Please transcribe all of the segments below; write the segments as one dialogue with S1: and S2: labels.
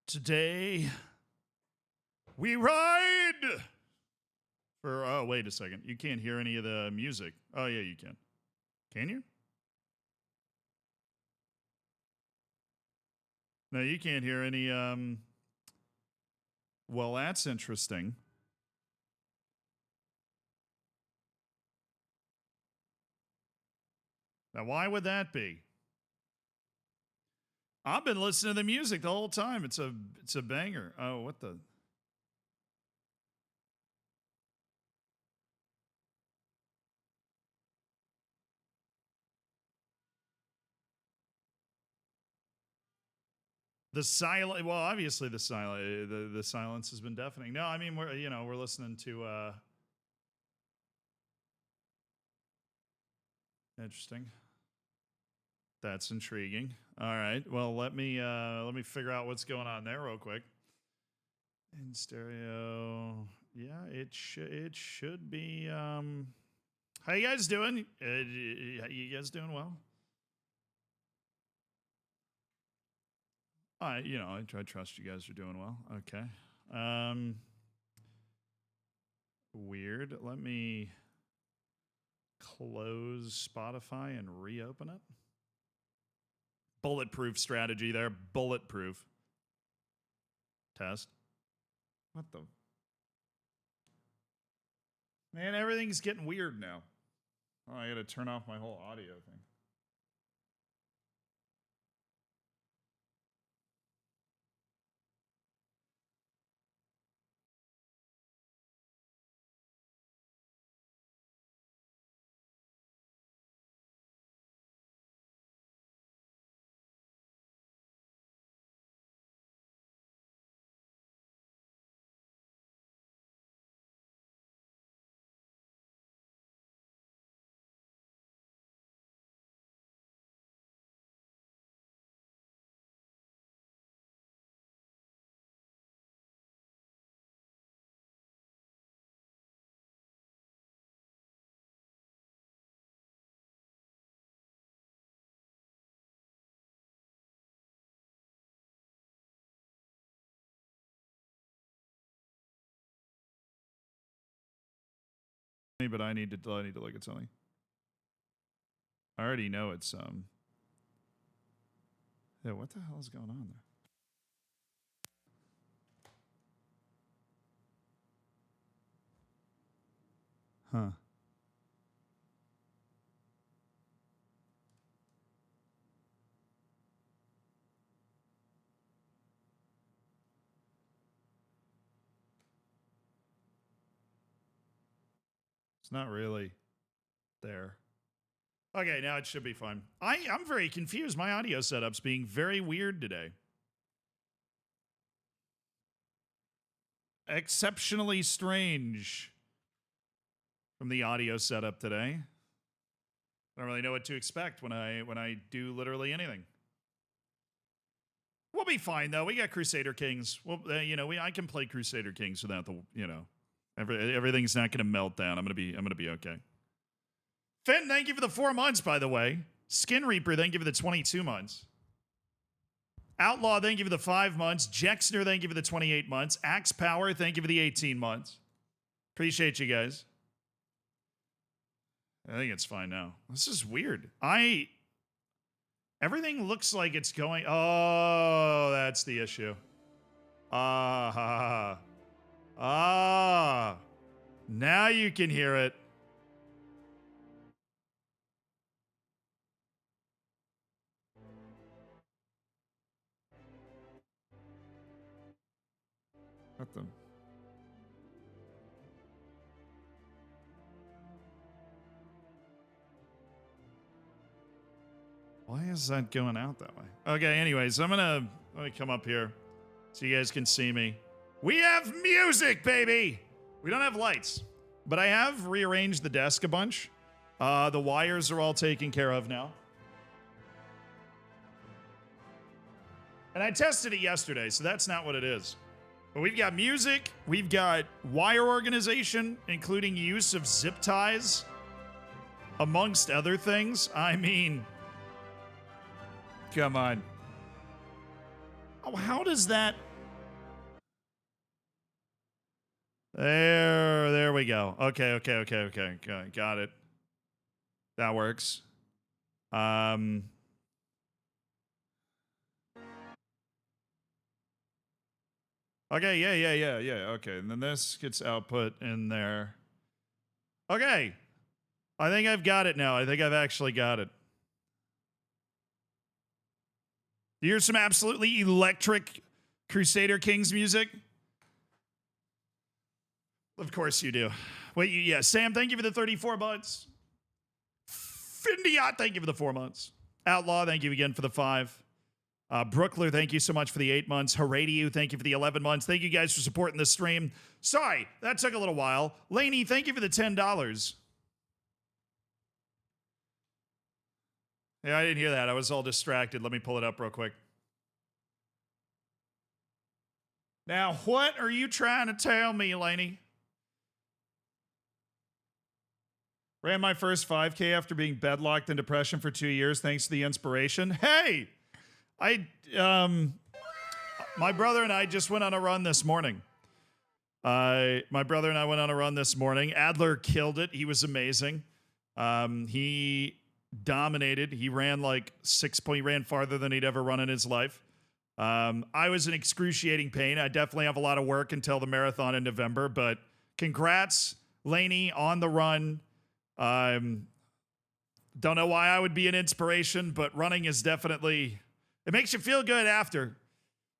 S1: Today, we ride for, oh, wait a second. You can't hear any of the music. Oh, yeah, you can. Can you? No, you can't hear any, well, that's interesting. Now, why would that be? I've been listening to the music the whole time. It's a banger. Oh, what the? The silent. Well, obviously the silence has been deafening. No, I mean we're listening to. Interesting. That's intriguing. All right. Well, let me figure out what's going on there real quick. In stereo, yeah, it should be. How you guys doing? You guys doing well? I trust you guys are doing well. Okay. Weird. Let me close Spotify and reopen it. Bulletproof strategy there. Bulletproof. Test. What the? Man, everything's getting weird now. Oh, I gotta turn off my whole audio thing. But I need to look at something. I already know it's Yeah, what the hell is going on there? Huh. It's not really there. Okay, now it should be fine. I'm very confused. My audio setup's being very weird today. Exceptionally strange from the audio setup today. I don't really know what to expect when I do literally anything. We'll be fine though. We got Crusader Kings. Well, I can play Crusader Kings without the everything's not going to melt down. I'm gonna be okay. Finn, thank you for the 4 months, by the way. Skin Reaper, thank you for the 22 months. Outlaw, thank you for the 5 months. Jexner, thank you for the 28 months. Axe Power, thank you for the 18 months. Appreciate you guys. I think it's fine now. This is weird. Everything looks like it's going. Oh, that's the issue. Now you can hear it. What the? Why is that going out that way? Okay, anyways, let me come up here so you guys can see me. We have music, baby! We don't have lights, but I have rearranged the desk a bunch. The wires are all taken care of now. And I tested it yesterday, so that's not what it is. But we've got music, we've got wire organization, including use of zip ties, amongst other things. I mean, come on. Oh, how does that There we go. Okay. Got it. That works. Okay, yeah. Okay, and then this gets output in there. Okay. I think I've got it now. I think I've actually got it. You hear some absolutely electric Crusader Kings music? Of course you do. Wait, yeah, Sam, thank you for the 34 months. Findiot, thank you for the 4 months. Outlaw, thank you again for the 5. Brookler, thank you so much for the 8 months. Heradiu, thank you for the 11 months. Thank you guys for supporting the stream. Sorry, that took a little while. Laney, thank you for the $10. Yeah, I didn't hear that. I was all distracted. Let me pull it up real quick. Now, what are you trying to tell me, Laney? Ran my first 5K after being bedlocked in depression for 2 years thanks to the inspiration. Hey! My brother and I just went on a run this morning. My brother and I went on a run this morning. Adler killed it. He was amazing. He dominated. He ran like he ran farther than he'd ever run in his life. I was in excruciating pain. I definitely have a lot of work until the marathon in November, but congrats, Laney, on the run. Don't know why I would be an inspiration, but running is definitely, it makes you feel good after.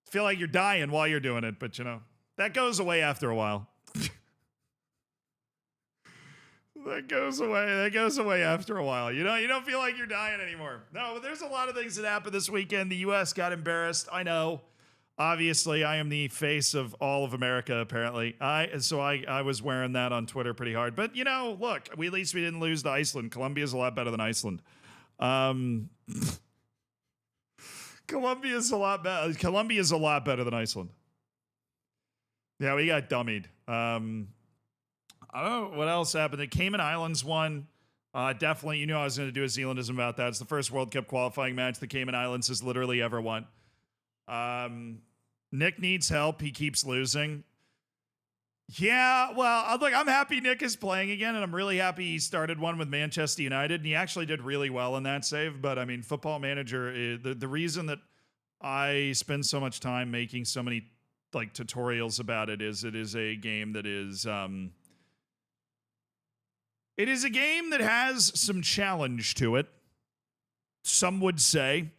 S1: Feel like you're dying while you're doing it, but you know, that goes away after a while. That goes away after a while. You know, you don't feel like you're dying anymore. No, but there's a lot of things that happened this weekend. The U.S. got embarrassed. I know. Obviously, I am the face of all of America, apparently. So I was wearing that on Twitter pretty hard. But, you know, look, at least we didn't lose to Iceland. Colombia's a lot better than Iceland. Colombia's a lot better than Iceland. Yeah, we got dummied. I don't know what else happened. The Cayman Islands won. Definitely, you knew I was going to do a Zealandism about that. It's the first World Cup qualifying match the Cayman Islands has literally ever won. Nick needs help. He keeps losing. Yeah, well, look, I'm happy Nick is playing again, and I'm really happy he started one with Manchester United, and he actually did really well in that save. But, I mean, Football Manager, the reason that I spend so much time making so many, like, tutorials about it is a game that is, it is a game that has some challenge to it, some would say.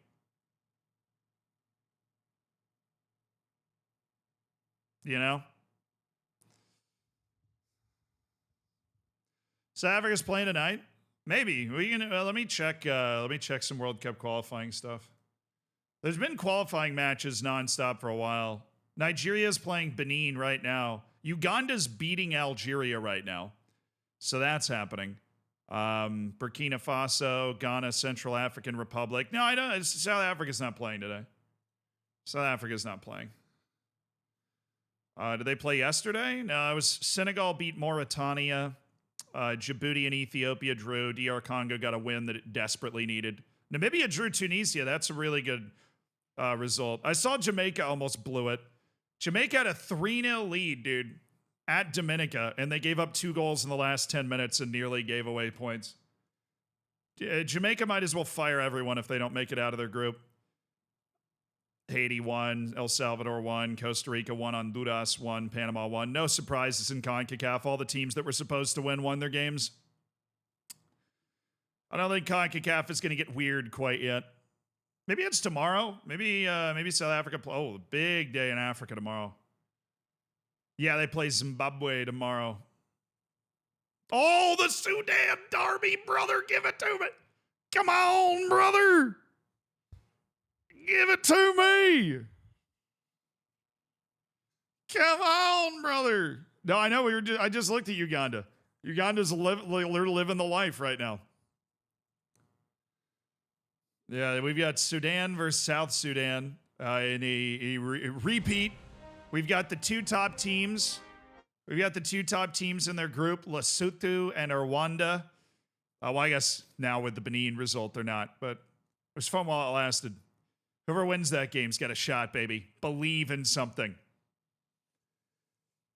S1: You know? South Africa's playing tonight. Maybe we can. Let me check. Let me check some World Cup qualifying stuff. There's been qualifying matches nonstop for a while. Nigeria's playing Benin right now. Uganda's beating Algeria right now, so that's happening. Burkina Faso, Ghana, Central African Republic. No, I don't. South Africa's not playing today. South Africa's not playing. Did they play yesterday? No, it was Senegal beat Mauritania. Djibouti and Ethiopia drew. DR Congo got a win that it desperately needed. Namibia drew Tunisia. That's a really good result. I saw Jamaica almost blew it. Jamaica had a 3-0 lead, dude, at Dominica, and they gave up 2 goals in the last 10 minutes and nearly gave away points. Jamaica might as well fire everyone if they don't make it out of their group. Haiti won, El Salvador won, Costa Rica won, Honduras won, Panama won. No surprises in CONCACAF. All the teams that were supposed to win won their games. I don't think CONCACAF is going to get weird quite yet. Maybe it's tomorrow. Maybe South Africa. Oh, big day in Africa tomorrow. Yeah, they play Zimbabwe tomorrow. Oh, the Sudan Derby, brother. Give it to me. Come on, brother. Give it to me. Come on, brother. No, I know. I just looked at Uganda. Uganda's living the life right now. Yeah, we've got Sudan versus South Sudan in a repeat. We've got the 2 top teams. We've got the 2 top teams in their group, Lesotho and Rwanda. Well, I guess now with the Benin result, they're not. But it was fun while it lasted. Whoever wins that game's got a shot, baby. Believe in something.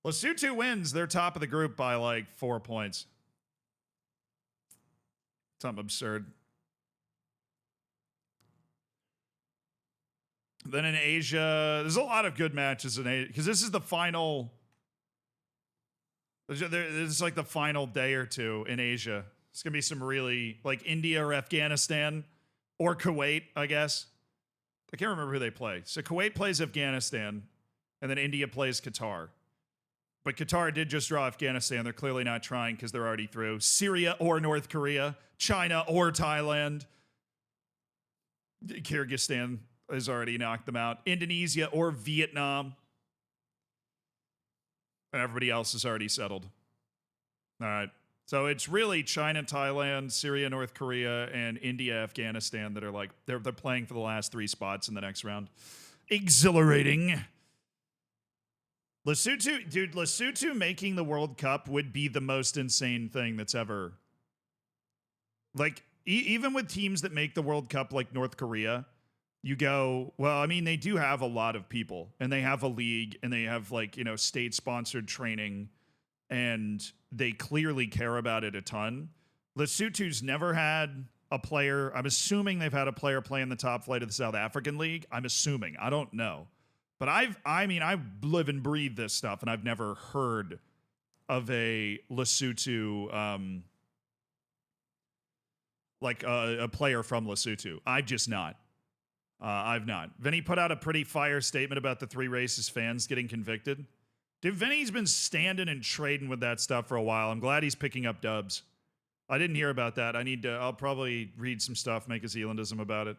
S1: Lesotho wins. They're top of the group by like 4 points. Something absurd. Then in Asia, there's a lot of good matches in Asia because this is the final. This is like the final day or two in Asia. It's gonna be some really like India or Afghanistan or Kuwait, I guess. I can't remember who they play. So Kuwait plays Afghanistan, and then India plays Qatar. But Qatar did just draw Afghanistan. They're clearly not trying because they're already through. Syria or North Korea, China or Thailand. Kyrgyzstan has already knocked them out. Indonesia or Vietnam. And everybody else is already settled. All right. So it's really China, Thailand, Syria, North Korea, and India, Afghanistan that are like, they're playing for the last 3 spots in the next round. Exhilarating. Lesotho, dude, Lesotho making the World Cup would be the most insane thing that's ever. Like, even with teams that make the World Cup like North Korea, you go, well, I mean, they do have a lot of people, and they have a league, and they have, like, you know, state-sponsored training, and they clearly care about it a ton. Lesotho's never had a player. I'm assuming they've had a player play in the top flight of the South African League. I'm assuming. I don't know. But I live and breathe this stuff, and I've never heard of a Lesotho, like a player from Lesotho. I've just not. I've not. Vinny put out a pretty fire statement about the 3 racist fans getting convicted. Dude, Vinny's been standing and trading with that stuff for a while. I'm glad he's picking up dubs. I didn't hear about that. I'll probably read some stuff, make a Zealandism about it.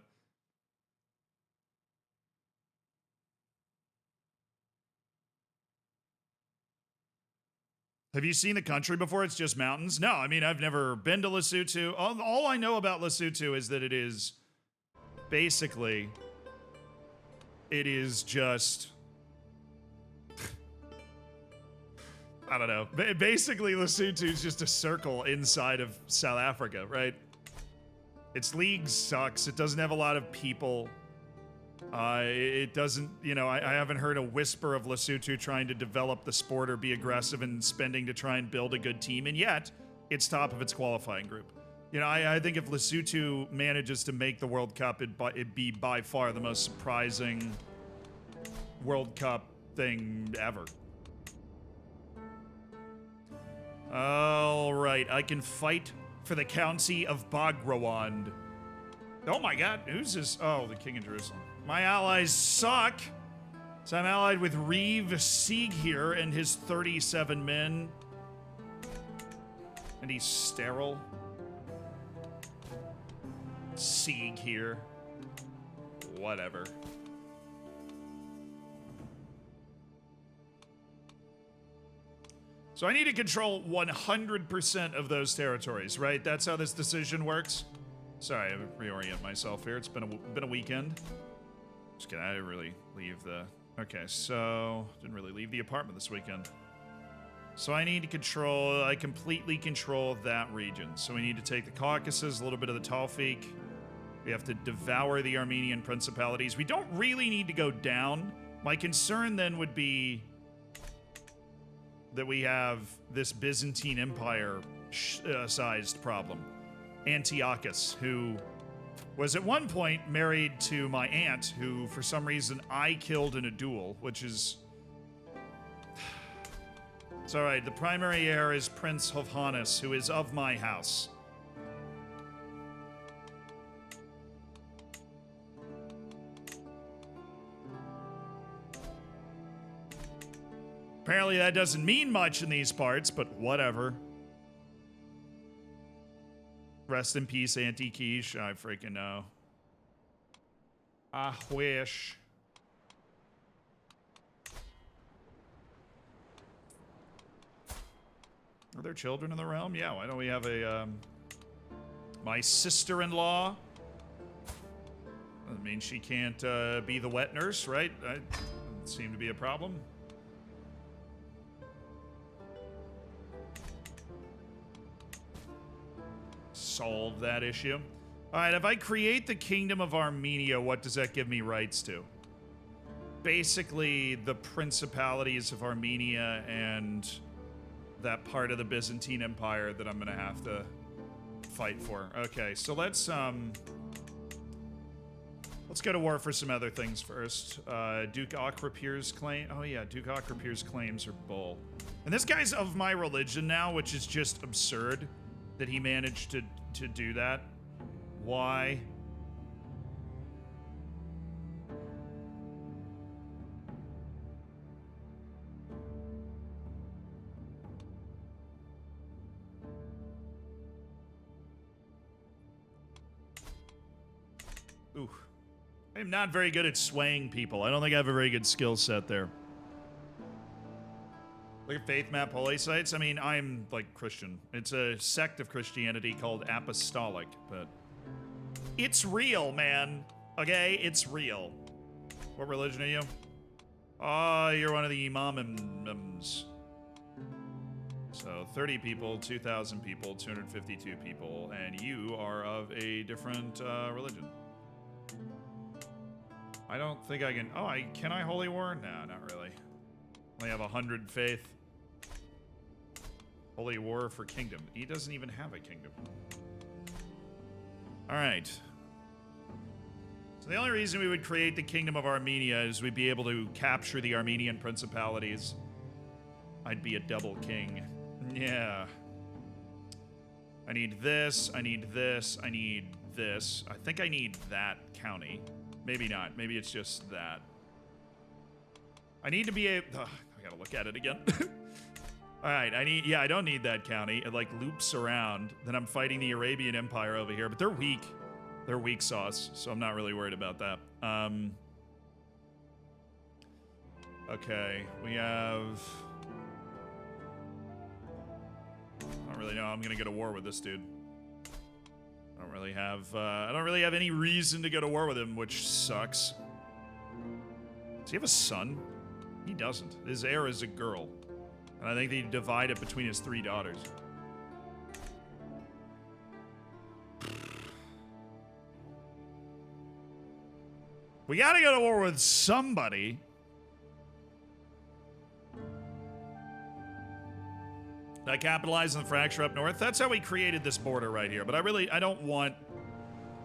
S1: Have you seen the country before? It's just mountains? No, I mean, I've never been to Lesotho. All I know about Lesotho is that it is basically, it is just, I don't know. Basically, Lesotho is just a circle inside of South Africa, right? Its league sucks. It doesn't have a lot of people. It doesn't, you know, I haven't heard a whisper of Lesotho trying to develop the sport or be aggressive in spending to try and build a good team, and yet it's top of its qualifying group. You know, I think if Lesotho manages to make the World Cup, it'd be by far the most surprising World Cup thing ever. All right, I can fight for the county of Bagrawand. Oh my god, who's this? Oh, the King of Jerusalem. My allies suck. So I'm allied with Reeve Sieg here and his 37 men. And he's sterile. Sieg here. Whatever. So I need to control 100% of those territories, right? That's how this decision works. Sorry, I reorient myself here. It's been a weekend. Just kidding, I didn't really leave the... Okay, so... Didn't really leave the apartment this weekend. So I need to control... I completely control that region. So we need to take the Caucasus, a little bit of the Tawfiq. We have to devour the Armenian principalities. We don't really need to go down. My concern then would be that we have this Byzantine Empire-sized problem. Antiochus, who was at one point married to my aunt, who for some reason I killed in a duel, which is... It's alright, the primary heir is Prince Hovhannes, who is of my house. Apparently that doesn't mean much in these parts, but whatever. Rest in peace, Auntie Quiche. I freaking know. I wish. Are there children in the realm? Yeah, why don't we have a, my sister-in-law? Doesn't mean she can't, be the wet nurse, right? That doesn't seem to be a problem. Solve that issue. All right, if I create the Kingdom of Armenia, what does that give me rights to? basically the principalities of Armenia and that part of the Byzantine Empire that I'm gonna have to fight for. Okay, so let's go to war for some other things first. Duke Akrapir's claim. Oh yeah, Duke Akrapir's claims are bull. And this guy's of my religion now, which is just absurd that he managed to do that. Why? Ooh. I'm not very good at swaying people. I don't think I have a very good skill set there. Look at faith map holy sites. I mean, I'm like Christian. It's a sect of Christianity called apostolic, but it's real, man. Okay, it's real. What religion are you? Oh, you're one of the imams. So 30 people, 2,000 people, 252 people, and you are of a different religion. I don't think I can. Oh, can I holy war? No, not really. Only have 100 faith. Holy war for kingdom. He doesn't even have a kingdom. All right. So the only reason we would create the kingdom of Armenia is we'd be able to capture the Armenian principalities. I'd be a double king. Yeah. I need this. I need this. I need this. I think I need that county. Maybe not. Maybe it's just that. I need to be able... I gotta look at it again. Alright, I don't need that county. It, like, loops around. Then I'm fighting the Arabian Empire over here. But they're weak. They're weak sauce. So I'm not really worried about that. Okay. We have... I don't really know. I'm gonna go to war with this dude. I don't really have any reason to go to war with him, which sucks. Does he have a son? He doesn't. His heir is a girl. And I think they divide it between his 3 daughters. We gotta go to war with somebody. Did I capitalize on the fracture up north? That's how we created this border right here. But I don't want...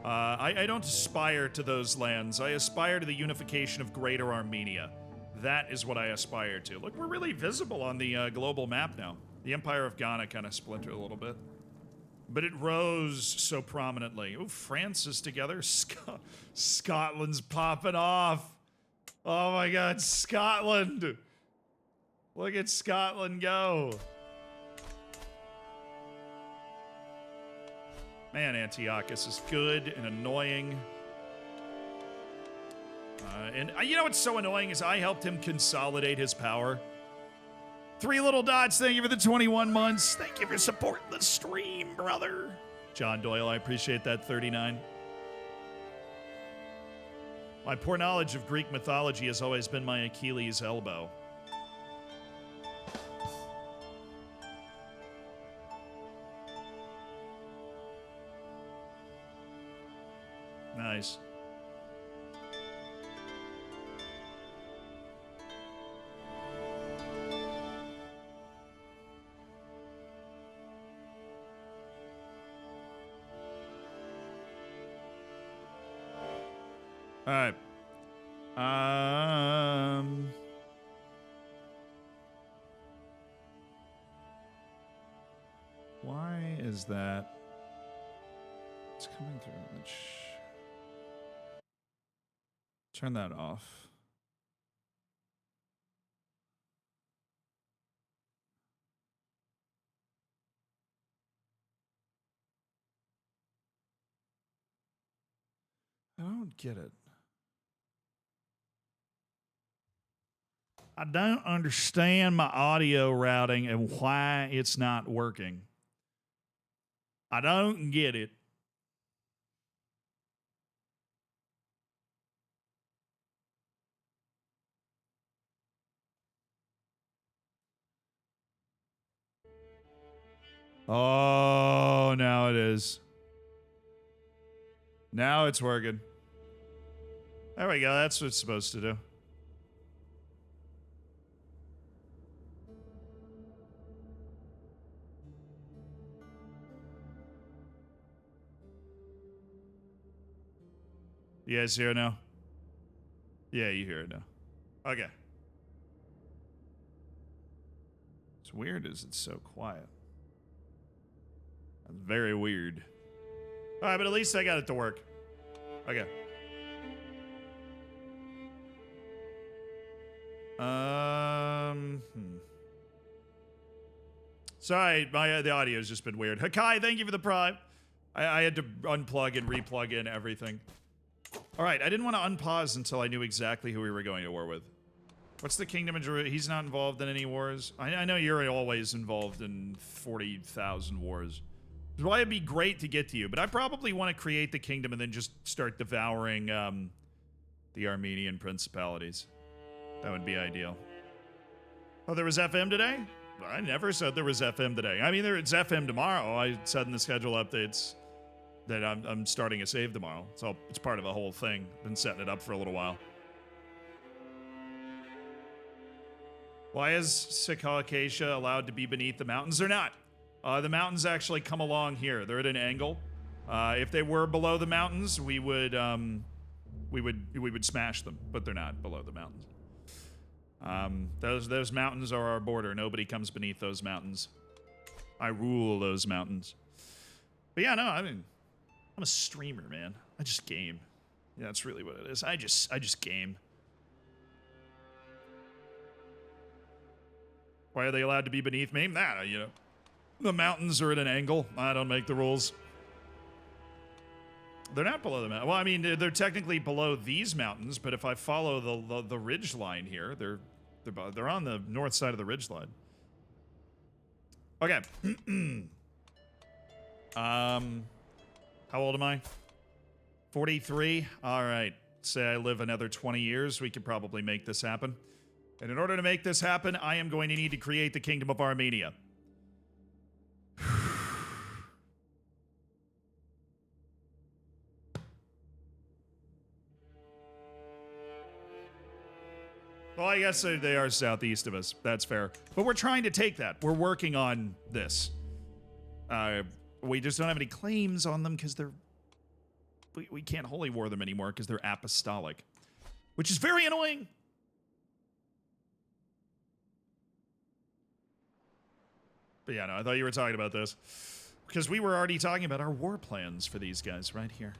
S1: I don't aspire to those lands. I aspire to the unification of Greater Armenia. That is what I aspire to. Look, we're really visible on the global map now. The Empire of Ghana kind of splintered a little bit. But it rose so prominently. Oh, France is together. Scotland's popping off. Oh my god, Scotland! Look at Scotland go. Man, Antiochus is good and annoying. And you know what's so annoying is I helped him consolidate his power. 3 little dots, thank you for the 21 months. Thank you for supporting the stream, brother. John Doyle, I appreciate that, 39. My poor knowledge of Greek mythology has always been my Achilles' elbow. Nice. All right. Why is that? It's coming through. Let's turn that off. I don't get it. I don't understand my audio routing and why it's not working. I don't get it. Oh, now it is. Now it's working. There we go. That's what it's supposed to do. You guys hear it now? Yeah, you hear it now. Okay. What's weird is it's so quiet. That's very weird. All right, but at least I got it to work. Okay. Sorry, the audio's just been weird. Hakai, thank you for the prime. I had to unplug and replug in everything. All right, I didn't want to unpause until I knew exactly who we were going to war with. What's the Kingdom of Jerusalem? He's not involved in any wars. I know you're always involved in 40,000 wars. Well, it'd be great to get to you, but I probably want to create the kingdom and then just start devouring the Armenian principalities. That would be ideal. Oh, there was FM today? I never said there was FM today. I mean, it's FM tomorrow. I said in the schedule updates that I'm starting a save tomorrow. So it's part of a whole thing. Been setting it up for a little while. Why is Sikha allowed to be beneath the mountains? They're not. The mountains actually come along here. They're at an angle. If they were below the mountains, we would smash them, but they're not below the mountains. Those mountains are our border. Nobody comes beneath those mountains. I rule those mountains. But yeah, no, I mean, I'm a streamer, man. I just game. Yeah, that's really what it is. I just game. Why are they allowed to be beneath me? Nah, you know. The mountains are at an angle. I don't make the rules. They're not below the mountain. Well, I mean, they're technically below these mountains, but if I follow the ridge line here, they're on the north side of the ridge line. Okay. How old am I? 43. All right. Say I live another 20 years, we could probably make this happen. And in order to make this happen, I am going to need to create the Kingdom of Armenia. Well, I guess they are southeast of us. That's fair. But we're trying to take that. We're working on this. We just don't have any claims on them because we can't holy war them anymore because they're apostolic. Which is very annoying. But yeah, no, I thought you were talking about this. Because we were already talking about our war plans for these guys right here.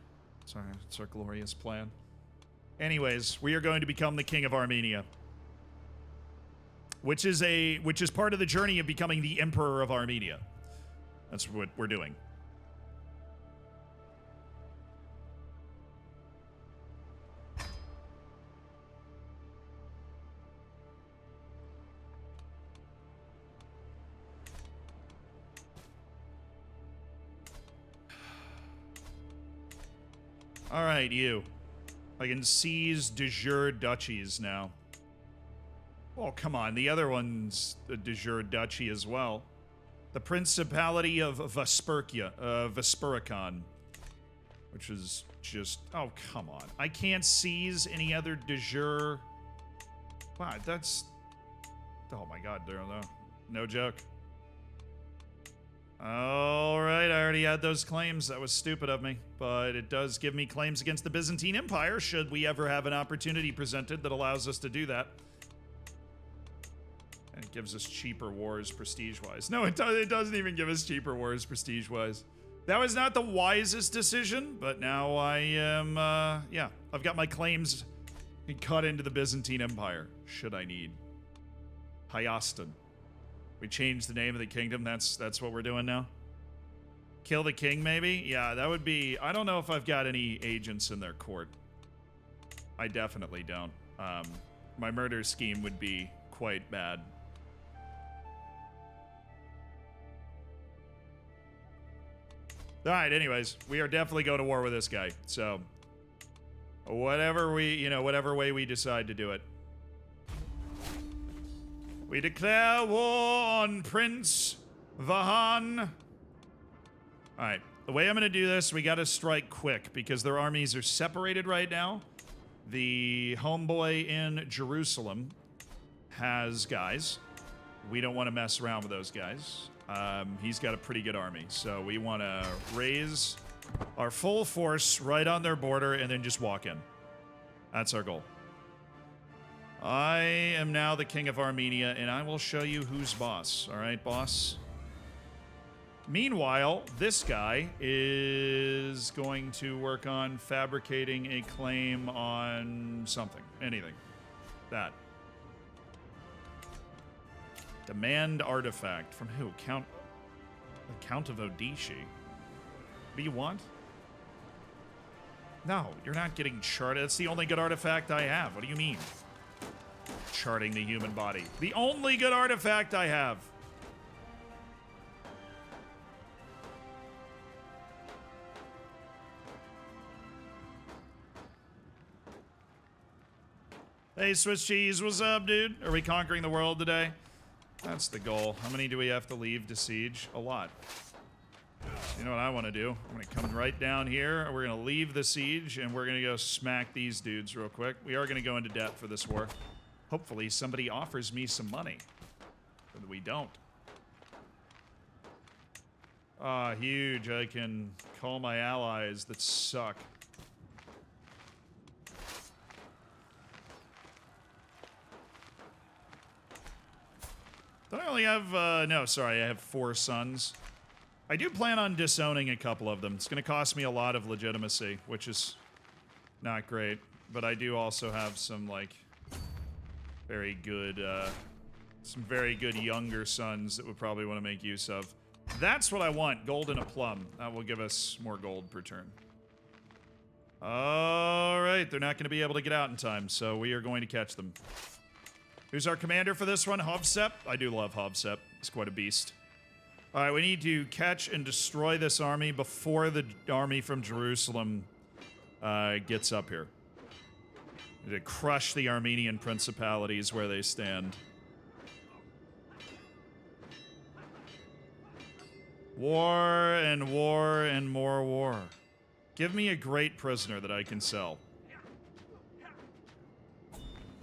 S1: Sorry, it's our glorious plan. Anyways, we are going to become the King of Armenia. Which is part of the journey of becoming the Emperor of Armenia. That's what we're doing. All right, you. I can seize de jure duchies now. Oh, come on. The other one's a de jure duchy as well. The Principality of Vespericon. Which is just... Oh, come on. I can't seize any other de jure... Wow, that's... Oh my god, no joke. Alright, I already had those claims. That was stupid of me. But it does give me claims against the Byzantine Empire, should we ever have an opportunity presented that allows us to do that. And it gives us cheaper wars prestige-wise. No, it doesn't even give us cheaper wars prestige-wise. That was not the wisest decision, but now I am, yeah. I've got my claims cut into the Byzantine Empire, should I need. Hyoston. We changed the name of the kingdom, that's what we're doing now? Kill the king, maybe? Yeah, that would be... I don't know if I've got any agents in their court. I definitely don't. My murder scheme would be quite bad. Alright, anyways, we are definitely going to war with this guy, so... Whatever way we decide to do it. We declare war on Prince Vahan. Alright, the way I'm going to do this, we got to strike quick, because their armies are separated right now. The homeboy in Jerusalem has guys. We don't want to mess around with those guys. He's got a pretty good army, so we want to raise our full force right on their border and then just walk in. That's our goal. I am now the king of Armenia, and I will show you who's boss. All right, boss? Meanwhile, this guy is going to work on fabricating a claim on something. Anything. That. Demand artifact. From who? The Count of Odishi. What do you want? No, you're not getting charted. That's the only good artifact I have. What do you mean? Charting the human body. The only good artifact I have. Hey, Swiss cheese, what's up, dude? Are we conquering the world today? That's the goal. How many do we have to leave to siege? A lot. You know what I want to do? I'm going to come right down here. We're going to leave the siege, and we're going to go smack these dudes real quick. We are going to go into debt for this war. Hopefully, somebody offers me some money. But we don't. Ah, huge. I can call my allies that suck. Don't I only have, no, sorry, I have 4 sons. I do plan on disowning a couple of them. It's going to cost me a lot of legitimacy, which is not great. But I do also have some, like, very good younger sons that would probably want to make use of. That's what I want, gold and a plum. That will give us more gold per turn. All right, they're not going to be able to get out in time, so we are going to catch them. Who's our commander for this one? Hovsep? I do love Hovsep. He's quite a beast. All right, we need to catch and destroy this army before the army from Jerusalem gets up here. To crush the Armenian principalities where they stand. War and war and more war. Give me a great prisoner that I can sell.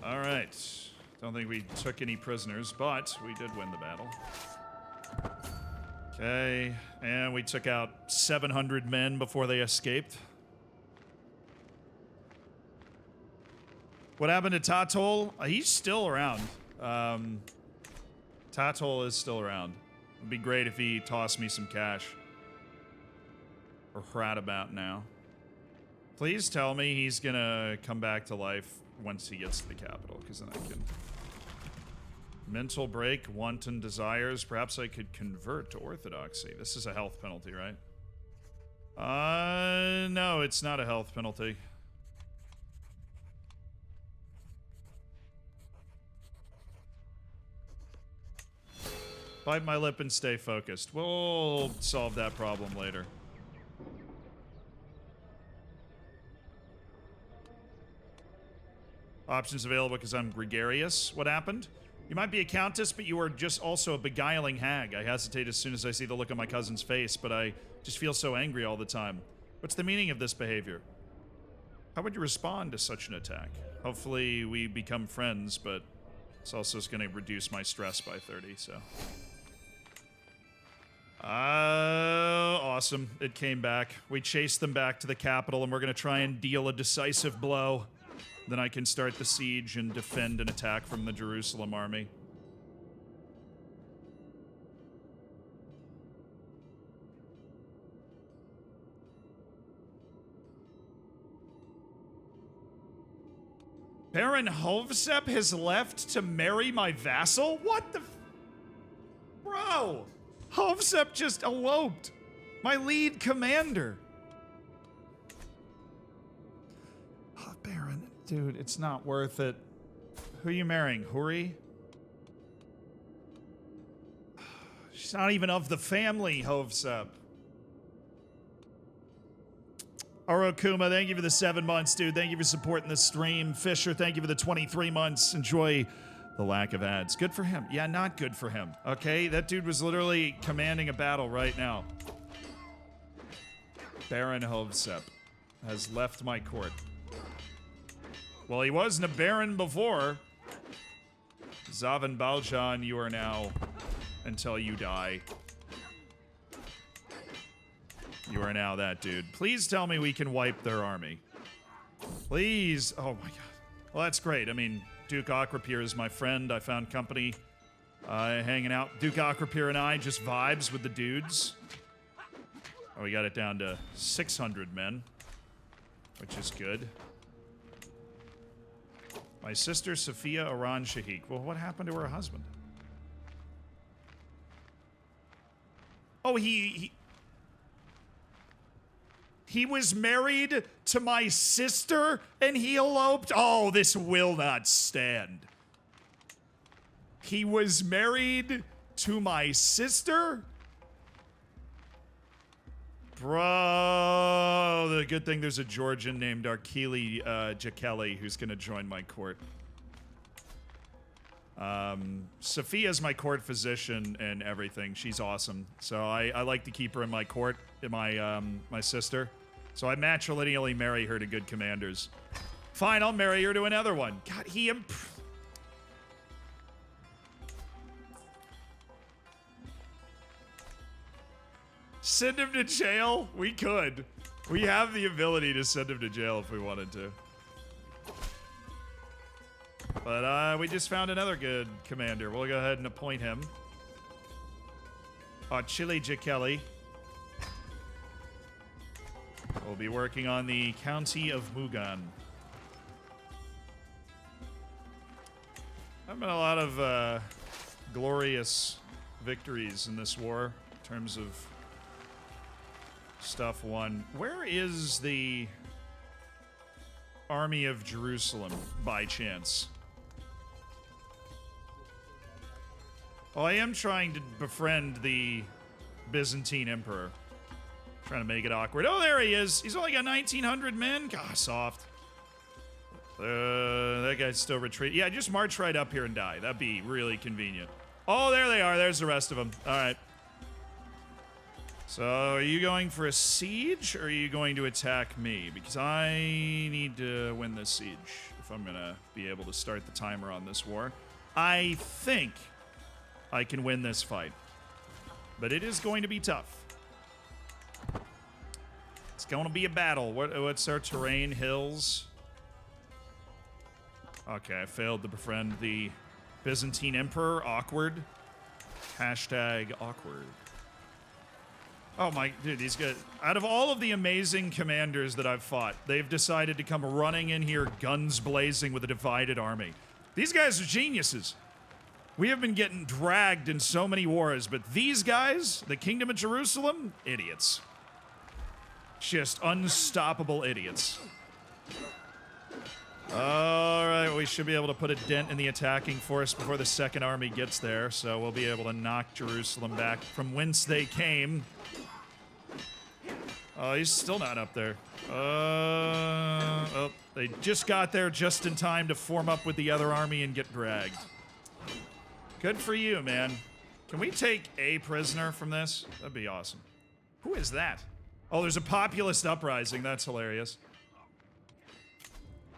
S1: All right. Don't think we took any prisoners, but we did win the battle. Okay, and we took out 700 men before they escaped. What happened to Tatol? He's still around. Tatol is still around. It'd be great if he tossed me some cash. Or right about now. Please tell me he's gonna come back to life once he gets to the capital, because then I can... Mental break, wanton desires. Perhaps I could convert to orthodoxy. This is a health penalty, right? No, it's not a health penalty. Bite my lip and stay focused. We'll solve that problem later. Options available because I'm gregarious. What happened? You might be a countess, but you are just also a beguiling hag. I hesitate as soon as I see the look on my cousin's face, but I just feel so angry all the time. What's the meaning of this behavior? How would you respond to such an attack? Hopefully we become friends, but it's also going to reduce my stress by 30, so... awesome. It came back. We chased them back to the capital, and we're going to try and deal a decisive blow. Then I can start the siege and defend an attack from the Jerusalem army. Baron Hovsep has left to marry my vassal? What the Bro! Hovsep just eloped! My lead commander! Oh, Baron, dude, it's not worth it. Who are you marrying? Huri? She's not even of the family, Hovsep. Orokuma, thank you for the 7 months, dude. Thank you for supporting the stream. Fisher, thank you for the 23 months. Enjoy the lack of ads. Good for him. Yeah, not good for him. Okay, that dude was literally commanding a battle right now. Baron Hovsep has left my court. Well, he wasn't a baron before. Zavan Baljan, you are now until you die. You are now that dude. Please tell me we can wipe their army. Please. Oh my god. Well, that's great. I mean, Duke Aquapier is my friend. I found company hanging out. Duke Aquapier and I just vibes with the dudes. Oh, we got it down to 600 men, which is good. My sister, Sophia Aran Shahik. Well, what happened to her husband? Oh, he was married to my sister and he eloped? Oh, this will not stand. He was married to my sister? Bro, the good thing there's a Georgian named Arkeli Jakeli who's gonna join my court. Sophia's my court physician and everything. She's awesome. So I like to keep her in my court, my sister. So I matrilineally marry her to good commanders. Fine, I'll marry her to another one. God, send him to jail? We could. We have the ability to send him to jail if we wanted to. But we just found another good commander. We'll go ahead and appoint him. Chili Jakeli. We'll be working on the County of Mugan. There have been a lot of glorious victories in this war in terms of stuff won. Where is the Army of Jerusalem, by chance? Oh, I am trying to befriend the Byzantine Emperor. Trying to make it awkward. Oh, there he is. He's only got 1,900 men. God, soft. That guy's still retreating. Yeah, just march right up here and die. That'd be really convenient. Oh, there they are. There's the rest of them. All right. So, are you going for a siege, or are you going to attack me? Because I need to win this siege if I'm going to be able to start the timer on this war. I think I can win this fight. But it is going to be tough. It's going to be a battle. What's our terrain? Hills? Okay, I failed to befriend the Byzantine Emperor. Awkward. Hashtag awkward. Oh my, dude, these guys, out of all of the amazing commanders that I've fought, they've decided to come running in here guns blazing with a divided army. These guys are geniuses. We have been getting dragged in so many wars, but these guys, the Kingdom of Jerusalem, idiots. Just unstoppable idiots. All right, we should be able to put a dent in the attacking force before the second army gets there, so we'll be able to knock Jerusalem back from whence they came. Oh, he's still not up there. Oh, they just got there just in time to form up with the other army and get dragged. Good for you, man. Can we take a prisoner from this? That'd be awesome. Who is that? Oh, there's a populist uprising. That's hilarious.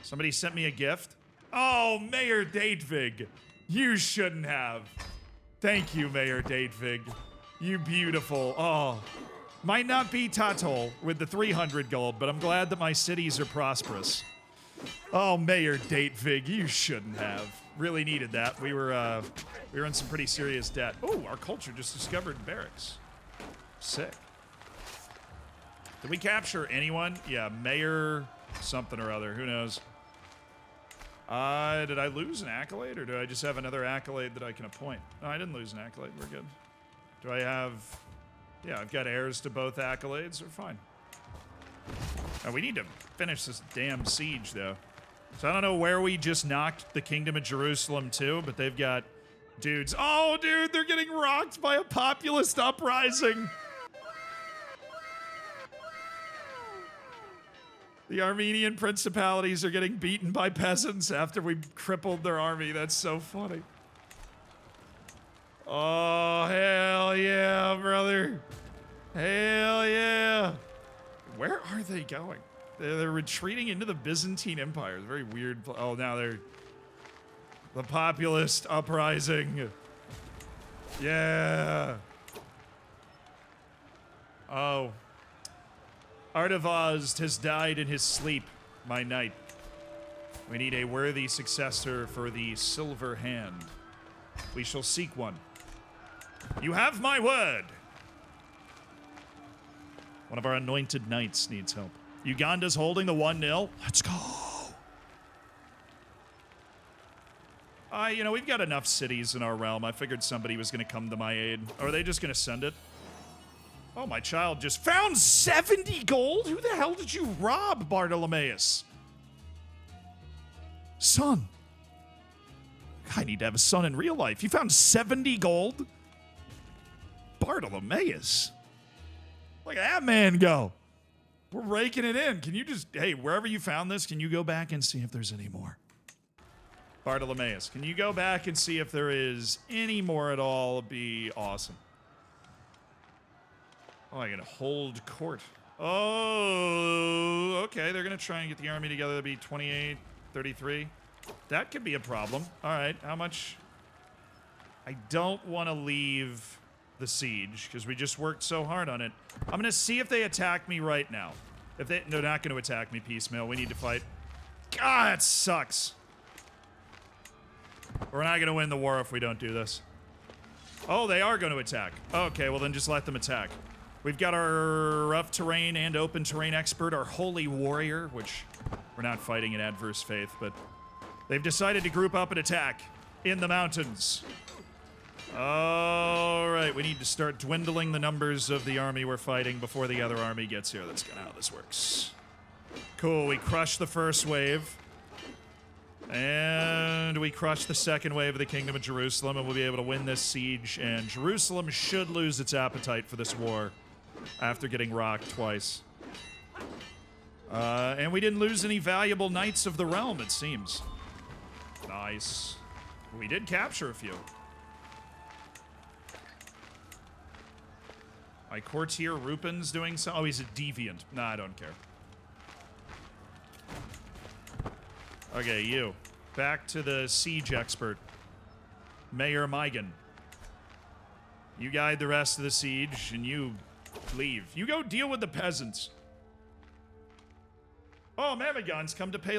S1: Somebody sent me a gift. Oh, Mayor Datevig. You shouldn't have. Thank you, Mayor Datevig. You beautiful. Oh, might not be Tatol with the 300 gold, but I'm glad that my cities are prosperous. Oh, Mayor Datevig, you shouldn't have. Really needed that. We were in some pretty serious debt. Oh, our culture just discovered barracks. Sick. Did we capture anyone? Yeah, Mayor something or other. Who knows? Did I lose an accolade, or do I just have another accolade that I can appoint? No, I didn't lose an accolade. We're good. Do I have... Yeah, I've got heirs to both accolades. We're fine. We need to finish this damn siege, though. So I don't know where we just knocked the Kingdom of Jerusalem to, but they've got dudes. Oh, dude, they're getting rocked by a populist uprising. The Armenian principalities are getting beaten by peasants after we crippled their army. That's so funny. Oh, hell yeah, brother. Hell yeah. Where are they going? They're retreating into the Byzantine Empire. It's a very weird. Oh, now they're the populist uprising. Yeah. Oh. Artavazd has died in his sleep, my knight. We need a worthy successor for the Silver Hand. We shall seek one. You have my word. One of our anointed knights needs help. Uganda's holding the 1-0. Let's go. You know, we've got enough cities in our realm. I figured somebody was going to come to my aid. Or are they just going to send it? Oh, my child just found 70 gold? Who the hell did you rob, Bartolomeus? Son. I need to have a son in real life. You found 70 gold? Bartolomeus. Look at that man go. We're raking it in. Can you just, hey, wherever you found this, can you go back and see if there's any more? Bartolomeus, can you go back and see if there is any more at all? It'd be awesome. Oh, I gotta hold court. Oh, okay. They're gonna try and get the army together. That'd be 28, 33. That could be a problem. All right, how much? I don't want to leave the siege because we just worked so hard on it. I'm gonna see if they attack me right now. If they're not gonna attack me piecemeal, we need to fight. God, that sucks. We're not gonna win the war if we don't do this. Oh, they are gonna attack. Okay, well then just let them attack. We've got our rough terrain and open terrain expert, our holy warrior, which we're not fighting in adverse faith, but they've decided to group up and attack in the mountains. All right, we need to start dwindling the numbers of the army we're fighting before the other army gets here. That's kind of how this works. Cool, we crushed the first wave. And we crushed the second wave of the Kingdom of Jerusalem, and we'll be able to win this siege, and Jerusalem should lose its appetite for this war after getting rocked twice. And we didn't lose any valuable knights of the realm, it seems. Nice. We did capture a few. My courtier Rupin's doing so. Oh, he's a deviant. Nah, I don't care. Okay, you. Back to the siege expert. Mayor Migan. You guide the rest of the siege, and you leave. You go deal with the peasants. Oh, Mamagon's come to pay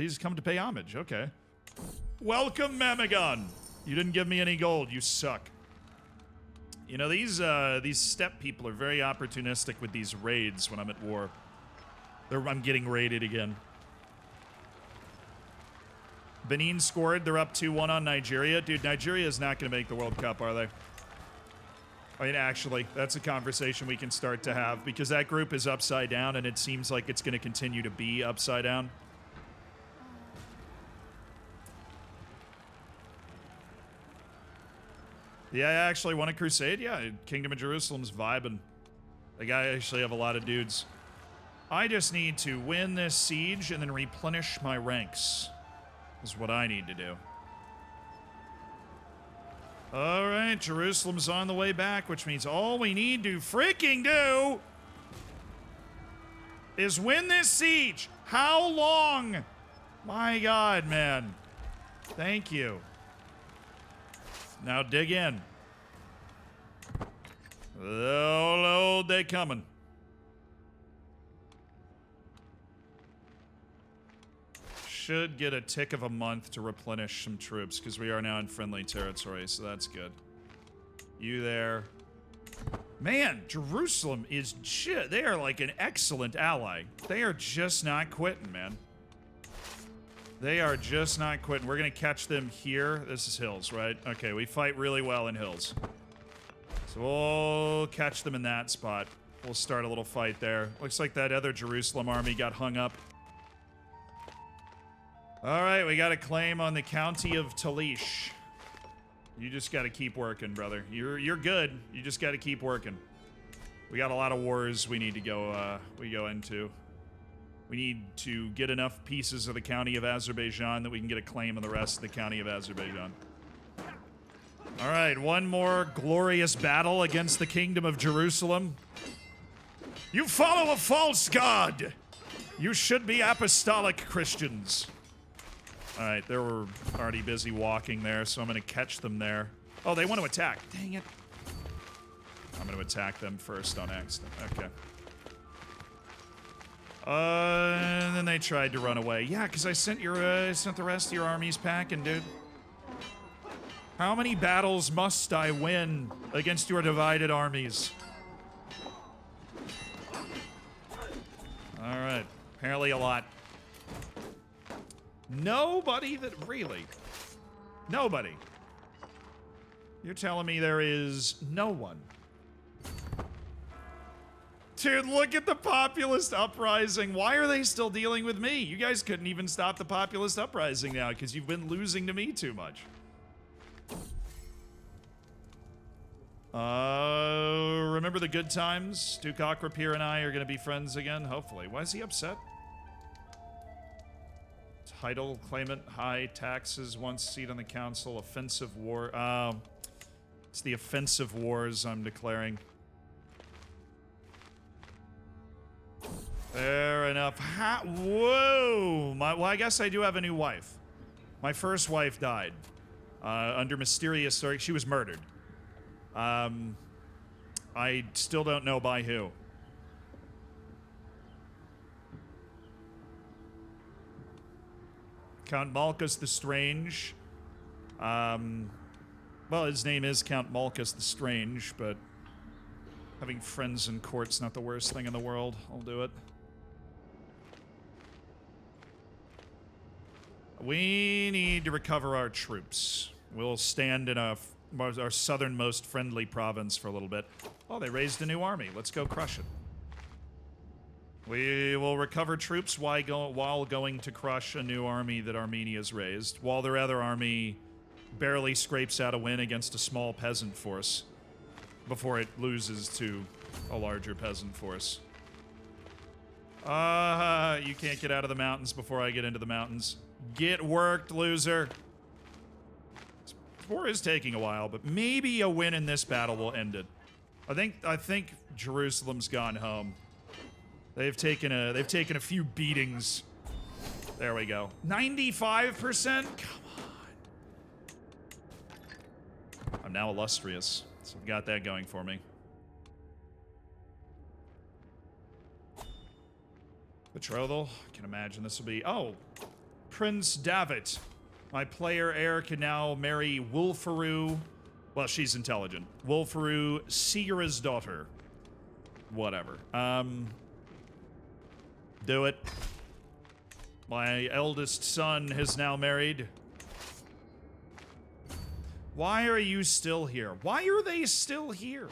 S1: He's come to pay homage. Okay. Welcome, Mamagon. You didn't give me any gold. You suck. You know, these steppe people are very opportunistic with these raids when I'm at war. I'm getting raided again. Benin scored. They're up 2-1 on Nigeria. Dude, Nigeria is not going to make the World Cup, are they? I mean, actually, that's a conversation we can start to have because that group is upside down and it seems like it's going to continue to be upside down. Yeah, I actually won a crusade. Yeah, Kingdom of Jerusalem's vibing. Like, I actually have a lot of dudes. I just need to win this siege and then replenish my ranks. Is what I need to do. All right, Jerusalem's on the way back, which means all we need to freaking do is win this siege. How long? My God, man. Thank you. Now dig in. Oh, they coming. Should get a tick of a month to replenish some troops because we are now in friendly territory, so that's good. You there. Man, Jerusalem is shit. They are like an excellent ally. They are just not quitting, man. They are just not quitting. We're going to catch them here. This is hills, right? Okay, we fight really well in hills. So we'll catch them in that spot. We'll start a little fight there. Looks like that other Jerusalem army got hung up. All right, we got a claim on the county of Talish. You just got to keep working, brother. You're good. You just got to keep working. We got a lot of wars we need to go into. We need to get enough pieces of the county of Azerbaijan that we can get a claim on the rest of the county of Azerbaijan. All right, one more glorious battle against the Kingdom of Jerusalem. You follow a false god. You should be apostolic Christians. All right, they were already busy walking there, so I'm going to catch them there. Oh, they want to attack. Dang it. I'm going to attack them first on accident. Okay. And then they tried to run away. Yeah, because I sent the rest of your armies packing, dude. How many battles must I win against your divided armies? All right. Apparently a lot. Nobody that really... Nobody. You're telling me there is no one. Dude, look at the populist uprising. Why are they still dealing with me? You guys couldn't even stop the populist uprising now because you've been losing to me too much. Remember the good times? Duke Akrapir and I are going to be friends again, hopefully. Why is he upset? Title claimant, high taxes, once seat on the council, offensive war. It's the offensive wars I'm declaring. Fair enough. Whoa! Well, I guess I do have a new wife. My first wife died under mysterious story. She was murdered. I still don't know by who. Count Malchus the Strange. Well, his name is Count Malchus the Strange, but having friends in court's not the worst thing in the world. I'll do it. We need to recover our troops. We'll stand in our southernmost friendly province for a little bit. Oh, they raised a new army. Let's go crush it. We will recover troops while going to crush a new army that Armenia's raised, while their other army barely scrapes out a win against a small peasant force before it loses to a larger peasant force. You can't get out of the mountains before I get into the mountains. Get worked, loser. This war is taking a while, but maybe a win in this battle will end it. I think Jerusalem's gone home. They've taken a few beatings. There we go. 95%? Come on. I'm now illustrious, so I've got that going for me. Betrothal. I can imagine this will be... Oh! Prince David. My player heir can now marry Wulfaru. Well, she's intelligent. Wulfaru Sigura's daughter. Whatever. Do it. My eldest son has now married. Why are you still here? Why are they still here?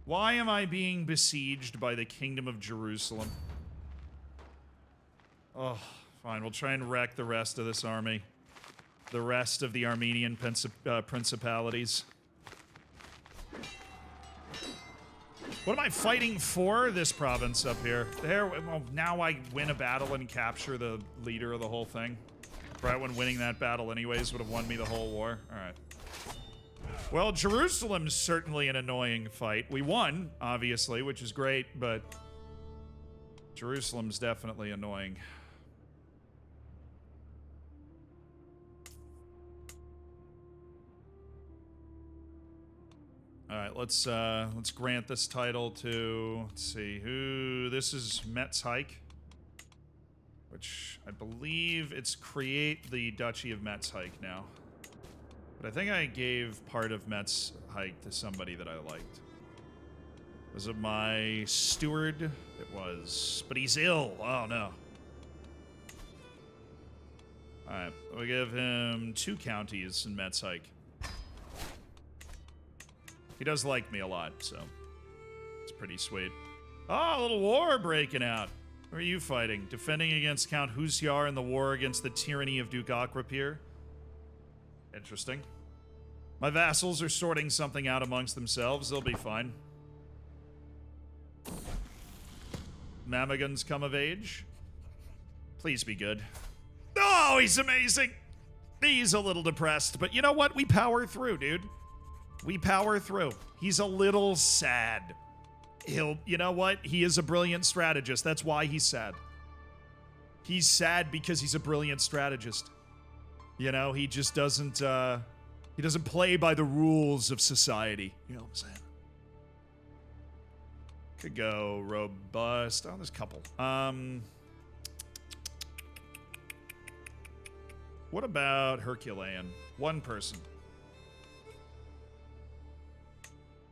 S1: Why am I being besieged by the Kingdom of Jerusalem? Oh, fine. We'll try and wreck the rest of this army. The rest of the Armenian principalities. What am I fighting for? This province up here. There. Well, now I win a battle and capture the leader of the whole thing. Right when winning that battle anyways would have won me the whole war. All right. Well, Jerusalem's certainly an annoying fight. We won, obviously, which is great, but Jerusalem's definitely annoying. All right, let's grant this title to, let's see, who, this is Metz Hike, which I believe it's create the Duchy of Metz Hike now. But I think I gave part of Metz Hike to somebody that I liked. Was it my steward? It was, but he's ill. Oh no. All right, we'll give him 2 counties in Metz Hike. He does like me a lot, so it's pretty sweet. Oh, a little war breaking out. Who are you fighting? Defending against Count Husyar in the war against the tyranny of Duke Akrapir? Interesting. My vassals are sorting something out amongst themselves. They'll be fine. Mamagans come of age. Please be good. Oh, he's amazing. He's a little depressed, but you know what? We power through, dude. We power through. He's a little sad. You know what? He is a brilliant strategist. That's why he's sad. He's sad because he's a brilliant strategist. You know, he just doesn't, he doesn't play by the rules of society. You know what I'm saying? Could go robust. Oh, there's a couple. What about Herculean? One person.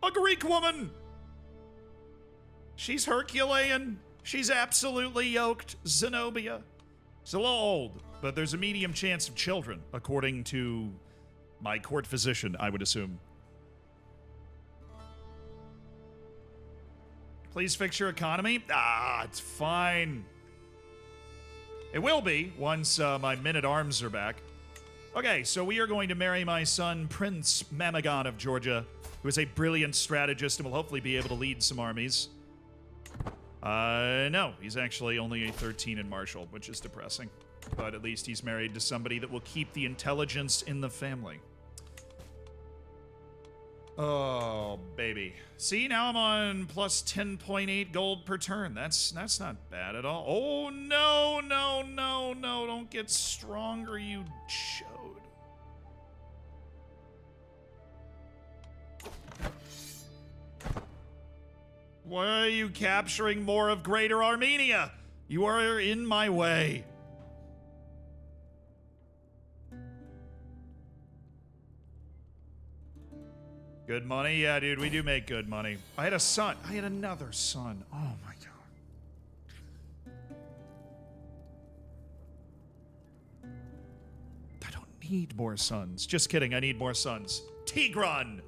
S1: A Greek woman! She's Herculean. She's absolutely yoked. Zenobia. She's a little old, but there's a medium chance of children, according to my court physician, I would assume. Please fix your economy. It's fine. It will be once my men-at-arms are back. Okay, so we are going to marry my son, Prince Mamagon of Georgia, who is a brilliant strategist and will hopefully be able to lead some armies. No, he's actually only a 13 in martial, which is depressing. But at least he's married to somebody that will keep the intelligence in the family. Oh, baby. See, now I'm on plus 10.8 gold per turn. That's not bad at all. Oh, no, no, no, no. Don't get stronger, you chode. Why are you capturing more of Greater Armenia? You are in my way. Good money? Yeah, dude, we do make good money. I had a son. I had another son. Oh, my God. I don't need more sons. Just kidding, I need more sons. Tigran!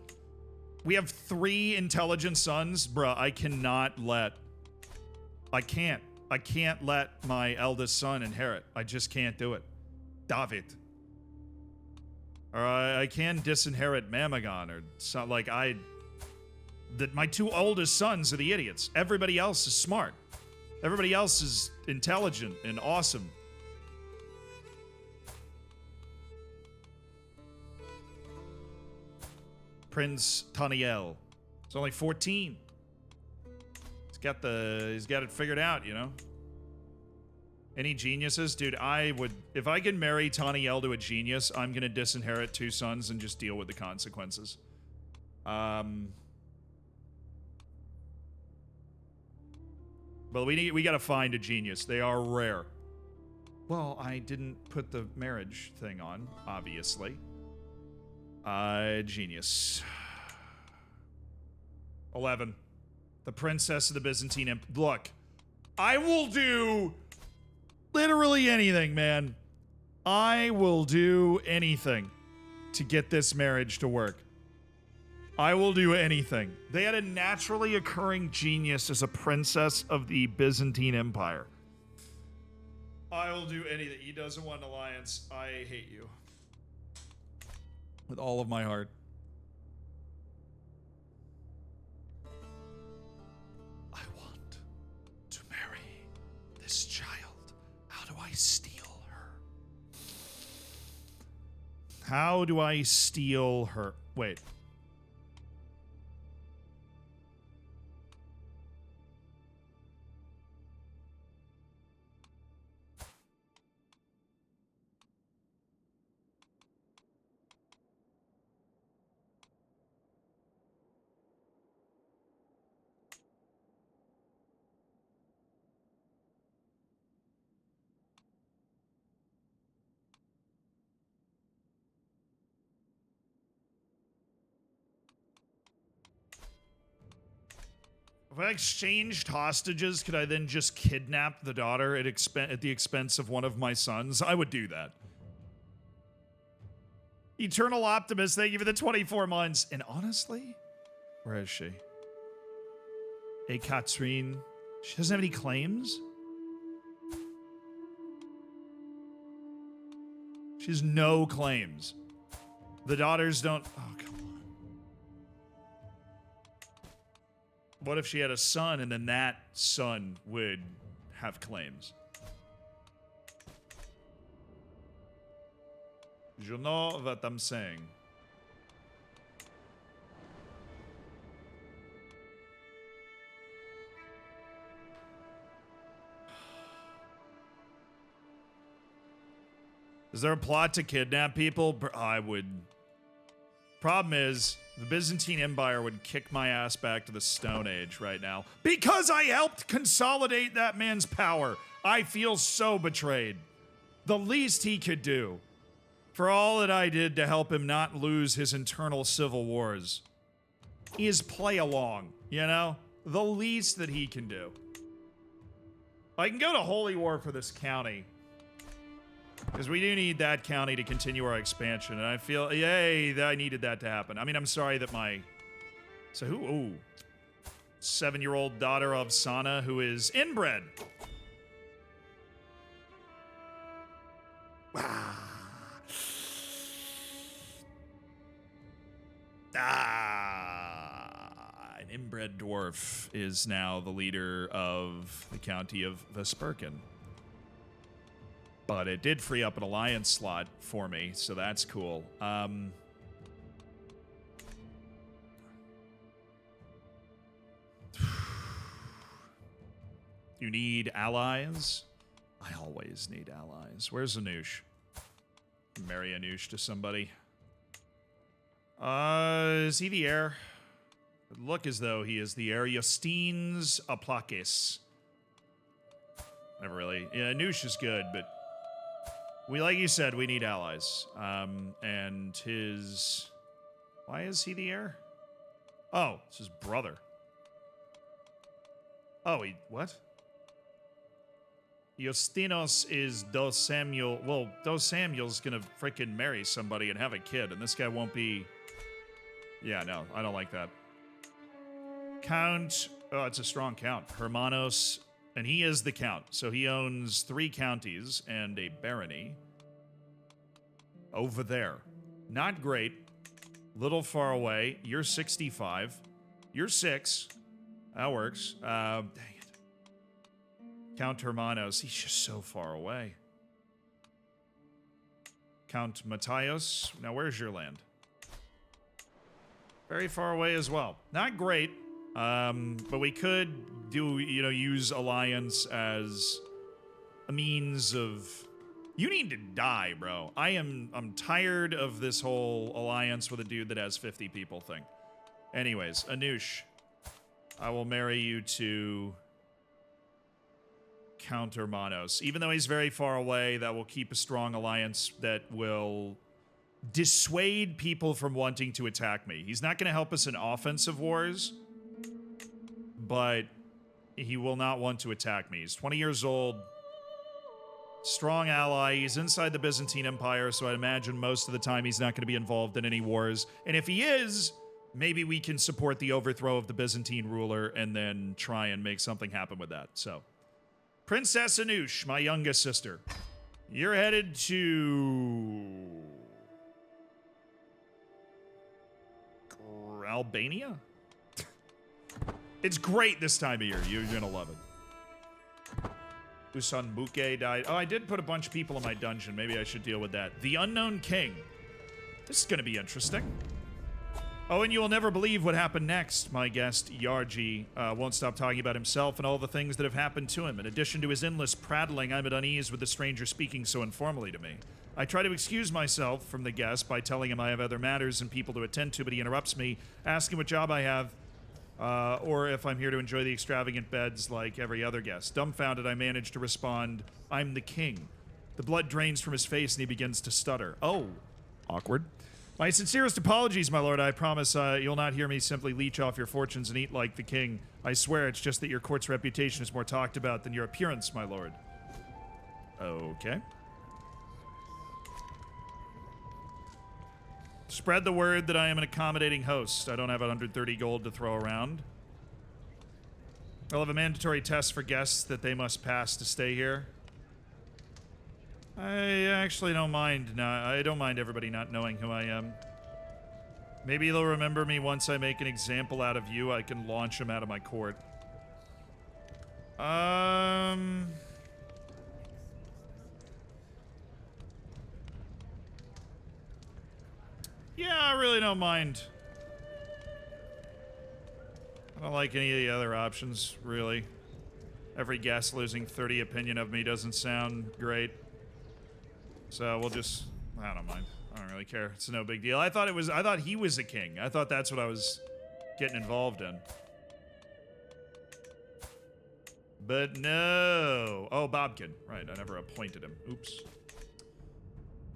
S1: We have 3 intelligent sons. Bruh, I cannot let... I can't let my eldest son inherit. I just can't do it. David. Or I can disinherit Mamagon, or so, like my 2 oldest sons are the idiots. Everybody else is smart. Everybody else is intelligent and awesome. Prince Taniel. He's only 14. He's got it figured out, you know. Any geniuses? Dude, if I can marry Taniel to a genius, I'm gonna disinherit 2 sons and just deal with the consequences. But we gotta find a genius. They are rare. Well, I didn't put the marriage thing on, obviously. Genius. 11. The Princess of the Byzantine Empire. Look, I will do literally anything, man. I will do anything to get this marriage to work. I will do anything. They had a naturally occurring genius as a princess of the Byzantine Empire. I will do anything. He doesn't want an alliance. I hate you. With all of my heart. I want to marry this child. How do I steal her? How do I steal her? Wait. If I exchanged hostages, could I then just kidnap the daughter at the expense of one of my sons? I would do that. Eternal Optimist, thank you for the 24 months. And honestly, where is she? Hey, Katrine. She doesn't have any claims? She has no claims. The daughters don't... Oh, come on. What if she had a son and then that son would have claims? You know what I'm saying. Is there a plot to kidnap people? I would. Problem is, The Byzantine Empire would kick my ass back to the Stone Age right now because I helped consolidate that man's power. I feel so betrayed. The least he could do for all that I did to help him not lose his internal civil wars is play along, you know? The least that he can do. I can go to Holy War for this county. Because we do need that county to continue our expansion. And I feel, yay, I needed that to happen. I mean, I'm sorry that my... So who? Ooh. 7-year-old daughter of Sana, who is inbred. An inbred dwarf is now the leader of the county of Vesperkin. But it did free up an alliance slot for me, so that's cool. You need allies? I always need allies. Where's Anoush? Marry Anoush to somebody. Is he the heir? It would look as though he is the heir. Justines Aplakis. Never really. Yeah, Anoush is good, but we, like you said, we need allies. And his... Why is he the heir? Oh, it's his brother. Oh, he... What? Justinos is Dos Samuel... Well, Dos Samuel's gonna freaking marry somebody and have a kid, and this guy won't be... Yeah, no, I don't like that. Count... Oh, it's a strong count. Hermanos... And he is the count, so he owns 3 counties and a barony. Over there. Not great. Little far away. You're 65. You're 6. That works. Dang it. Count Hermanos. He's just so far away. Count Matthias. Now, where's your land? Very far away as well. Not great. But we could do, you know, use alliance as a means of... You need to die, bro. I'm tired of this whole alliance with a dude that has 50 people thing. Anyways, Anoush, I will marry you to Count Hermanos. Even though he's very far away, that will keep a strong alliance that will dissuade people from wanting to attack me. He's not going to help us in offensive wars, but he will not want to attack me. He's 20 years old, strong ally. He's inside the Byzantine Empire, so I imagine most of the time he's not going to be involved in any wars. And if he is, maybe we can support the overthrow of the Byzantine ruler and then try and make something happen with that. So, Princess Anoush, my youngest sister, you're headed to... Albania? It's great this time of year. You're gonna love it. Usan Buke died. Oh, I did put a bunch of people in my dungeon. Maybe I should deal with that. The Unknown King. This is gonna be interesting. Oh, and you will never believe what happened next. My guest, JRicky, won't stop talking about himself and all the things that have happened to him. In addition to his endless prattling, I'm at unease with the stranger speaking so informally to me. I try to excuse myself from the guest by telling him I have other matters and people to attend to, but he interrupts me, asking what job I have, or if I'm here to enjoy the extravagant beds like every other guest. Dumbfounded, I manage to respond, I'm the king. The blood drains from his face and he begins to stutter. Oh, awkward. My sincerest apologies, my lord. I promise you'll not hear me simply leech off your fortunes and eat like the king. I swear it's just that your court's reputation is more talked about than your appearance, my lord. Okay. Spread the word that I am an accommodating host. I don't have 130 gold to throw around. I'll have a mandatory test for guests that they must pass to stay here. I actually don't mind. No, I don't mind everybody not knowing who I am. Maybe they'll remember me once I make an example out of you. I can launch them out of my court. Yeah, I really don't mind. I don't like any of the other options, really. Every guest losing 30 opinion of me doesn't sound great. So we'll just... I don't mind. I don't really care. It's no big deal. I thought he was a king. I thought that's what I was getting involved in. But no. Oh, Bobkin. Right, I never appointed him. Oops.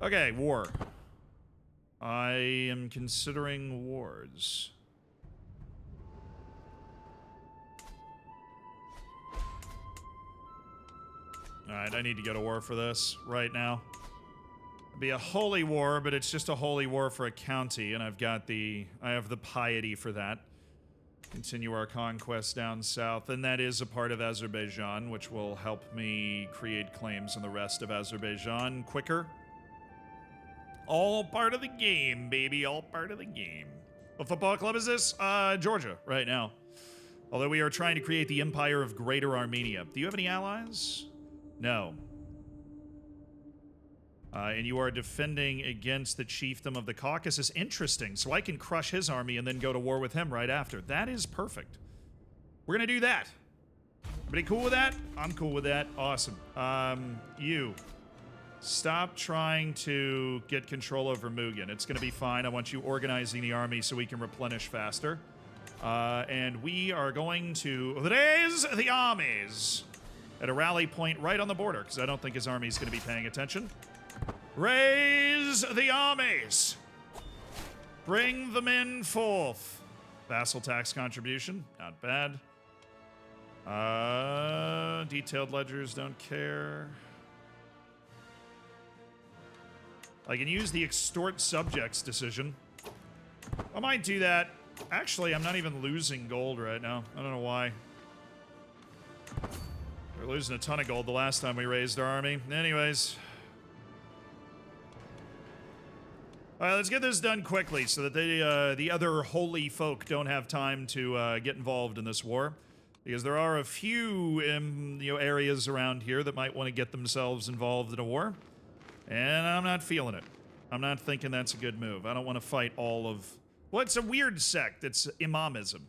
S1: Okay, war. I am considering wars. Alright, I need to go to war for this right now. It'd be a holy war, but it's just a holy war for a county, and I have the piety for that. Continue our conquest down south, and that is a part of Azerbaijan, which will help me create claims on the rest of Azerbaijan quicker. All part of the game, baby. All part of the game. What football club is this? Georgia, right now. Although we are trying to create the Empire of Greater Armenia. Do you have any allies? No. And you are defending against the chiefdom of the Caucasus. Interesting. So I can crush his army and then go to war with him right after. That is perfect. We're going to do that. Everybody cool with that? I'm cool with that. Awesome. You. Stop trying to get control over Mugen. It's going to be fine. I want you organizing the army so we can replenish faster. And we are going to raise the armies at a rally point right on the border, because I don't think his army is going to be paying attention. Raise the armies! Bring the men forth. Vassal tax contribution, not bad. Detailed ledgers, don't care. I can use the extort subjects decision. I might do that. Actually, I'm not even losing gold right now. I don't know why. We were losing a ton of gold the last time we raised our army. Anyways. Alright, let's get this done quickly so that the other holy folk don't have time to get involved in this war. Because there are a few areas around here that might want to get themselves involved in a war. And I'm not feeling it. I'm not thinking that's a good move. I don't want to fight all of... Well, it's a weird sect. It's imamism.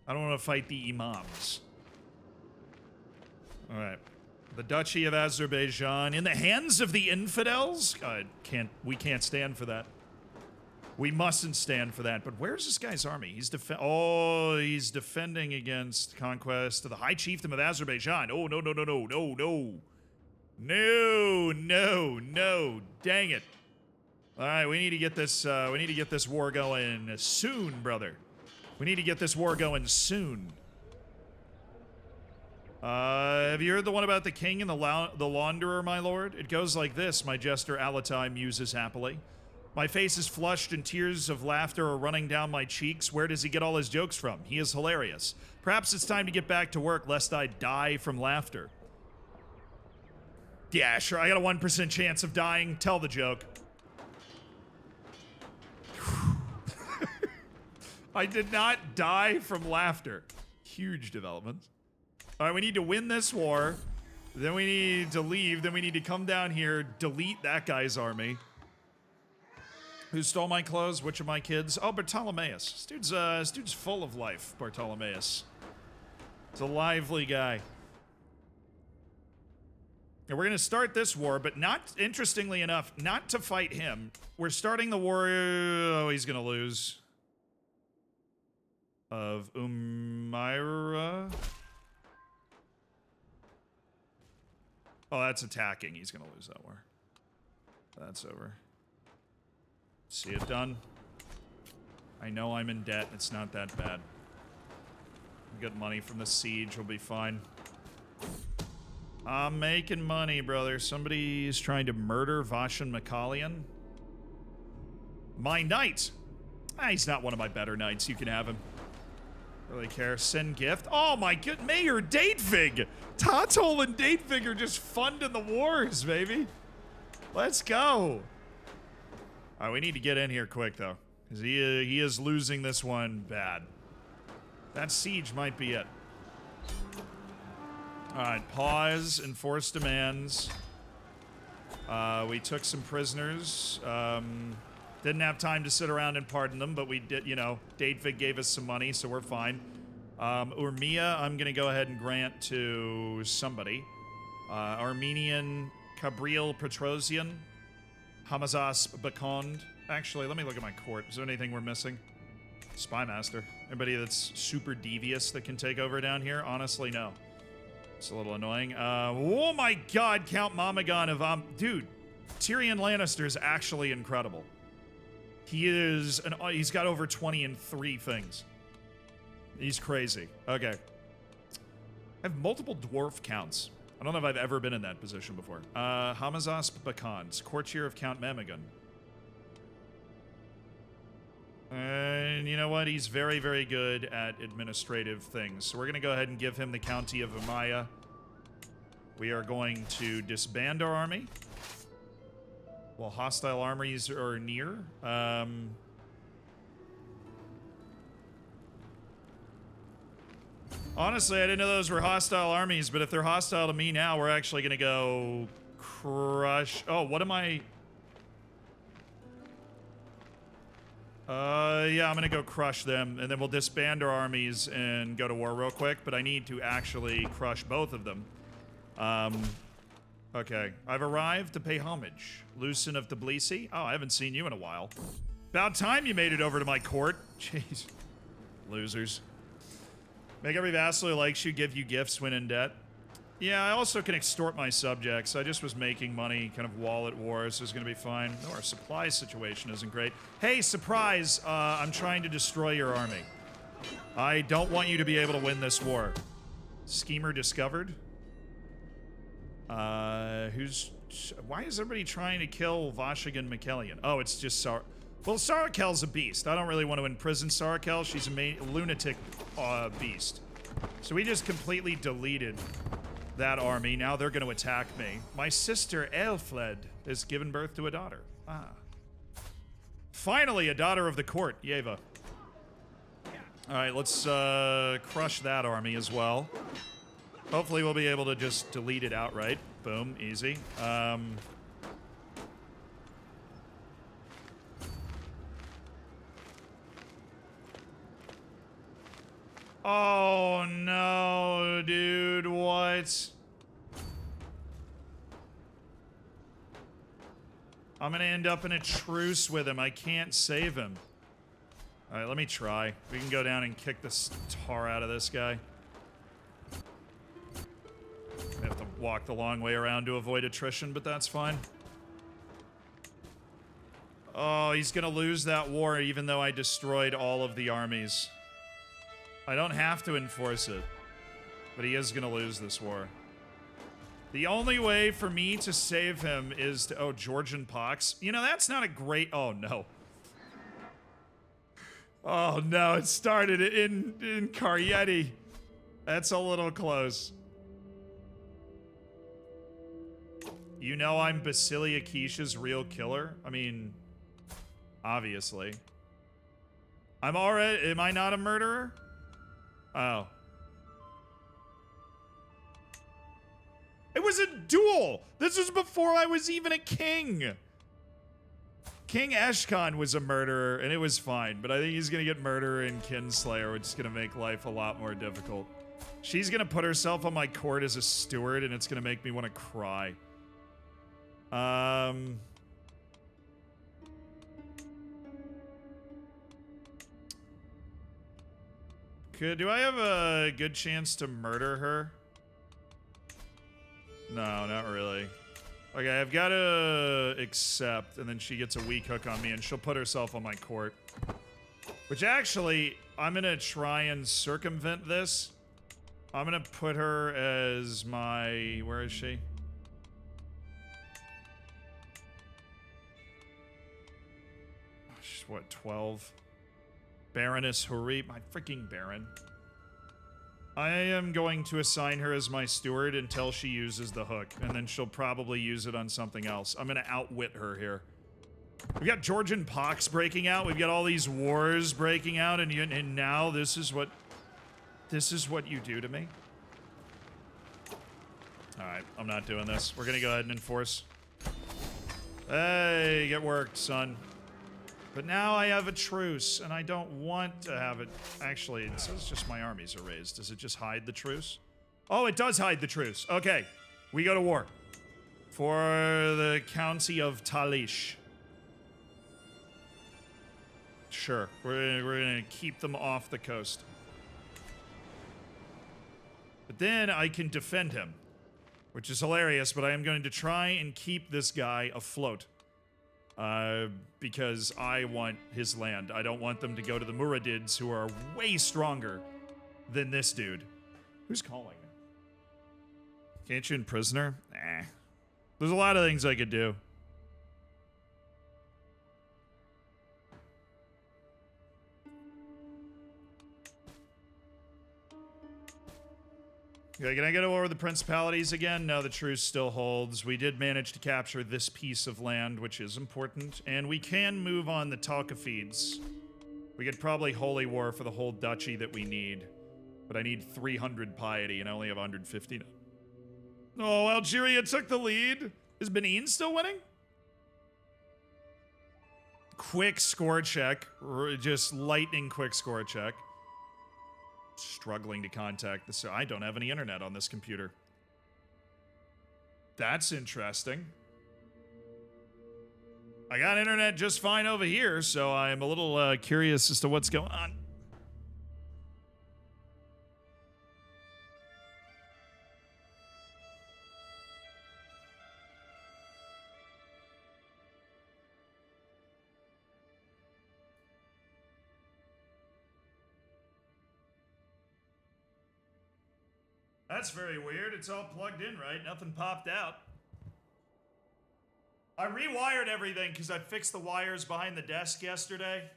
S1: I don't want to fight the imams. Alright. The Duchy of Azerbaijan in the hands of the infidels? We can't stand for that. We mustn't stand for that. But where's this guy's army? He's defending against conquest of the High Chiefdom of Azerbaijan. Oh, no, no, no, no, no, no. No, no, no. Dang it. All right, we need to get this war going soon, brother. We need to get this war going soon. Have you heard the one about the king and the launderer, my lord? It goes like this, my jester Alatai muses happily. My face is flushed and tears of laughter are running down my cheeks. Where does he get all his jokes from? He is hilarious. Perhaps it's time to get back to work lest I die from laughter. Yeah, sure, I got a 1% chance of dying. Tell the joke. I did not die from laughter. Huge development. All right, we need to win this war. Then we need to leave. Then we need to come down here, delete that guy's army. Who stole my clothes? Which of my kids? Oh, Bartolomeus. This dude's full of life, Bartolomeus. He's a lively guy. And we're going to start this war, but not, interestingly enough, not to fight him. We're starting the war... Oh, he's going to lose. Of Umaira. Oh, that's attacking. He's going to lose that war. That's over. See it done. I know I'm in debt. It's not that bad. Get money from the siege. We'll be fine. I'm making money, brother. Somebody's trying to murder Vashan Makalian. My knight. He's not one of my better knights. You can have him. Really care. Send gift. Oh my good Mayor Datevig. Tatol and Datevig are just funding the wars, baby. Let's go. All right, we need to get in here quick, though, because he is losing this one bad. That siege might be it. All right, pause, enforce demands. We took some prisoners. Didn't have time to sit around and pardon them, but we did, Datevig gave us some money, so we're fine. Urmia, I'm going to go ahead and grant to somebody. Armenian Kabril Petrosian. Hamazas Bakond. Actually, let me look at my court. Is there anything we're missing? Spymaster. Anybody that's super devious that can take over down here? Honestly, no. It's a little annoying. Oh my god, Count Mamagon of... dude, Tyrion Lannister is actually incredible. He is... he's got over 20 in 3 things. He's crazy. Okay. I have multiple dwarf counts. I don't know if I've ever been in that position before. Hamazasp Bakans, courtier of Count Mamagon. And you know what? He's very, very good at administrative things. So we're going to go ahead and give him the County of Amaya. We are going to disband our army while hostile armies are near. Honestly, I didn't know those were hostile armies, but if they're hostile to me now, we're actually going to go crush... Oh, what am I... yeah, I'm gonna go crush them, and then we'll disband our armies and go to war real quick, but I need to actually crush both of them. Okay. I've arrived to pay homage. Lucen of Tbilisi. Oh, I haven't seen you in a while. About time you made it over to my court. Jeez. Losers. Make every vassal who likes you give you gifts when in debt. Yeah, I also can extort my subjects. I just was making money kind of while at war, so it's going to be fine. No, our supply situation isn't great. Hey, surprise! I'm trying to destroy your army. I don't want you to be able to win this war. Schemer discovered? Why is everybody trying to kill Vashigan McKellian? Oh, it's just well, Sarakel's a beast. I don't really want to imprison Sarakel. She's a lunatic beast. So we just completely deleted that army. Now they're going to attack me. My sister, Aelfled, has given birth to a daughter. Ah. Finally, a daughter of the court, Yeva. All right, let's crush that army as well. Hopefully we'll be able to just delete it outright. Boom, easy. Oh no, dude, what? I'm gonna end up in a truce with him. I can't save him. All right, let me try. We can go down and kick the tar out of this guy. We have to walk the long way around to avoid attrition, but that's fine. Oh, he's gonna lose that war even though I destroyed all of the armies. I don't have to enforce it, but he is gonna lose this war. The only way for me to save him is to... Oh, Georgian pox. You know, that's not a great... Oh, no. Oh, no, it started in Karyeti. That's a little close. You know I'm Basilia Keisha's real killer? I mean, obviously. I'm already... Am I not a murderer? Oh. It was a duel! This was before I was even a king! King Eshkan was a murderer, and it was fine, but I think he's gonna get murderer and kinslayer, which is gonna make life a lot more difficult. She's gonna put herself on my court as a steward, and it's gonna make me want to cry. Do I have a good chance to murder her? No, not really. Okay, I've got to accept, and then she gets a weak hook on me, and she'll put herself on my court. Which actually, I'm going to try and circumvent this. I'm going to put her as my... Where is she? She's what, 12? Baroness Huri, my freaking Baron. I am going to assign her as my steward until she uses the hook, and then she'll probably use it on something else. I'm gonna outwit her here. We've got Georgian pox breaking out. We've got all these wars breaking out, and now this is what you do to me. All right, I'm not doing this. We're gonna go ahead and enforce. Hey, get worked, son. But now I have a truce, and I don't want to have it... Actually, it says just my armies are raised. Does it just hide the truce? Oh, it does hide the truce. Okay, we go to war. For the county of Talish. Sure. We're gonna keep them off the coast. But then I can defend him, which is hilarious, but I am going to try and keep this guy afloat. Because I want his land. I don't want them to go to the Muradids, who are way stronger than this dude. Who's calling me? Can't you in prisoner? Nah. There's a lot of things I could do. Okay, can I get over the principalities again? No, the truce still holds. We did manage to capture this piece of land, which is important. And we can move on the Talcafides. We could probably holy war for the whole duchy that we need. But I need 300 piety, and I only have 150. Oh, Algeria took the lead. Is Benin still winning? Quick score check. Just lightning quick score check. Struggling to contact this. I don't have any internet on this computer. That's interesting. I got internet just fine over here, so I'm a little curious as to what's going on. That's very weird. It's all plugged in, right? Nothing popped out. I rewired everything because I fixed the wires behind the desk yesterday.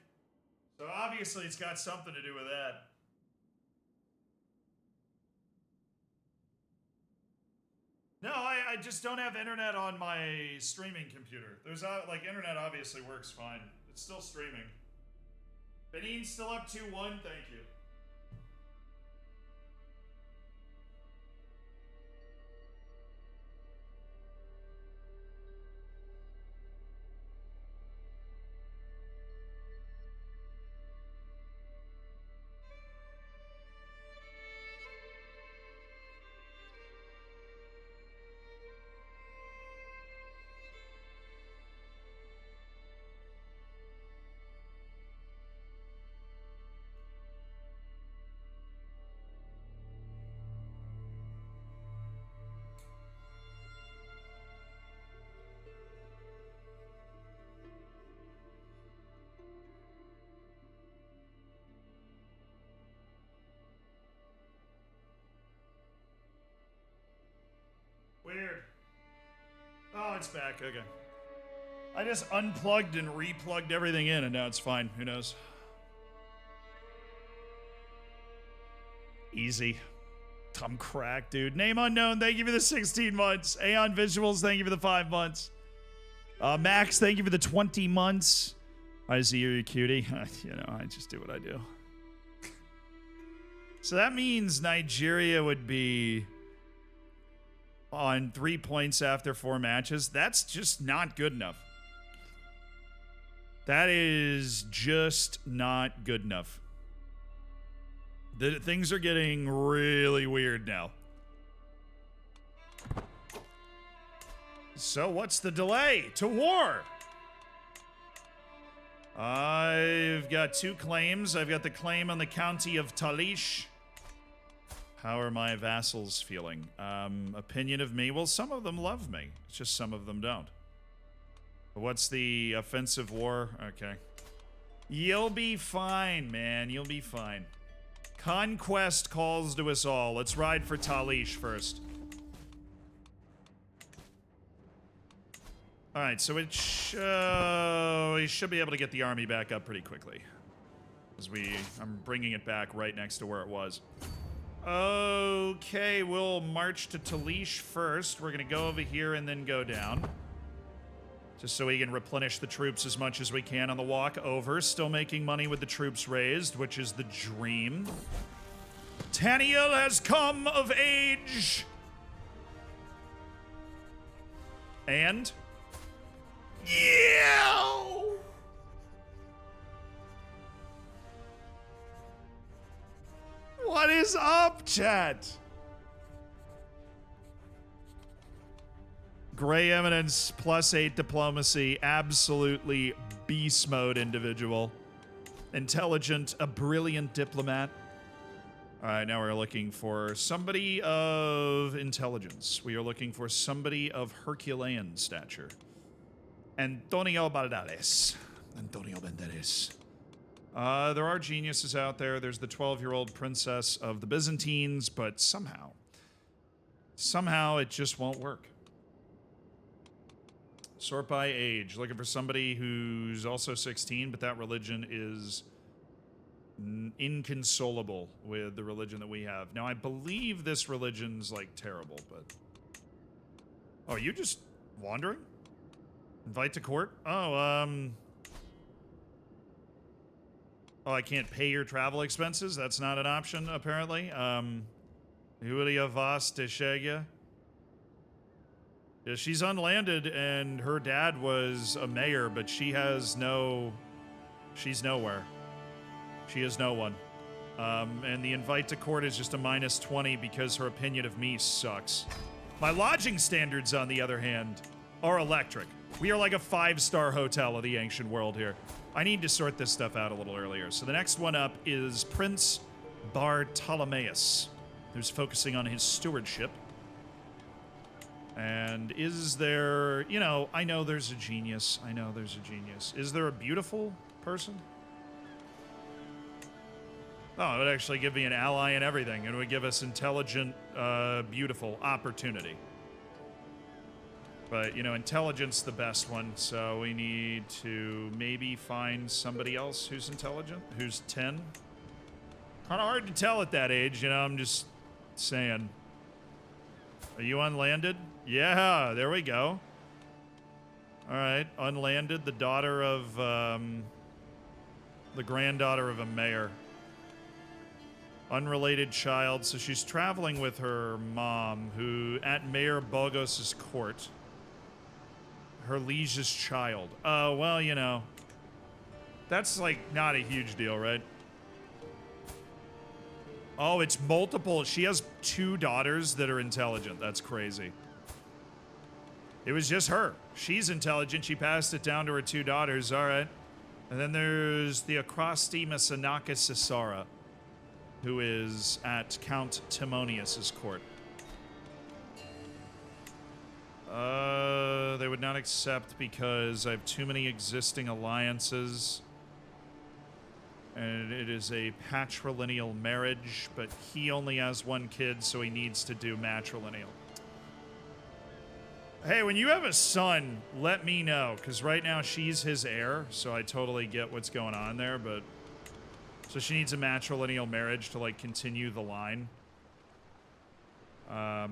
S1: So obviously it's got something to do with that. No, I just don't have internet on my streaming computer. There's like internet obviously works fine. It's still streaming. Benin's still up 2-1, thank you. Weird. Oh, it's back. Okay. I just unplugged and replugged everything in, and now it's fine. Who knows? Easy. I'm cracked, dude. Name unknown, thank you for the 16 months. Aeon Visuals, thank you for the 5 months. Max, thank you for the 20 months. I see you, cutie. You know, I just do what I do. So that means Nigeria would be on 3 points after 4 matches. That's just not good enough. That is just not good enough. Things are getting really weird now. So what's the delay to war? I've got 2 claims. I've got the claim on the county of Talish. How are my vassals feeling? Opinion of me? Well, some of them love me. It's just some of them don't. What's the offensive war? Okay. You'll be fine, man. You'll be fine. Conquest calls to us all. Let's ride for Talish first. Alright, so we should be able to get the army back up pretty quickly. As I'm bringing it back right next to where it was. Okay, we'll march to Talish first. We're gonna go over here and then go down. Just so we can replenish the troops as much as we can on the walk over. Still making money with the troops raised, which is the dream. Taniel has come of age! And? Yeah! What is up, chat? Gray Eminence +8 diplomacy. Absolutely beast mode individual. intelligent, a brilliant diplomat. All right, now we're looking for somebody of intelligence. We are looking for somebody of Herculean stature. Antonio Banderas. Antonio Banderas. There are geniuses out there. There's the 12-year-old princess of the Byzantines, but somehow it just won't work. Sort by age. Looking for somebody who's also 16, but that religion is inconsolable with the religion that we have. Now, I believe this religion's, like, terrible, but... Oh, are you just wandering? Invite to court? Oh, Oh, I can't pay your travel expenses? That's not an option, apparently. Julia Vas de Shega. Yeah, she's unlanded, and her dad was a mayor, but she has no... She's nowhere. She is no one. And the invite to court is just a -20 because her opinion of me sucks. My lodging standards, on the other hand, are electric. We are like a 5-star hotel of the ancient world here. I need to sort this stuff out a little earlier. So the next one up is Prince Bartolomeus, who's focusing on his stewardship. And is there, you know, I know there's a genius. I know there's a genius. Is there a beautiful person? Oh, it would actually give me an ally and everything. It would give us intelligent, beautiful opportunity. But, you know, intelligence the best one, so we need to maybe find somebody else who's intelligent, who's 10. Kind of hard to tell at that age, you know, I'm just saying. Are you unlanded? Yeah, there we go. All right, unlanded, the daughter of, the granddaughter of a mayor. Unrelated child, so she's traveling with her mom, who, at Mayor Bogos's court, her liege's child. Oh, well, you know, that's, like, not a huge deal, right? Oh, it's multiple. She has 2 daughters that are intelligent. That's crazy. It was just her. She's intelligent. She passed it down to her 2 daughters. All right. And then there's the Acrosti Masanaka Sisara, who is at Count Timonius's court. They would not accept because I have too many existing alliances. And it is a patrilineal marriage, but he only has 1 kid, so he needs to do matrilineal. Hey, when you have a son, let me know, because right now she's his heir, so I totally get what's going on there, but... So she needs a matrilineal marriage to, like, continue the line. Alright,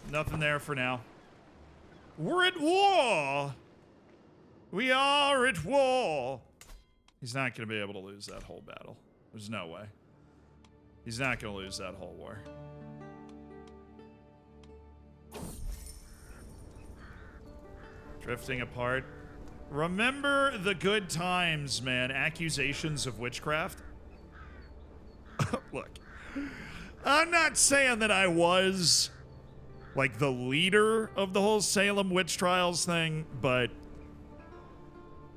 S1: nothing there for now. We're at war! We are at war! He's not going to be able to lose that whole battle. There's no way. He's not going to lose that whole war. Drifting apart. Remember the good times, man. Accusations of witchcraft. Look, I'm not saying that I was, like, the leader of the whole Salem witch trials thing, but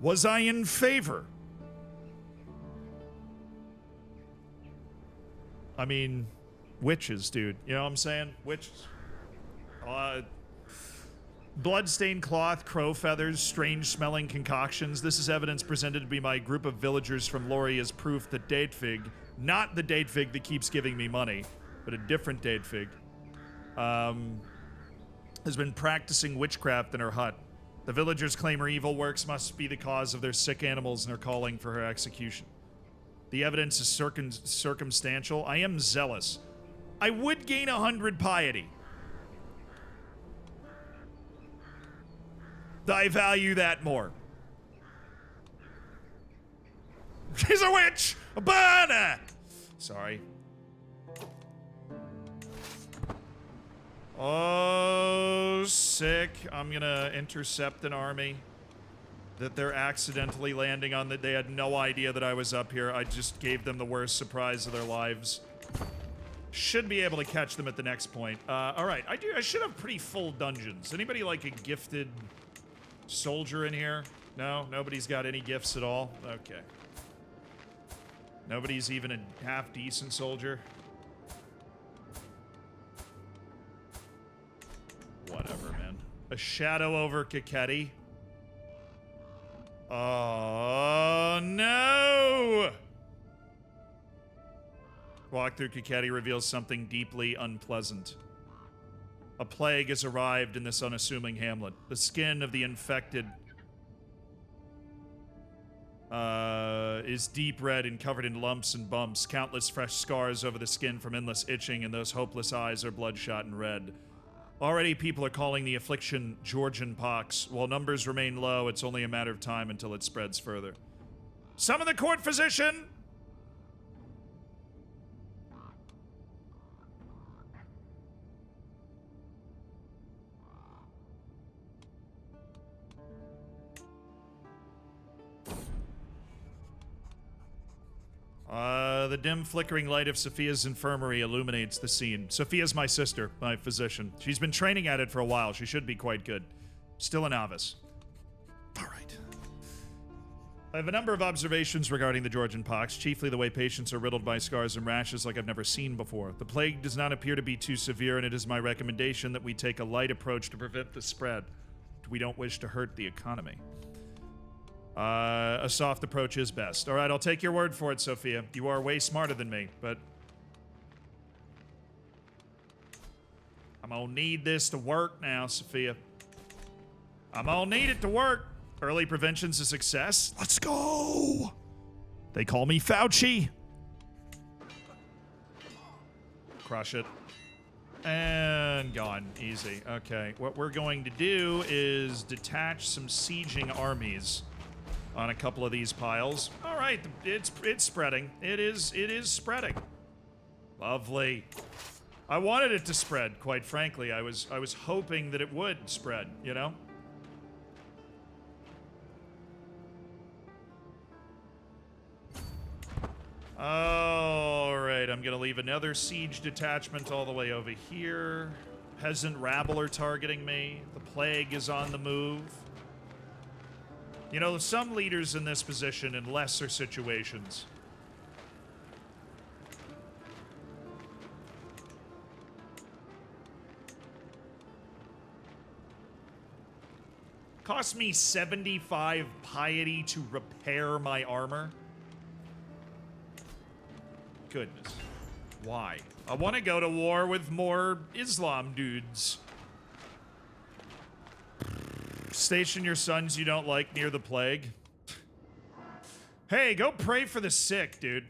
S1: was I in favor? I mean, witches, dude. You know what I'm saying? Witches. Bloodstained cloth, crow feathers, strange-smelling concoctions. This is evidence presented to be my group of villagers from Lori as proof that Datefig, not the Datefig that keeps giving me money, but a different Datefig, has been practicing witchcraft in her hut. The villagers claim her evil works must be the cause of their sick animals and are calling for her execution. The evidence is circumstantial. I am zealous. I would gain 100 piety. I value that more. She's a witch! A burner! Sorry. Oh, sick. I'm gonna intercept an army that they're accidentally landing on. That they had no idea that I was up here. I just gave them the worst surprise of their lives. Should be able to catch them at the next point. All right, I should have pretty full dungeons. Anybody like a gifted soldier in here? No? Nobody's got any gifts at all? Okay. Nobody's even a half-decent soldier? Whatever, man. A shadow over Kaketti? Oh, no! Walk through Kaketti reveals something deeply unpleasant. A plague has arrived in this unassuming hamlet. The skin of the infected is deep red and covered in lumps and bumps. Countless fresh scars over the skin from endless itching, and those hopeless eyes are bloodshot and red. Already people are calling the affliction Georgian pox. While numbers remain low, it's only a matter of time until it spreads further. Summon the court physician! The dim flickering light of Sophia's infirmary illuminates the scene. Sophia's my sister, my physician. She's been training at it for a while. She should be quite good. Still a novice. All right. I have a number of observations regarding the Georgian pox, chiefly the way patients are riddled by scars and rashes like I've never seen before. The plague does not appear to be too severe, and it is my recommendation that we take a light approach to prevent the spread. We don't wish to hurt the economy. A soft approach is best. All right, I'll take your word for it, Sophia. You are way smarter than me, but I'm gonna need this to work now, Sophia. I'm gonna need it to work. Early prevention's a success. Let's go. They call me Fauci. Crush it. And gone. Easy. Okay, what we're going to do is detach some sieging armies on a couple of these piles. All right, it's spreading. It is spreading. Lovely. I wanted it to spread, quite frankly. I was hoping that it would spread, you know? All right, I'm gonna leave another siege detachment all the way over here. Peasant rabble are targeting me. The plague is on the move. You know, some leaders in this position in lesser situations cost me 75 piety to repair my armor. Goodness. Why? I want to go to war with more Islam dudes. Station your sons you don't like near the plague. Hey, go pray for the sick, dude.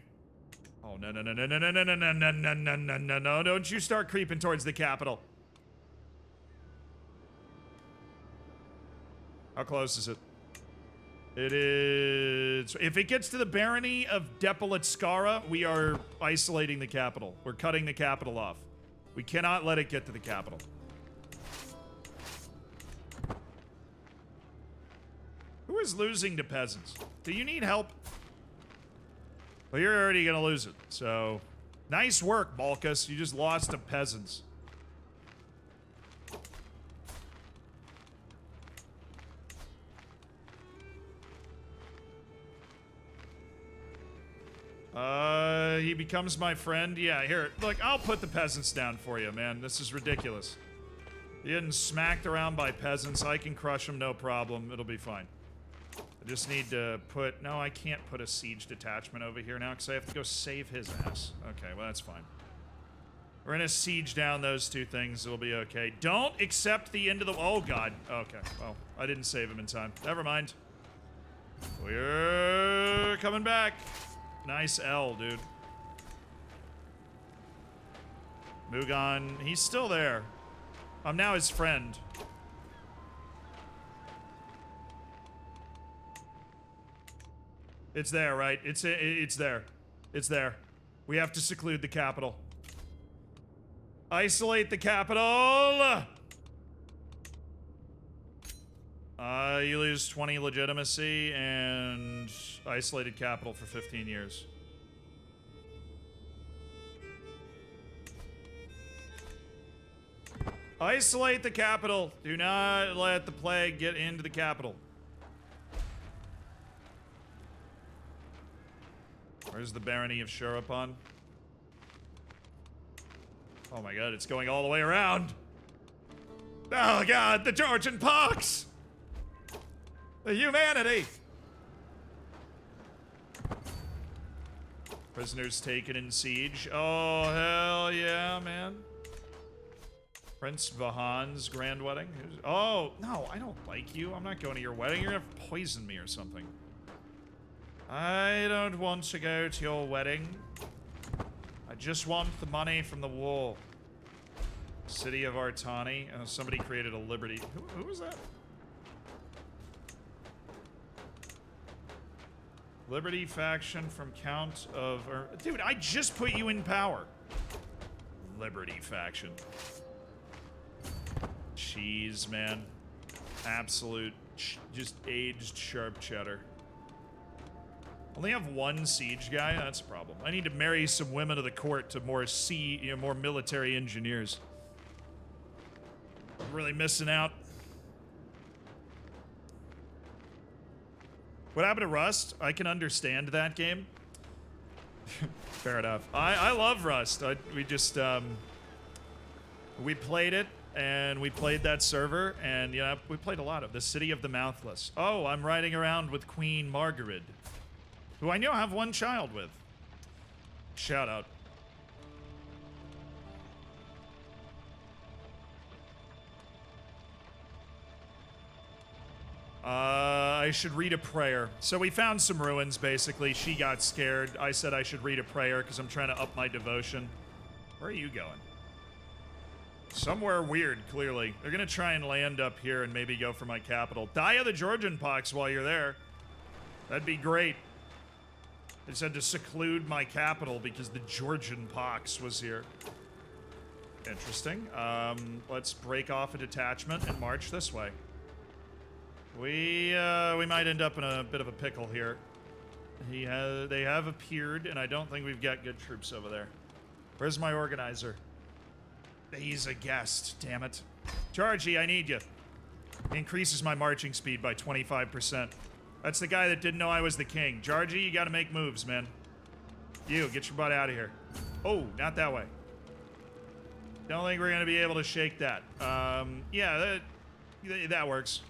S1: Oh, no, no, no, no, no, no, no, no, no, no, no, no, no, no, no. Don't you start creeping towards the capital. How close is it? It is... If it gets to the barony of Depolitskara, we are isolating the capital. We're cutting the capital off. We cannot let it get to the capital. Who is losing to peasants? Do you need help? Well, you're already gonna lose it, so... Nice work, Balkus. You just lost to peasants. He becomes my friend? Yeah, here. Look, I'll put the peasants down for you, man. This is ridiculous. You're getting smacked around by peasants. I can crush them, no problem. It'll be fine. I just need to put... No, I can't put a siege detachment over here now because I have to go save his ass. Okay, well, that's fine. We're gonna siege down those two things. It'll be okay. Don't accept the end of the... Oh, God. Okay, well, I didn't save him in time. Never mind. We're coming back. Nice L, dude. Mugan, he's still there. I'm now his friend. It's there, right? It's there. It's there. We have to seclude the capital. Isolate the capital! You lose 20 legitimacy and isolated capital for 15 years. Isolate the capital. Do not let the plague get into the capital. Where's the barony of Shurupon? Oh my god, it's going all the way around. Oh god, the Georgian pox! The humanity! Prisoners taken in siege. Oh, hell yeah, man. Prince Vahan's grand wedding. Oh, no, I don't like you. I'm not going to your wedding. You're gonna poison me or something. I don't want to go to your wedding. I just want the money from the war. City of Artani. Oh, somebody created a liberty. Who was that? Liberty faction from Count of... dude, I just put you in power. Liberty faction. Cheese, man. Absolute, just aged sharp cheddar. Only have one siege guy? That's a problem. I need to marry some women of the court to more more military engineers. I'm really missing out. What happened to Rust? I can understand that game. Fair enough. I love Rust. We just, we played it, and we played that server, and, yeah, we played a lot of the City of the Mouthless. Oh, I'm riding around with Queen Margaret, who I now have one child with. Shout out. I should read a prayer. So we found some ruins, basically. She got scared. I said I should read a prayer because I'm trying to up my devotion. Where are you going? Somewhere weird, clearly. They're going to try and land up here and maybe go for my capital. Die of the Georgian pox while you're there. That'd be great. I just had to seclude my capital because the Georgian pox was here. Interesting. Let's break off a detachment and march this way. We might end up in a bit of a pickle here. They have appeared, and I don't think we've got good troops over there. Where's my organizer? He's a guest, damn it. JRicky, I need you. Increases my marching speed by 25%. That's the guy that didn't know I was the king. JRicky, you gotta make moves, man. You, get your butt out of here. Oh, not that way. Don't think we're gonna be able to shake that. Yeah, that works.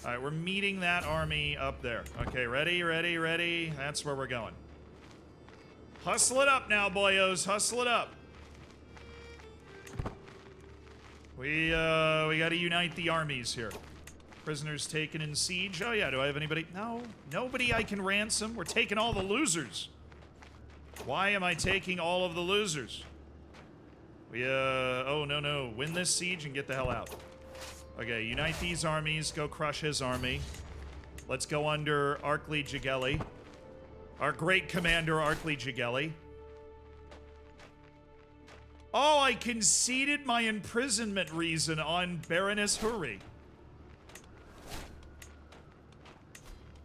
S1: All right, we're meeting that army up there. Okay, ready, ready, ready. That's where we're going. Hustle it up now, boyos. Hustle it up. We gotta unite the armies here. Prisoners taken in siege. Oh yeah, do I have anybody? No, nobody I can ransom. We're taking all the losers. Why am I taking all of the losers? Oh no, win this siege and get the hell out. Okay, unite these armies, go crush his army. Let's go under Arkley Jageli. Our great commander, Arkley Jageli. Oh, I conceded my imprisonment reason on Baroness Hurry.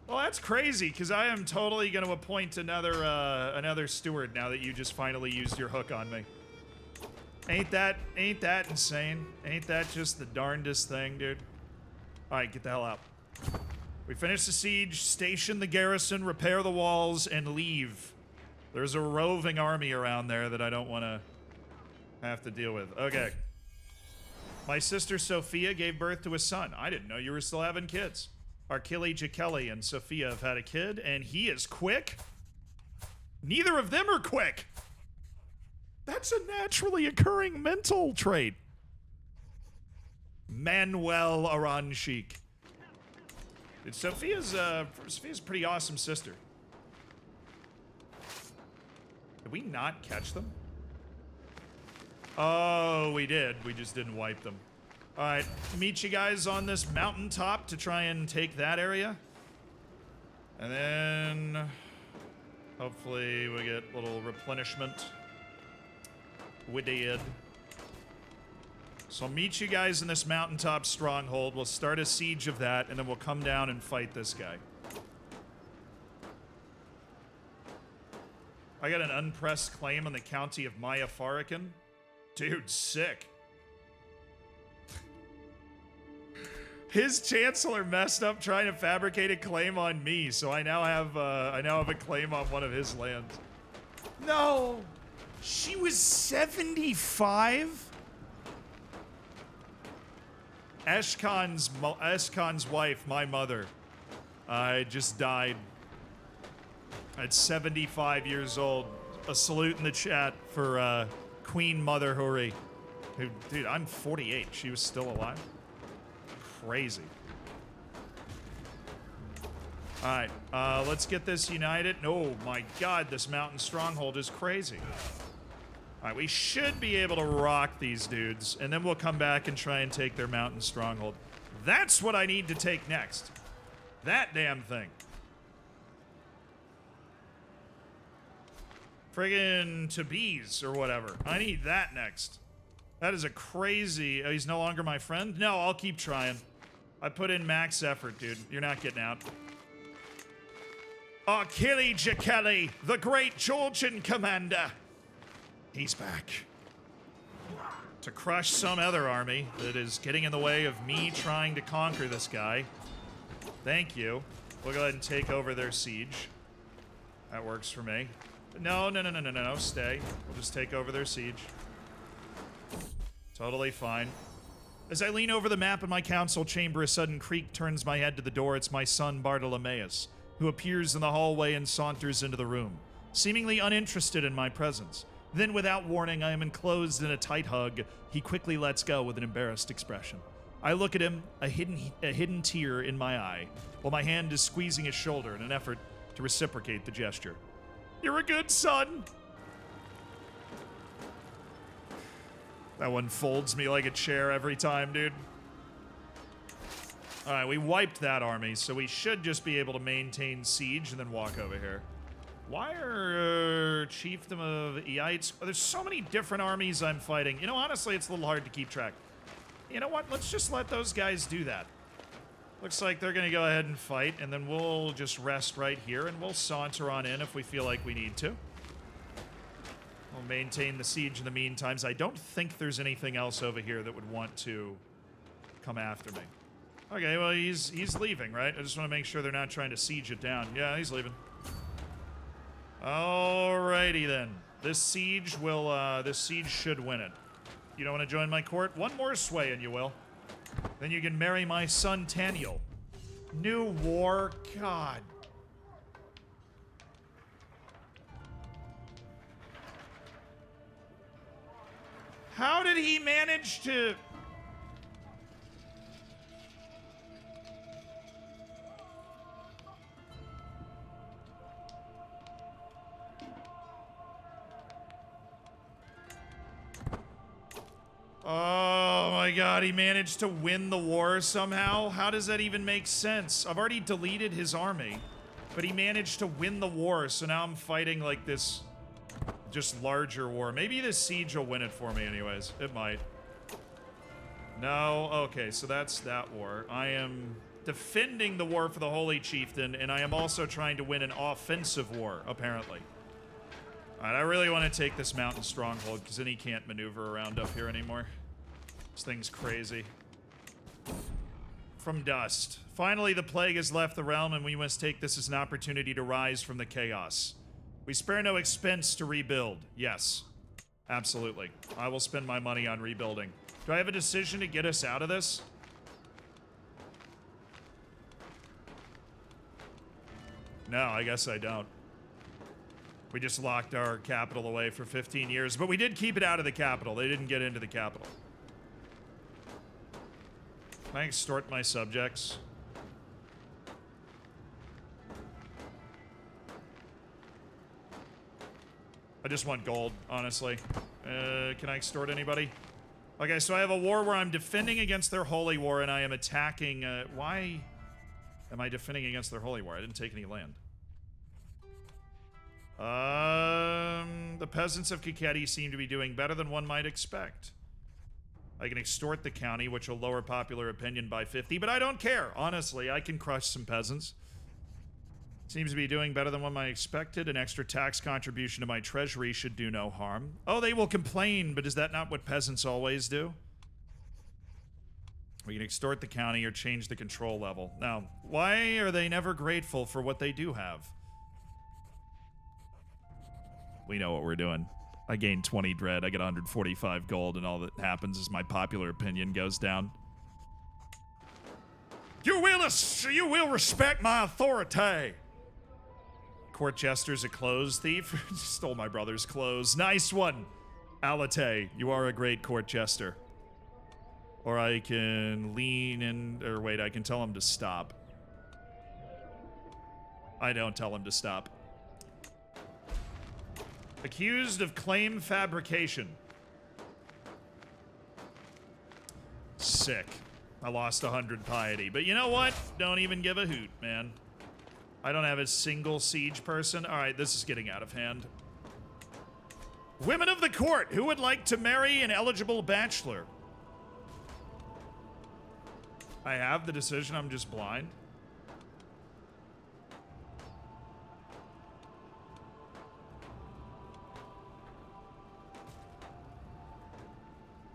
S1: Well, that's crazy, because I am totally going to appoint another steward now that you just finally used your hook on me. Ain't that insane? Ain't that just the darndest thing, dude? Alright, get the hell out. We finish the siege, station the garrison, repair the walls, and leave. There's a roving army around there that I don't want to have to deal with. Okay. My sister Sophia gave birth to a son. I didn't know you were still having kids. Arkili Jakeli and Sophia have had a kid, and he is quick. Neither of them are quick. That's a naturally occurring mental trait. Manuel Aranshik. Dude, Sophia's a pretty awesome sister. Did we not catch them? Oh, we did. We just didn't wipe them. All right, meet you guys on this mountaintop to try and take that area. And then hopefully we get a little replenishment. We did. So I'll meet you guys in this mountaintop stronghold. We'll start a siege of that, and then we'll come down and fight this guy. I got an unpressed claim on the county of Maya Farikan. Dude, sick. His chancellor messed up trying to fabricate a claim on me, so I now have a claim on one of his lands. No, she was 75. Eshkan's wife, my mother, just died at 75 years old. A salute in the chat for Queen Mother Huri. Dude, I'm 48. She was still alive. Crazy. All right, let's get this united. Oh my God, this mountain stronghold is crazy. All right, we should be able to rock these dudes, and then we'll come back and try and take their mountain stronghold. That's what I need to take next. That damn thing. Friggin' Tabiz or whatever. I need that next. That is a crazy... Oh, he's no longer my friend? No, I'll keep trying. I put in max effort, dude. You're not getting out. Achille Jakeli, the great Georgian commander. He's back. To crush some other army that is getting in the way of me trying to conquer this guy. Thank you. We'll go ahead and take over their siege. That works for me. No, stay. We'll just take over their siege. Totally fine. As I lean over the map in my council chamber, a sudden creak turns my head to the door. It's my son, Bartolomeus, who appears in the hallway and saunters into the room, seemingly uninterested in my presence. Then, without warning, I am enclosed in a tight hug. He quickly lets go with an embarrassed expression. I look at him, a hidden tear in my eye, while my hand is squeezing his shoulder in an effort to reciprocate the gesture. You're a good son. That one folds me like a chair every time, dude. All right, we wiped that army, so we should just be able to maintain siege and then walk over here. Why are Chiefdom of Eites? Oh, there's so many different armies I'm fighting. You know, honestly, it's a little hard to keep track. You know what? Let's just let those guys do that. Looks like they're going to go ahead and fight, and then we'll just rest right here, and we'll saunter on in if we feel like we need to. We'll maintain the siege in the meantime. I don't think there's anything else over here that would want to come after me. Okay, well, he's leaving, right? I just want to make sure they're not trying to siege it down. Yeah, he's leaving. Alrighty then. This siege should win it. You don't want to join my court? One more sway and you will. Then you can marry my son, Taniel. New war? God. How did he manage to... Oh my God, he managed to win the war somehow? How does that even make sense? I've already deleted his army, but he managed to win the war, so now I'm fighting like this just larger war. Maybe this siege will win it for me anyways. It might. No? Okay, so that's that war. I am defending the war for the Holy Chieftain, and I am also trying to win an offensive war, apparently. Alright, I really want to take this mountain stronghold, because then he can't maneuver around up here anymore. This thing's crazy. From dust. Finally, the plague has left the realm, and we must take this as an opportunity to rise from the chaos. We spare no expense to rebuild. Yes. Absolutely. I will spend my money on rebuilding. Do I have a decision to get us out of this? No, I guess I don't. We just locked our capital away for 15 years, but we did keep it out of the capital. They didn't get into the capital. Can I extort my subjects? I just want gold, honestly. Can I extort anybody? Okay, so I have a war where I'm defending against their holy war, and I am attacking... why am I defending against their holy war? I didn't take any land. The peasants of Kiketi seem to be doing better than one might expect. I can extort the county, which will lower popular opinion by 50, but I don't care. Honestly, I can crush some peasants. Seems to be doing better than one might expected. An extra tax contribution to my treasury should do no harm. Oh, they will complain, but is that not what peasants always do? We can extort the county or change the control level. Now, why are they never grateful for what they do have? We know what we're doing. I gained 20 dread. I get 145 gold, and all that happens is my popular opinion goes down. You will respect my authority. Court jester's a clothes thief. Stole my brother's clothes. Nice one, Alate. You are a great court jester. Or I can lean in, or wait, I can tell him to stop. I don't tell him to stop. Accused of claim fabrication. Sick. I lost 100 piety. But you know what? Don't even give a hoot, man. I don't have a single siege person. All right, this is getting out of hand. Women of the court, who would like to marry an eligible bachelor? I have the decision, I'm just blind.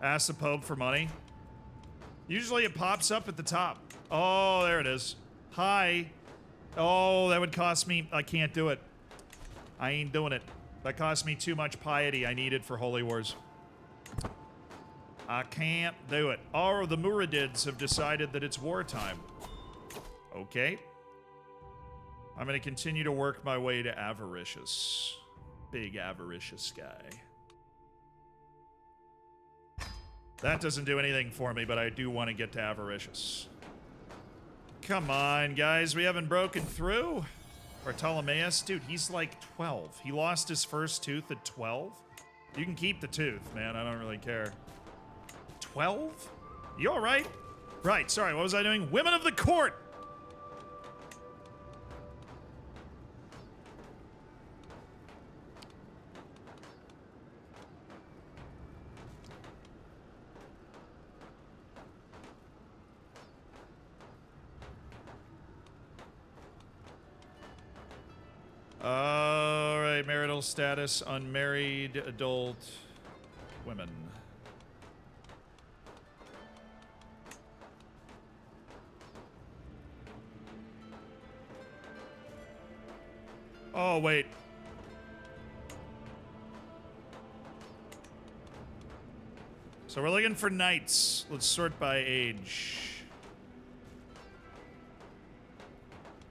S1: Ask the Pope for money. Usually it pops up at the top. Oh, there it is. Hi. Oh, that would cost me. I can't do it. I ain't doing it. That cost me too much piety. I need it for Holy Wars. I can't do it. Oh, the Muradids have decided that it's wartime. Okay. I'm going to continue to work my way to Avaricious. Big Avaricious guy. That doesn't do anything for me, but I do want to get to Avaricious. Come on, guys. We haven't broken through. Bartolomeus, dude, he's like 12. He lost his first tooth at 12. You can keep the tooth, man. I don't really care. 12? You all right? Right, sorry, what was I doing? Women of the court! All right, marital status, unmarried adult women. Oh, wait. So we're looking for knights. Let's sort by age.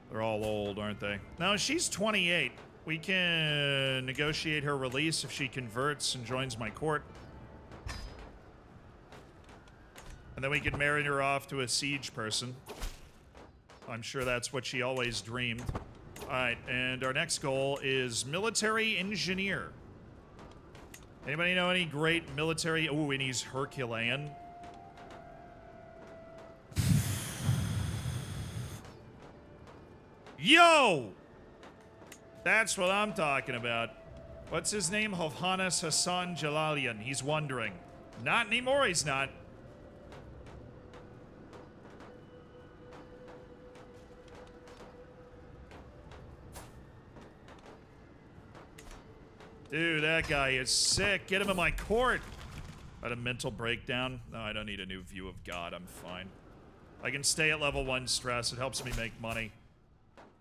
S1: They're all old, aren't they? No, she's 28. We can negotiate her release if she converts and joins my court. And then we can marry her off to a siege person. I'm sure that's what she always dreamed. All right, and our next goal is military engineer. Anybody know any great military? Ooh, and he's Herculean. Yo! That's what I'm talking about. What's his name? Hovhannes Hassan Jalalian. He's wondering. Not anymore, he's not. Dude, that guy is sick. Get him in my court. I had a mental breakdown. No, I don't need a new view of God. I'm fine. I can stay at level 1 stress. It helps me make money.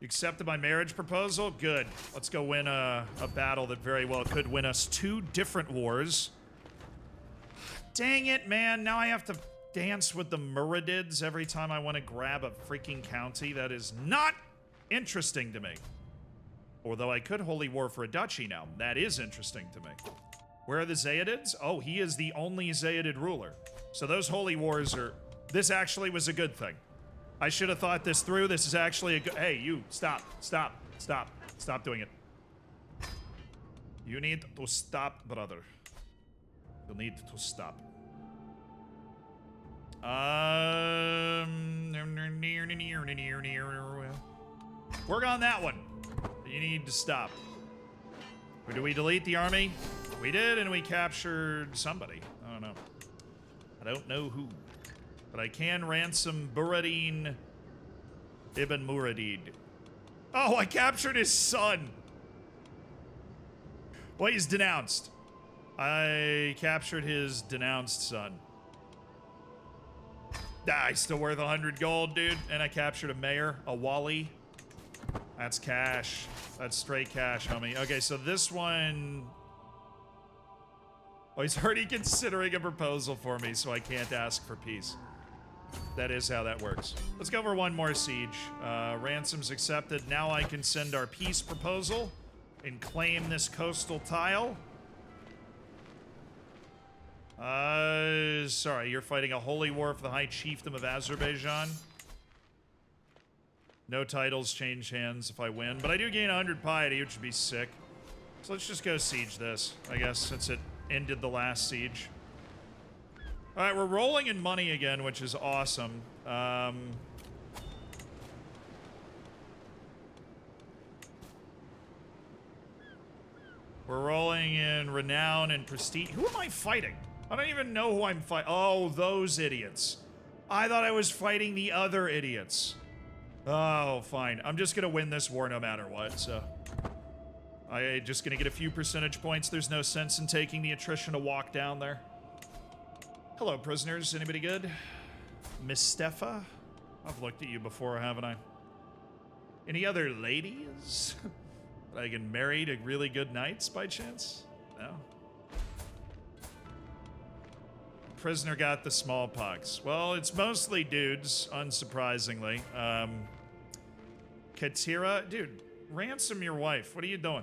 S1: You accepted my marriage proposal? Good. Let's go win a battle that very well could win us 2 different wars. Dang it, man. Now I have to dance with the Muradids every time I want to grab a freaking county. That is not interesting to me. Although I could holy war for a duchy now. That is interesting to me. Where are the Zaedids? Oh, he is the only Zaedid ruler. So those holy wars are... This actually was a good thing. I should have thought this through. This is actually a good... Hey, you, stop, stop, stop. Stop doing it. You need to stop, brother. You need to stop. Work on that one. You need to stop. Or do we delete the army? We did, and we captured somebody. I don't know. I don't know who. But I can ransom Buradin Ibn Muradid. Oh, I captured his son. Well, he's denounced. I captured his denounced son. Ah, he's still worth 100 gold, dude. And I captured a mayor, a Wally. That's cash. That's straight cash, homie. Okay, so this one... Oh, he's already considering a proposal for me, so I can't ask for peace. That is how that works. Let's go over one more siege. Ransom's accepted. Now I can send our peace proposal and claim this coastal tile. Sorry, you're fighting a holy war for the High Chiefdom of Azerbaijan. No titles change hands if I win, but I do gain 100 piety, which would be sick. So let's just go siege this, I guess, since it ended the last siege. All right, we're rolling in money again, which is awesome. We're rolling in renown and prestige. Who am I fighting? I don't even know who I'm fighting. Oh, those idiots. I thought I was fighting the other idiots. Oh, fine. I'm just gonna win this war no matter what, so... I'm just gonna get a few percentage points. There's no sense in taking the attrition to walk down there. Hello, prisoners. Anybody good? Miss Steffa? I've looked at you before, haven't I? Any other ladies that I can marry to really good knights by chance? No? Prisoner got the smallpox. Well, it's mostly dudes, unsurprisingly. Katira, dude, ransom your wife. What are you doing?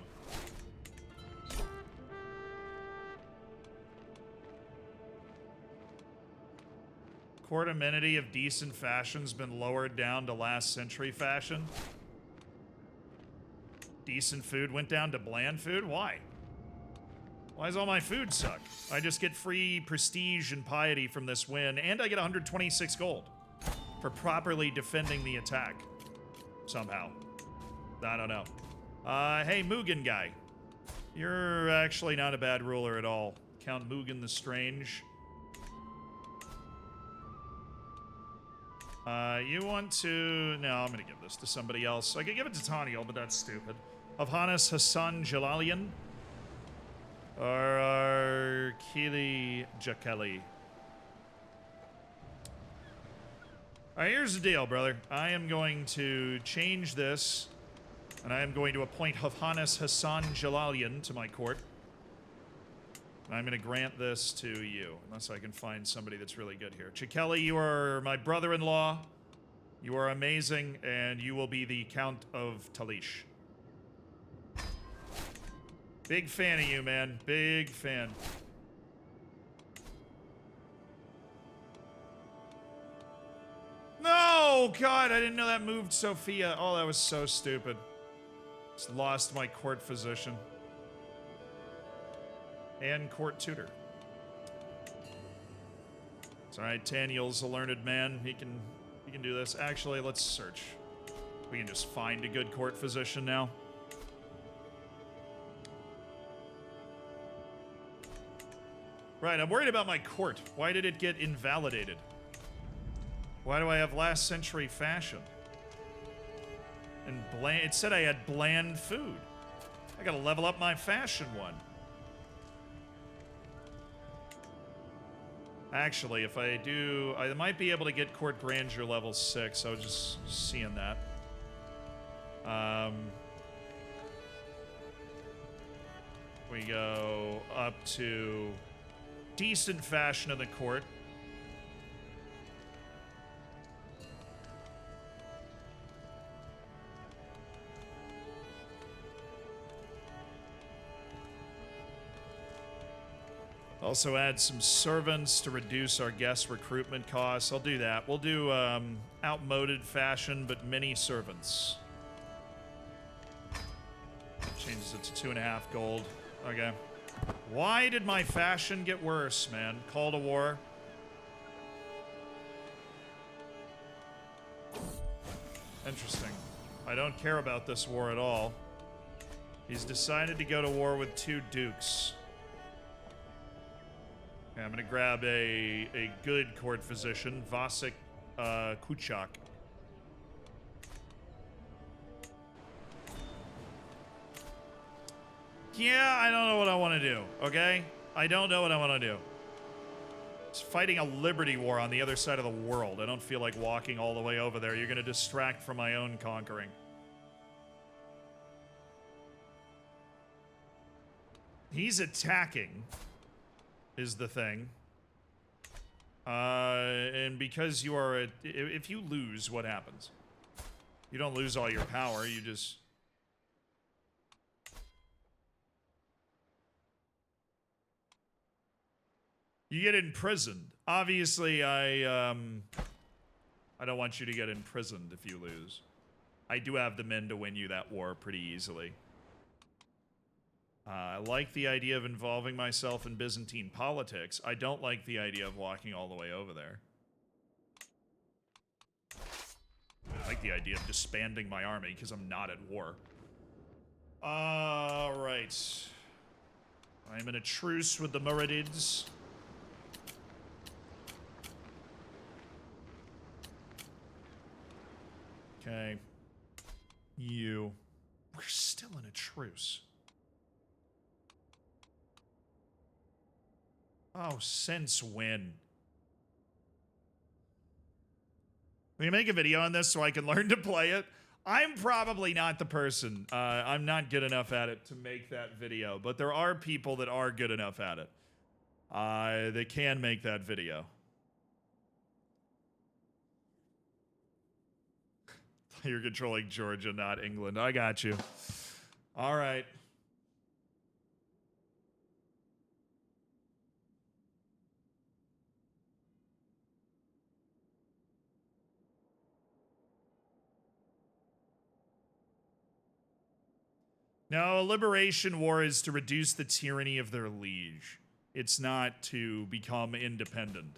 S1: Court amenity of decent fashion's been lowered down to last century fashion. Decent food went down to bland food? Why? Why does all my food suck? I just get free prestige and piety from this win, and I get 126 gold for properly defending the attack. Somehow. I don't know. Hey, Mugen guy. You're actually not a bad ruler at all. Count Mugen the Strange. You want to... No, I'm gonna give this to somebody else. I could give it to Taniel, but that's stupid. Havhanas Hassan Jalalian. Or Kili Jakeli. Alright, here's the deal, brother. I am going to change this, and I am going to appoint Havhanas Hassan Jalalian to my court. And I'm going to grant this to you, unless I can find somebody that's really good here. Chikeli, you are my brother-in-law. You are amazing, and you will be the Count of Talish. Big fan of you, man. Big fan. No! God, I didn't know that moved Sophia. Oh, that was so stupid. Just lost my court physician. And court tutor. It's alright, Taniel's a learned man. He can do this. Actually, let's search. We can just find a good court physician now. Right, I'm worried about my court. Why did it get invalidated? Why do I have last century fashion? And bland, it said I had bland food. I gotta level up my fashion one. Actually, if I do, I might be able to get court grandeur level 6. I was just seeing that. We go up to decent fashion of the court. Also add some servants to reduce our guest recruitment costs. I'll do that. We'll do outmoded fashion, but many servants. Changes it to 2.5 gold. Okay. Why did my fashion get worse, man? Call to war. Interesting. I don't care about this war at all. He's decided to go to war with 2 dukes. Okay, I'm gonna grab a good court physician, Vasek Kuchak. Yeah, I don't know what I want to do, okay? I don't know what I want to do. It's fighting a liberty war on the other side of the world. I don't feel like walking all the way over there. You're going to distract from my own conquering. He's attacking, is the thing. And because you are if you lose, what happens? You don't lose all your power, you just... You get imprisoned. Obviously, I don't want you to get imprisoned if you lose. I do have the men to win you that war pretty easily. I like the idea of involving myself in Byzantine politics. I don't like the idea of walking all the way over there. I like the idea of disbanding my army because I'm not at war. Alright. I'm in a truce with the Muradids. Okay. You. We're still in a truce. Oh, since when? Will you make a video on this so I can learn to play it? I'm probably not the person. I'm not good enough at it to make that video, but there are people that are good enough at it. They can make that video. You're controlling Georgia, not England. I got you. All right. No, a liberation war is to reduce the tyranny of their liege. It's not to become independent.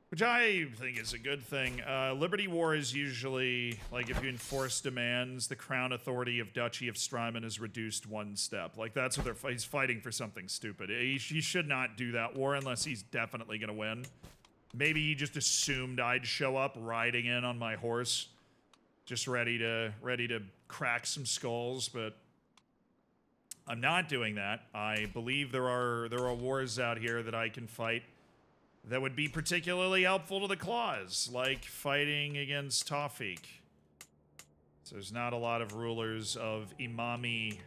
S1: Which I think is a good thing. Liberty war is usually, like, if you enforce demands, the crown authority of Duchy of Strymon is reduced one step. Like, that's what he's fighting for something stupid. He should not do that war unless he's definitely gonna win. Maybe he just assumed I'd show up riding in on my horse. Just ready to crack some skulls, but I'm not doing that. I believe there are wars out here that I can fight that would be particularly helpful to the claws, like fighting against Tawfiq. So there's not a lot of rulers of Imami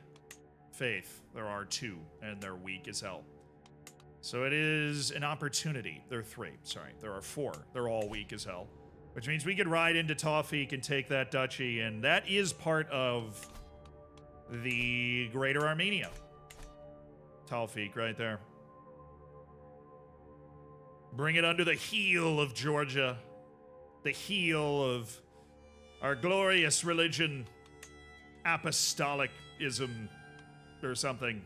S1: faith. There are 2, and they're weak as hell. So it is an opportunity. There are 3, sorry. There are 4. They're all weak as hell. Which means we could ride into Tawfiq and take that duchy, and that is part of the Greater Armenia. Tawfiq, right there. Bring it under the heel of Georgia. The heel of our glorious religion. Apostolicism or something.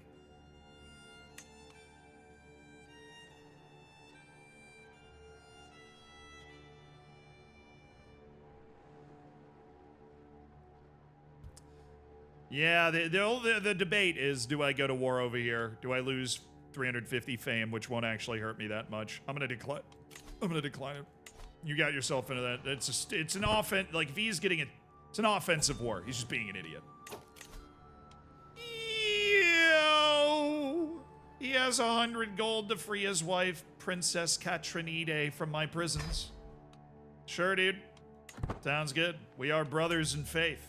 S1: Yeah, the debate is, do I go to war over here? Do I lose 350 fame, which won't actually hurt me that much? I'm gonna decline it. You got yourself into that. It's an offense. Like, V's getting it. It's an offensive war. He's just being an idiot. Yo! He has 100 gold to free his wife, Princess Katrinide, from my prisons. Sure, dude. Sounds good. We are brothers in faith.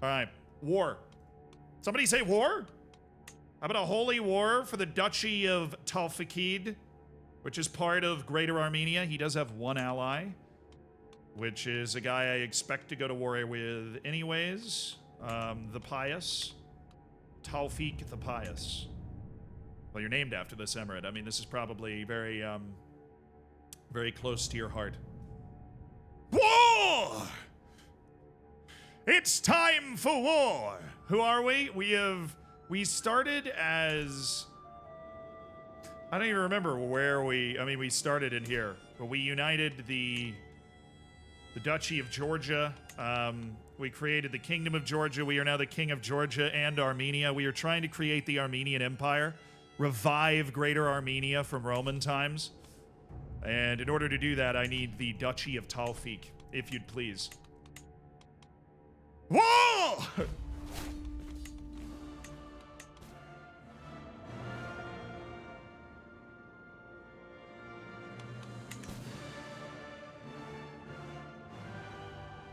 S1: All right, war. Somebody say war? How about a holy war for the Duchy of Tawfiq, which is part of Greater Armenia? He does have one ally, which is a guy I expect to go to war with anyways. The Pious. Tawfiq the Pious. Well, you're named after this emirate. I mean, this is probably very, very close to your heart. War! It's time for war! Who are we? We started as... I don't even remember where we started in here, but we united the Duchy of Georgia. We created the Kingdom of Georgia. We are now the King of Georgia and Armenia. We are trying to create the Armenian Empire, revive Greater Armenia from Roman times. And in order to do that, I need the Duchy of Tawfiq, if you'd please. Whoa!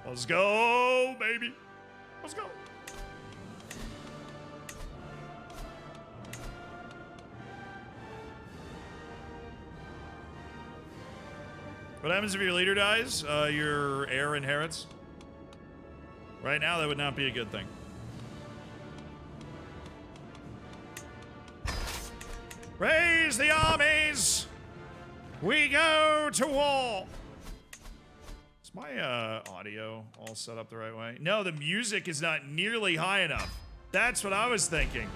S1: Let's go, baby. Let's go. What happens if your leader dies? Your heir inherits. Right now, that would not be a good thing. Raise the armies! We go to war! Is my audio all set up the right way? No, the music is not nearly high enough. That's what I was thinking.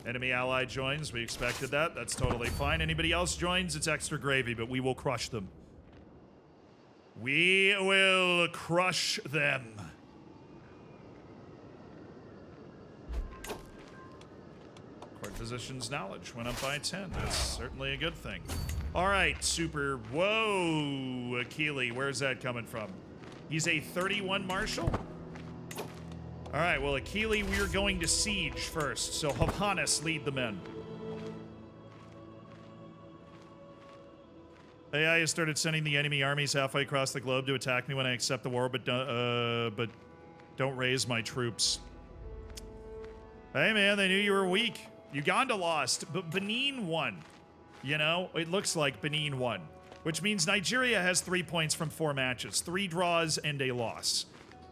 S1: Enemy ally joins. We expected that. That's totally fine. Anybody else joins, it's extra gravy, but we will crush them. We will crush them. Court physician's knowledge went up by 10. That's certainly a good thing. All right, super. Whoa, Akili, where's that coming from? He's a 31 marshal? All right, well, Akili, we're going to siege first, so Havhanus, lead the men. AI has started sending the enemy armies halfway across the globe to attack me when I accept the war, but don't raise my troops. Hey, man, they knew you were weak. Uganda lost, but Benin won. You know, it looks like Benin won, which means Nigeria has 3 points from 4 matches, 3 draws and a loss.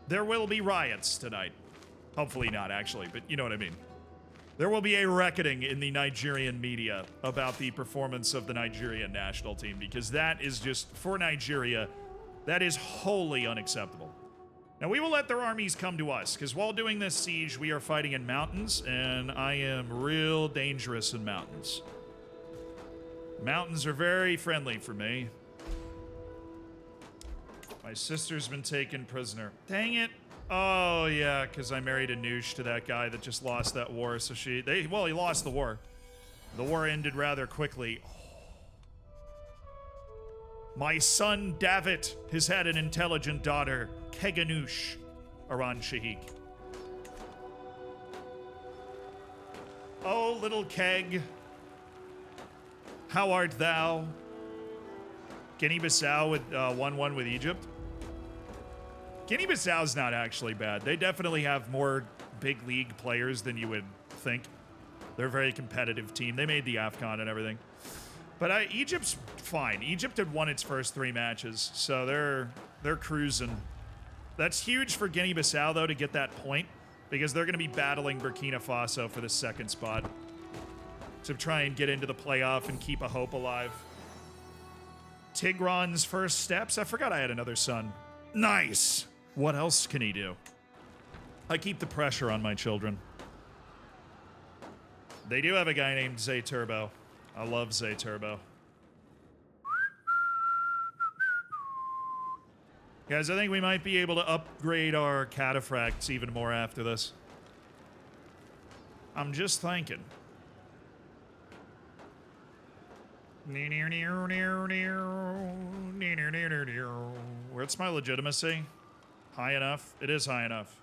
S1: There will be riots tonight. Hopefully not, actually, but you know what I mean. There will be a reckoning in the Nigerian media about the performance of the Nigerian national team, because that is just, for Nigeria, that is wholly unacceptable. Now, we will let their armies come to us, because while doing this siege, we are fighting in mountains, and I am real dangerous in mountains. Mountains are very friendly for me. My sister's been taken prisoner. Dang it. Oh, yeah, because I married a noosh to that guy that just lost that war, so he lost the war. The war ended rather quickly. My son, David, has had an intelligent daughter, Keganoosh, Aran Shahik. Oh, little Keg, how art thou? Guinea-Bissau with 1-1 with Egypt. Guinea-Bissau's not actually bad. They definitely have more big league players than you would think. They're a very competitive team. They made the AFCON and everything. But Egypt's fine. Egypt had won its first 3 matches, so they're cruising. That's huge for Guinea-Bissau, though, to get that point, because they're going to be battling Burkina Faso for the 2nd spot to try and get into the playoff and keep a hope alive. Tigran's first steps. I forgot I had another son. Nice. What else can he do? I keep the pressure on my children. They do have a guy named Zay Turbo. I love Zay Turbo. Guys, I think we might be able to upgrade our cataphracts even more after this. I'm just thinking. Where's my legitimacy? High enough? It is high enough.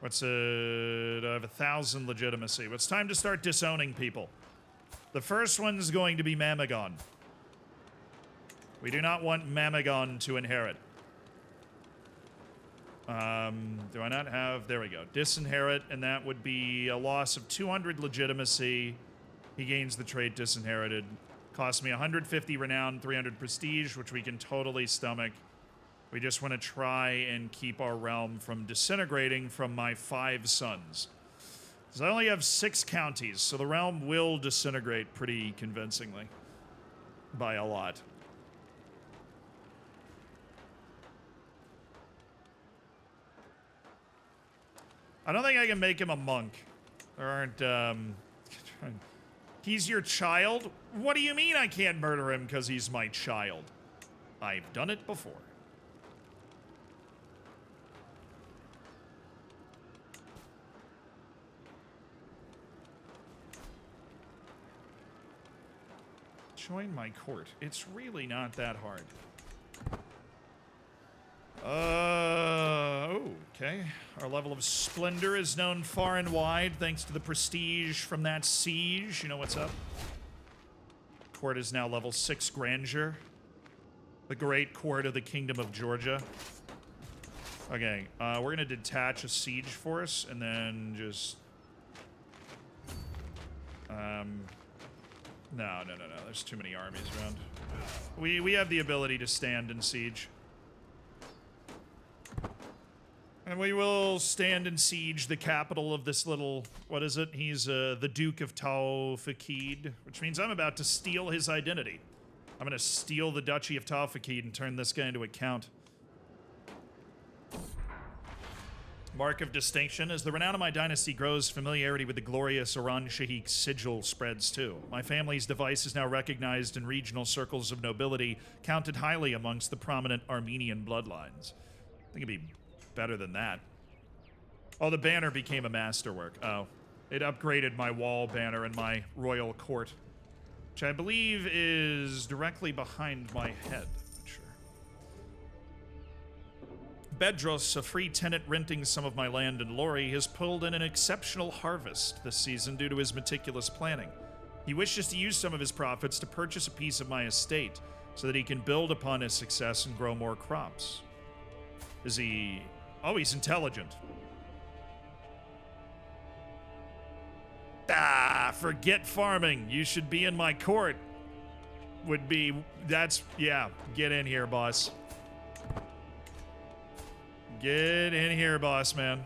S1: What's it? I have 1,000 legitimacy. It's time to start disowning people. The first one's going to be Mamagon. We do not want Mamagon to inherit. Do I not have... There we go. Disinherit, and that would be a loss of 200 legitimacy. He gains the trait disinherited. Cost me 150 renown, 300 prestige, which we can totally stomach. We just want to try and keep our realm from disintegrating from my 5 sons. Because I only have 6 counties, so the realm will disintegrate pretty convincingly. By a lot. I don't think I can make him a monk. There aren't, He's your child? What do you mean I can't murder him because he's my child? I've done it before. Join my court. It's really not that hard. Okay. Our level of splendor is known far and wide thanks to the prestige from that siege. You know what's up? court is now level 6 grandeur. The great court of the Kingdom of Georgia. Okay, we're going to detach a siege force and then just... No. There's too many armies around. We have the ability to stand in siege. And we will stand and siege the capital of this little... What is it? He's the Duke of Tau-Fakid, which means I'm about to steal his identity. I'm going to steal the Duchy of Tau-Fakid and turn this guy into a count. Mark of distinction. As the renown of my dynasty grows, familiarity with the glorious Iran Shahiq sigil spreads too. My family's device is now recognized in regional circles of nobility, counted highly amongst the prominent Armenian bloodlines. I think it'd be better than that. Oh, the banner became a masterwork. Oh, it upgraded my wall banner in my royal court, which I believe is directly behind my head. Not sure. Bedros, a free tenant renting some of my land in Lori, has pulled in an exceptional harvest this season due to his meticulous planning. He wishes to use some of his profits to purchase a piece of my estate so that he can build upon his success and grow more crops. Is he... Oh, he's intelligent. Ah, forget farming. You should be in my court. Would be... That's... Yeah, get in here, boss. Get in here, boss man.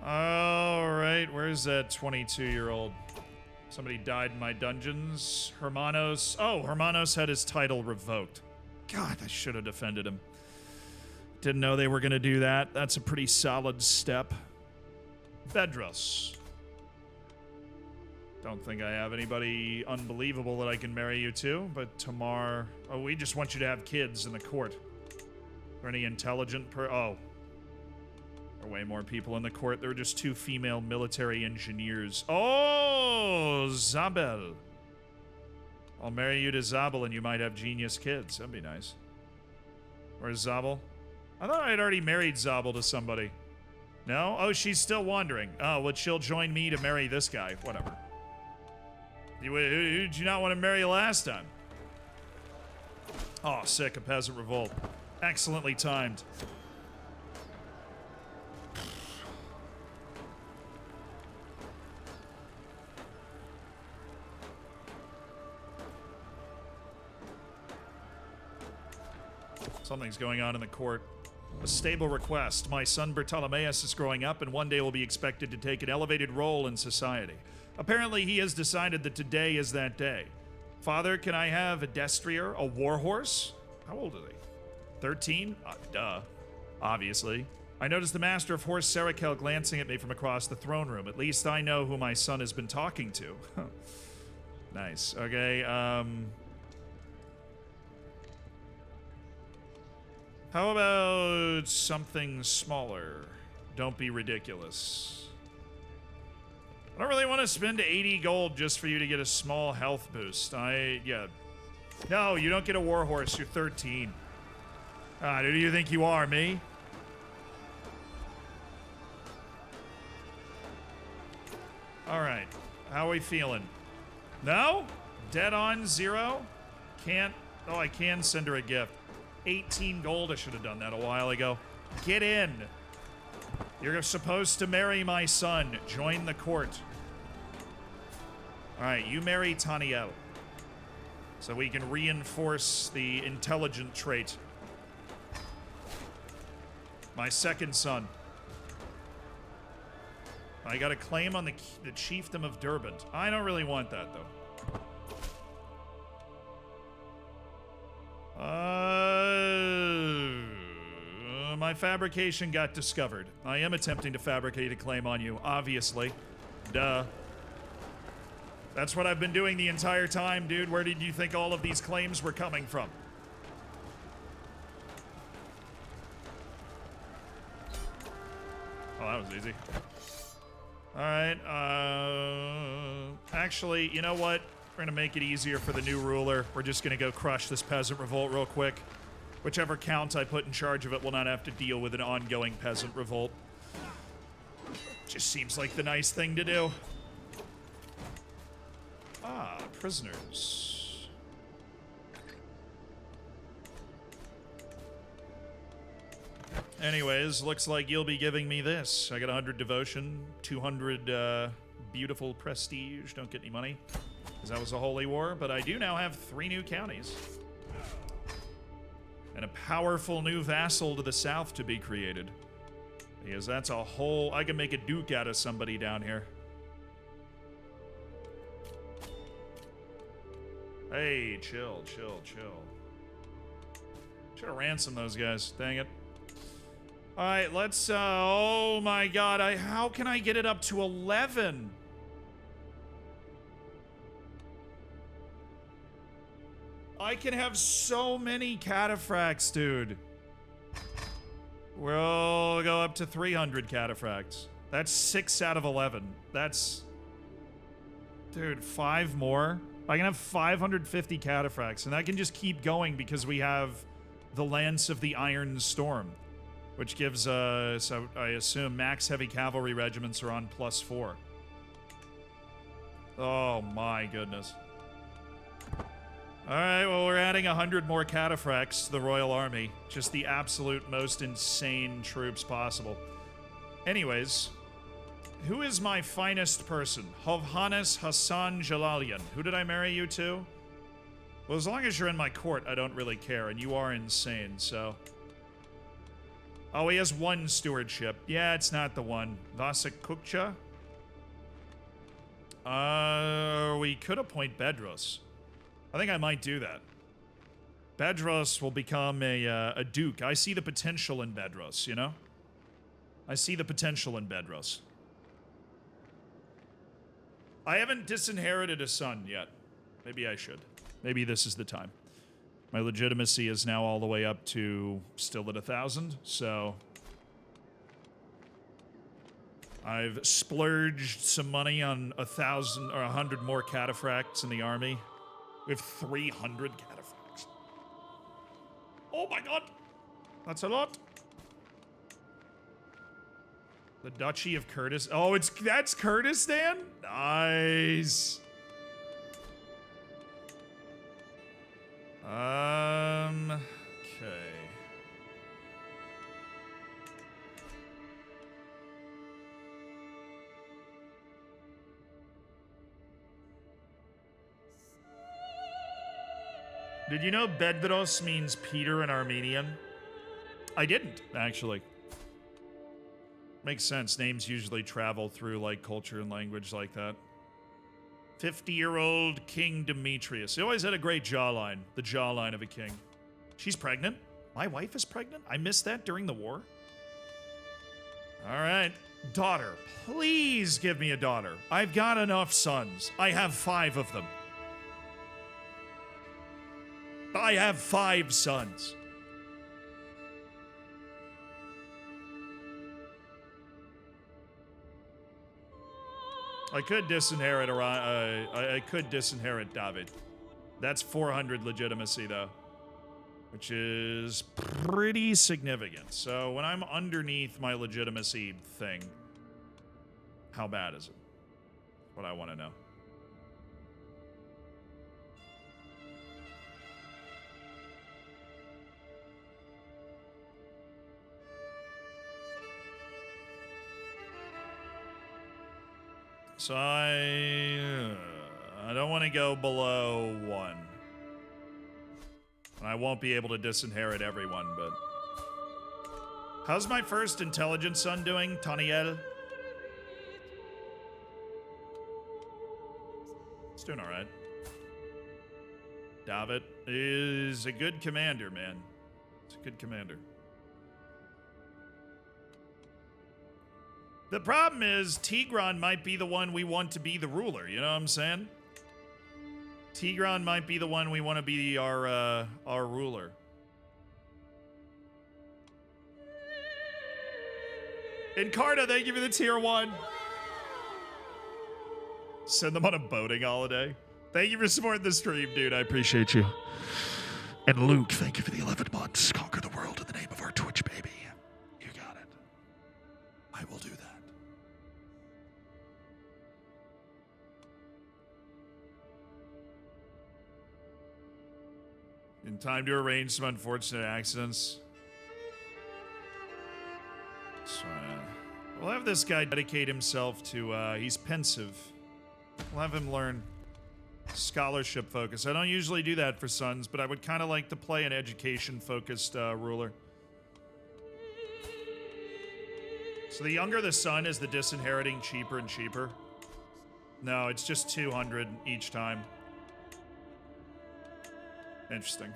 S1: All right, where's that 22-year-old? Somebody died in my dungeons. Hermanos. Oh, Hermanos had his title revoked. God, I should have defended him. Didn't know they were going to do that. That's a pretty solid step. Bedros. Don't think I have anybody unbelievable that I can marry you to, but Tamar... Oh, we just want you to have kids in the court. Or any intelligent Oh. There are way more people in the court. There were just 2 female military engineers. Oh, Zabel. I'll marry you to Zabel and you might have genius kids. That'd be nice. Where's Zabel? I thought I had already married Zabel to somebody. No? Oh, she's still wandering. Oh, well, she'll join me to marry this guy. Whatever. Who did you not want to marry last time? Oh, sick. A peasant revolt. Excellently timed. Something's going on in the court. A stable request. My son Bartolomeus is growing up and one day will be expected to take an elevated role in society. Apparently he has decided that today is that day. Father, can I have a destrier, a warhorse? How old is he? 13? Duh. Obviously. I noticed the master of horse Sarakel glancing at me from across the throne room. At least I know who my son has been talking to. Nice. Okay, how about something smaller? Don't be ridiculous. I don't really want to spend 80 gold just for you to get a small health boost. Yeah. No, you don't get a warhorse. You're 13. Who do you think you are, me? All right. How are we feeling? No? Dead on 0? Can't. Oh, I can send her a gift. 18 gold. I should have done that a while ago. Get in. You're supposed to marry my son. Join the court. All right, you marry Taniel. So we can reinforce the intelligent trait. My second son. I got a claim on the chiefdom of Derbent. I don't really want that, though. My fabrication got discovered. I am attempting to fabricate a claim on you, obviously. Duh. That's what I've been doing the entire time, dude. Where did you think all of these claims were coming from? Oh, that was easy. All right, actually, you know what? We're gonna make it easier for the new ruler. We're just gonna go crush this peasant revolt real quick. Whichever count I put in charge of it will not have to deal with an ongoing peasant revolt. Just seems like the nice thing to do. Ah, prisoners. Anyways, looks like you'll be giving me this. I got 100 devotion, 200 beautiful prestige. Don't get any money, because that was a holy war. But I do now have 3 new counties. And a powerful new vassal to the south to be created. Because that's a whole... I can make a duke out of somebody down here. Hey, chill, chill, chill. Should have ransomed those guys. Dang it. Alright, let's... oh my god. How can I get it up to 11? I can have so many cataphracts, dude. We'll go up to 300 cataphracts. That's 6 out of 11. That's... dude, 5 more? I can have 550 cataphracts, and that can just keep going because we have the Lance of the Iron Storm, which gives, so I assume max heavy cavalry regiments are on +4. Oh my goodness. Alright, well, we're adding 100 more cataphracts to the Royal Army. Just the absolute most insane troops possible. Anyways, who is my finest person? Hovhannes Hassan Jalalian. Who did I marry you to? Well, as long as you're in my court, I don't really care, and you are insane, so... oh, he has 1 stewardship. Yeah, it's not the one. Vasikukcha? We could appoint Bedros. I think I might do that. Bedros will become a duke. I see the potential in Bedros, you know? I see the potential in Bedros. I haven't disinherited a son yet. Maybe I should. Maybe this is the time. My legitimacy is now all the way up to still at 1,000, so... I've splurged some money on 1,000 or 100 more cataphracts in the army. We have 300 cataphracts. Oh my god! That's a lot. The Duchy of Kurdistan. Oh, that's Kurdistan? Nice. Okay. Did you know Bedros means Peter in Armenian? I didn't, actually. Makes sense. Names usually travel through, like, culture and language like that. 50-year-old King Demetrius. He always had a great jawline. The jawline of a king. She's pregnant? My wife is pregnant? I missed that during the war? Alright. Daughter. Please give me a daughter. I've got enough sons. I have 5 of them. I have 5 sons. I could disinherit I could disinherit David. That's 400 legitimacy though, which is pretty significant. So when I'm underneath my legitimacy thing, how bad is it? What I want to know. So I don't want to go below 1. And I won't be able to disinherit everyone, but... How's my first intelligent son doing, Taniel? It's doing alright. David is a good commander, man. It's a good commander. The problem is, Tigran might be the one we want to be the ruler, you know what I'm saying? Tigran might be the one we want to be our ruler. Encarta, thank you for the tier 1. Send them on a boating holiday. Thank you for supporting the stream, dude. I appreciate you. And Luke, thank you for the 11 months. Conquer the world in the name of our Twitch baby. You got it. I will do that. In time to arrange some unfortunate accidents. So, we'll have this guy dedicate himself to, he's pensive. We'll have him learn scholarship focus. I don't usually do that for sons, but I would kind of like to play an education-focused ruler. So the younger the son is the disinheriting cheaper and cheaper. No, it's just 200 each time. Interesting.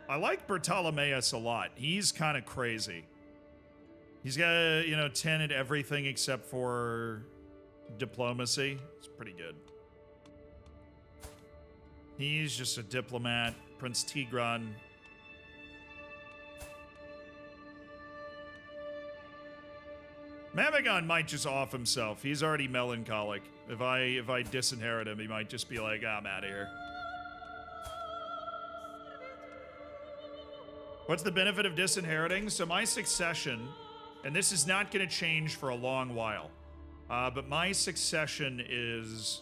S1: I like Bartolomeus a lot. He's kind of crazy. He's got, 10 at everything except for diplomacy. It's pretty good. He's just a diplomat. Prince Tigran. Mamagon might just off himself. He's already melancholic. If I disinherit him, he might just be like, I'm out of here. What's the benefit of disinheriting? So my succession, and this is not going to change for a long while, but my succession is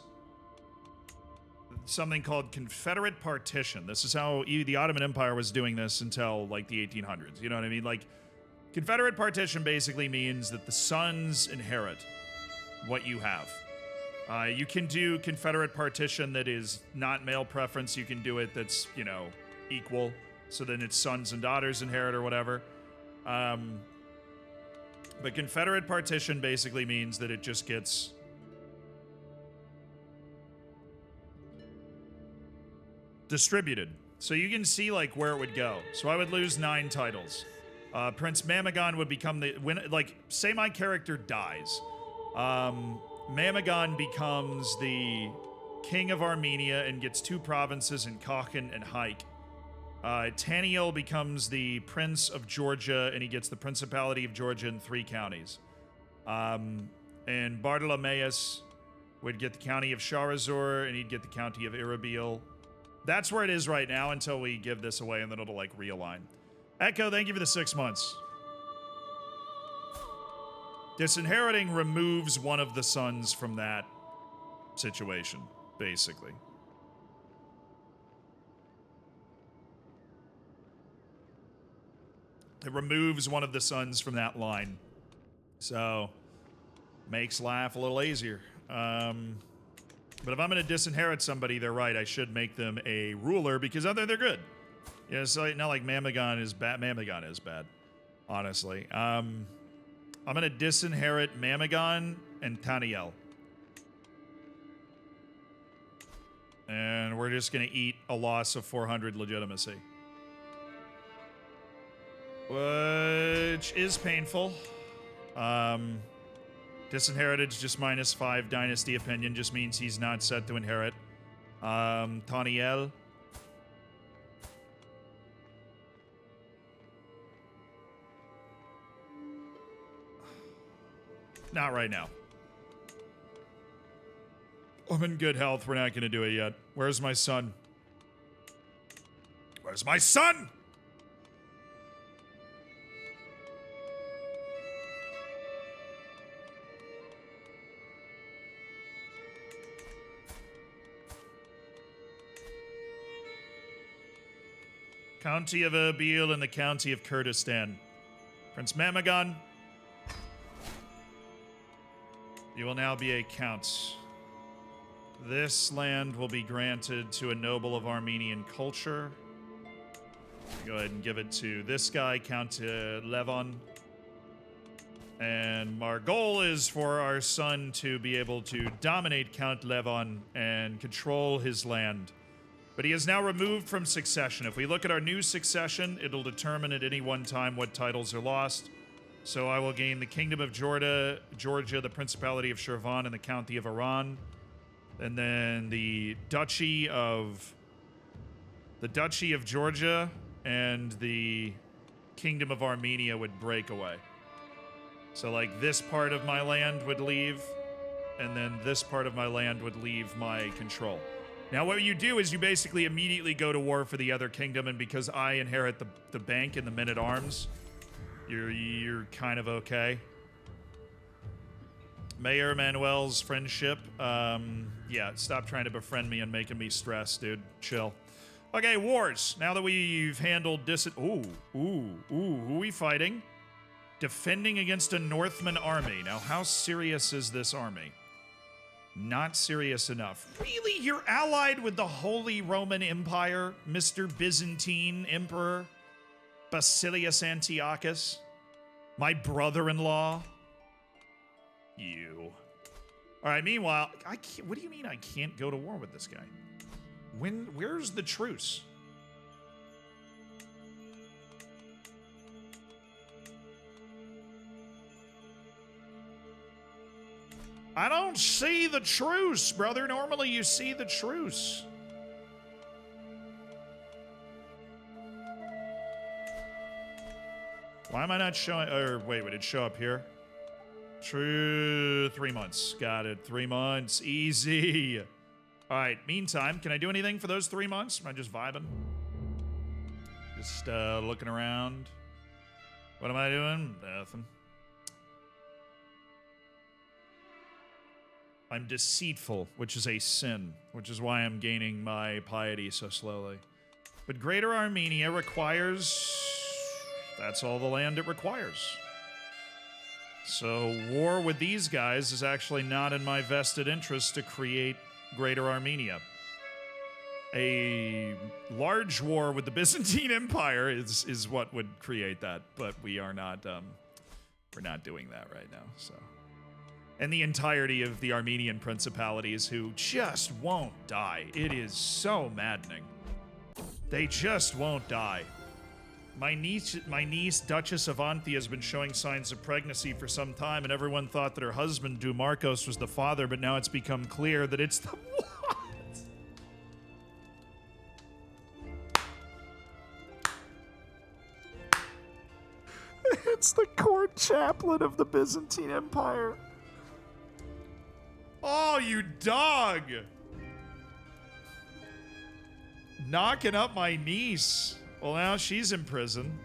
S1: something called Confederate Partition. This is how the Ottoman Empire was doing this until, like, the 1800s. You know what I mean? Like, Confederate Partition basically means that the sons inherit what you have. You can do Confederate Partition that is not male preference. You can do it that's, equal. So then it's sons and daughters inherit or whatever. But Confederate Partition basically means that it just gets distributed. So you can see, like, where it would go. So I would lose 9 titles. Prince Mamagon would become say my character dies. Mamagon becomes the king of Armenia and gets 2 provinces in Kaakan and Haik. Taniel becomes the Prince of Georgia, and he gets the Principality of Georgia in 3 counties. And Bartolomeus would get the county of Sharazor, and he'd get the county of Irabil. That's where it is right now until we give this away, and then it'll, like, realign. Echo, thank you for the 6 months. Disinheriting removes one of the sons from that situation, basically. It removes one of the sons from that line. So, makes life a little easier. But if I'm going to disinherit somebody, they're right. I should make them a ruler because they're good. It's not like Mamagon is bad. Mamagon is bad, honestly. I'm going to disinherit Mamagon and Taniel. And we're just going to eat a loss of 400 legitimacy. Which is painful. Disinherited just -5 dynasty opinion. Just means he's not set to inherit. Taniel. Not right now. I'm in good health. We're not going to do it yet. Where's my son? Where's my son? County of Erbil and the County of Kurdistan. Prince Mamagon, you will now be a count. This land will be granted to a noble of Armenian culture. Go ahead and give it to this guy, Count Levon. And our goal is for our son to be able to dominate Count Levon and control his land. But he is now removed from succession. If we look at our new succession, it'll determine at any one time what titles are lost. So I will gain the Kingdom of Georgia, the Principality of Shirvan, and the County of Iran. And then the Duchy of Georgia and the Kingdom of Armenia would break away. So, like, this part of my land would leave, and then this part of my land would leave my control. Now, what you do is you basically immediately go to war for the other kingdom, and because I inherit the bank and the men-at-arms, you're kind of okay. Mayor Manuel's friendship. Yeah, stop trying to befriend me and making me stress, dude. Chill. Okay, wars. Now that we've handled who are we fighting? Defending against a Northman army. Now, how serious is this army? Not serious enough. Really? You're allied with the Holy Roman Empire, Mr. Byzantine Emperor Basilius Antiochus? My brother-in-law? You. All right, meanwhile, what do you mean I can't go to war with this guy? Where's the truce? I don't see the truce, brother. Normally you see the truce. Why am I not showing, or wait, would it show up here? True, 3 months. Got it, 3 months, easy. All right, meantime, can I do anything for those 3 months? Am I just vibing? Just looking around. What am I doing? Nothing. I'm deceitful, which is a sin, which is why I'm gaining my piety so slowly. But Greater Armenia requires... That's all the land it requires. So war with these guys is actually not in my vested interest to create Greater Armenia. A large war with the Byzantine Empire is what would create that, but we are not, we're not doing that right now, so... And the entirety of the Armenian principalities who just won't die. It is so maddening. They just won't die. My niece, Duchess of Anthi, has been showing signs of pregnancy for some time, and everyone thought that her husband, Dumarcos, was the father, but now it's become clear that it's the... What? It's the court chaplain of the Byzantine Empire. Oh, you dog! Knocking up my niece. Well, now she's in prison.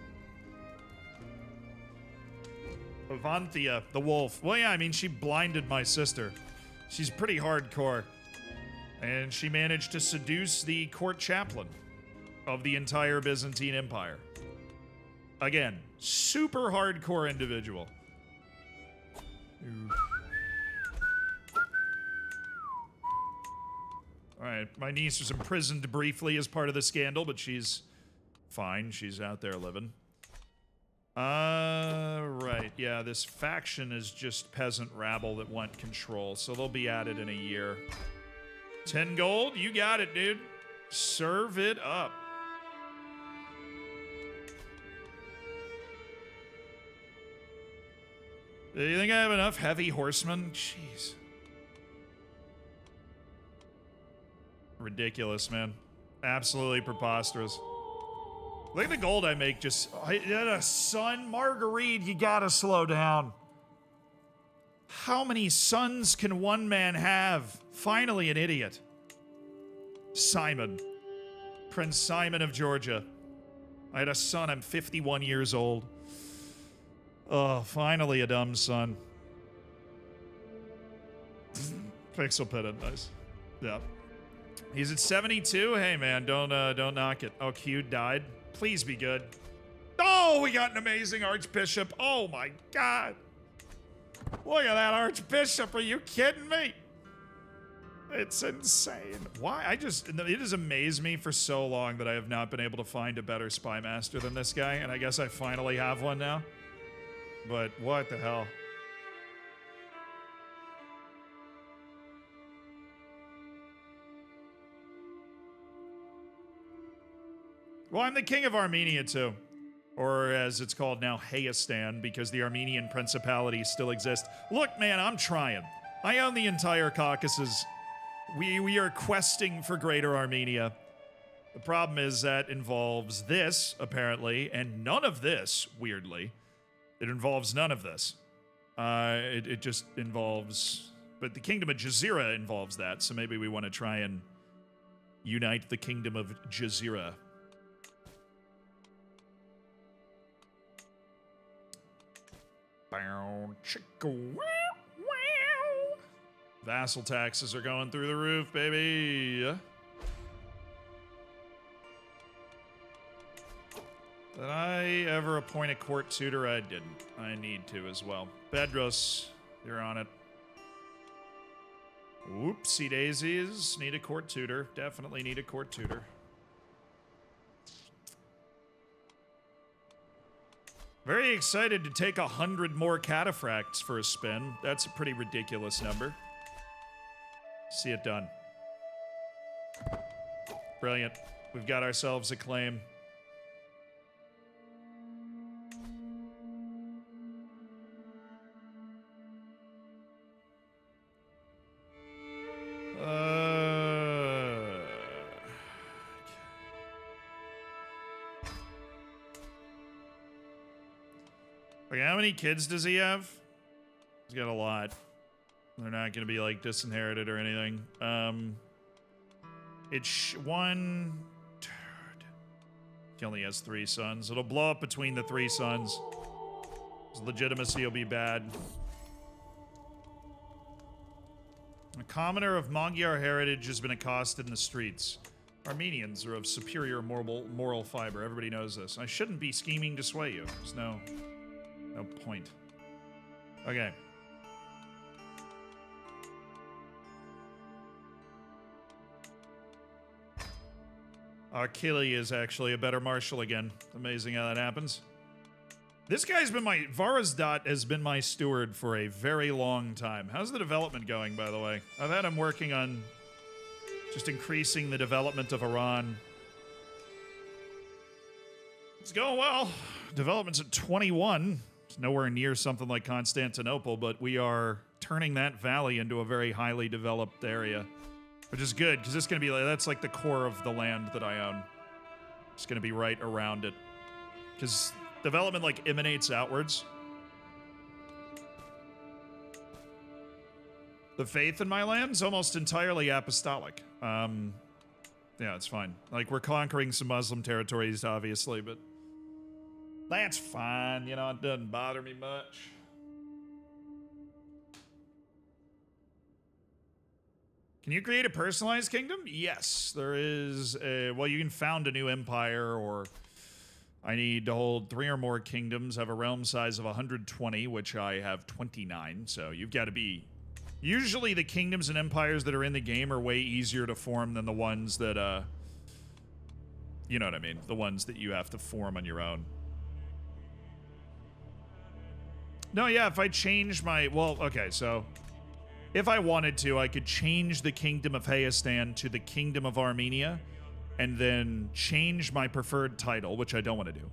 S1: Avanthia, the wolf. Well, yeah, I mean, she blinded my sister. She's pretty hardcore. And she managed to seduce the court chaplain of the entire Byzantine Empire. Again, super hardcore individual. Ooh. All right, my niece was imprisoned briefly as part of the scandal, but she's fine. She's out there living. Right, yeah, this faction is just peasant rabble that want control, so they'll be at it in a year. 10 gold? You got it, dude. Serve it up. Do you think I have enough heavy horsemen? Jeez. Ridiculous, man. Absolutely preposterous. Look at the gold I make just... son, Marguerite, you gotta slow down. How many sons can one man have? Finally, an idiot. Simon. Prince Simon of Georgia. I had a son, I'm 51 years old. Oh, finally a dumb son. Pixel pitted, nice. Yeah. He's at 72. Hey man, don't knock it. Oh, Q died. Please be good. Oh, we got an amazing Archbishop. Oh my God. Look at that Archbishop. Are you kidding me? It's insane. Why? It has amazed me for so long that I have not been able to find a better spy master than this guy, and I guess I finally have one now. But what the hell? Well, I'm the king of Armenia, too. Or as it's called now, Hayastan, because the Armenian principalities still exist. Look, man, I'm trying. I own the entire Caucasus. We are questing for Greater Armenia. The problem is that involves this, apparently, and none of this, weirdly. It involves none of this. It just involves... But the Kingdom of Jazeera involves that, so maybe we want to try and Unite the kingdom of Jazeera. Vassal taxes are going through the roof, baby. Did I ever appoint a court tutor? I didn't. I need to as well. Bedros, you're on it. Whoopsie daisies. Need a court tutor. Definitely need a court tutor. Very excited to take 100 more cataphracts for a spin. That's a pretty ridiculous number. See it done. Brilliant. We've got ourselves a claim. Okay, how many kids does he have? He's got a lot. They're not going to be, like, disinherited or anything. It's one... He only has 3 sons. It'll blow up between the 3 sons. His legitimacy will be bad. A commoner of Magyar heritage has been accosted in the streets. Armenians are of superior moral fiber. Everybody knows this. I shouldn't be scheming to sway you. There's no point. Okay. Achille is actually a better marshal again. Amazing how that happens. This guy's been my... Varazdat has been my steward for a very long time. How's the development going, by the way? I've had him working on just increasing the development of Iran. It's going well. Development's at 21. It's nowhere near something like Constantinople, but we are turning that valley into a very highly developed area. Which is good, because it's going to be like, that's like the core of the land that I own. It's going to be right around it. Because development, like, emanates outwards. The faith in my land is almost entirely apostolic. Yeah, it's fine. Like, we're conquering some Muslim territories, obviously, but that's fine. You know, it doesn't bother me much. Can you create a personalized kingdom? Yes, there is a... Well, you can found a new empire, or... I need to hold 3 or more kingdoms, have a realm size of 120, which I have 29, so you've got to be... Usually the kingdoms and empires that are in the game are way easier to form than the ones that, you know what I mean? The ones that you have to form on your own. No, yeah, if I change my... Well, okay, so... If I wanted to, I could change the Kingdom of Hayastan to the Kingdom of Armenia, and then change my preferred title, which I don't want to do.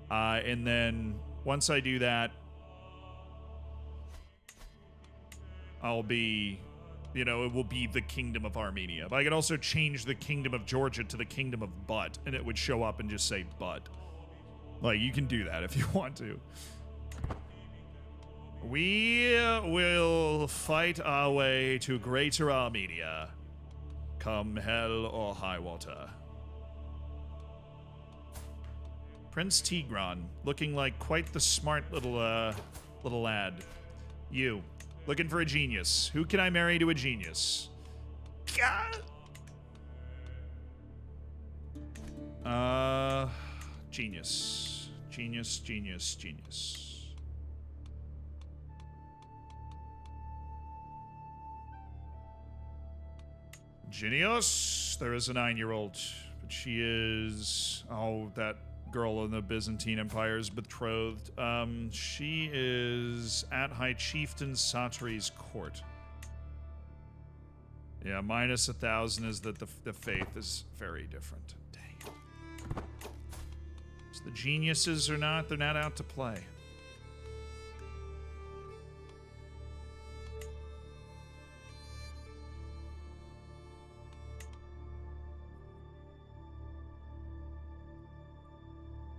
S1: And then, once I do that, I'll be, you know, it will be the Kingdom of Armenia. But I could also change the Kingdom of Georgia to the Kingdom of Butt, and it would show up and just say Butt. Like, you can do that if you want to. We will fight our way to Greater Armenia, come hell or high water. Prince Tigran, looking like quite the smart little lad. You, looking for a genius. Who can I marry to a genius? God. Genius. Genius, genius, genius. Genius? There is a 9-year-old, but she is... Oh, that girl in the Byzantine Empire's betrothed. She is at High Chieftain Satri's court. Yeah, minus 1,000 is that the faith is very different. Dang. So the geniuses are not, they're not out to play.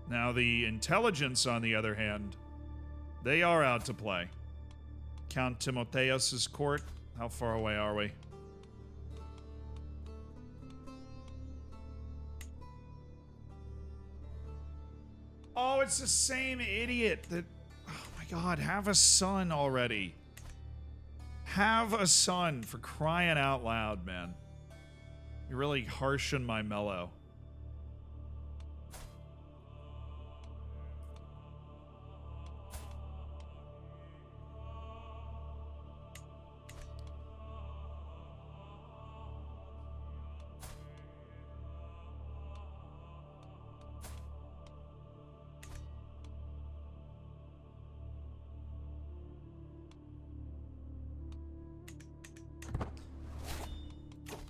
S1: Now, the intelligence, on the other hand, they are out to play. Count Timotheus' court. How far away are we? it's the same idiot that... Oh my god, have a son already. Have a son, for crying out loud, man. You're really harshing my mellow.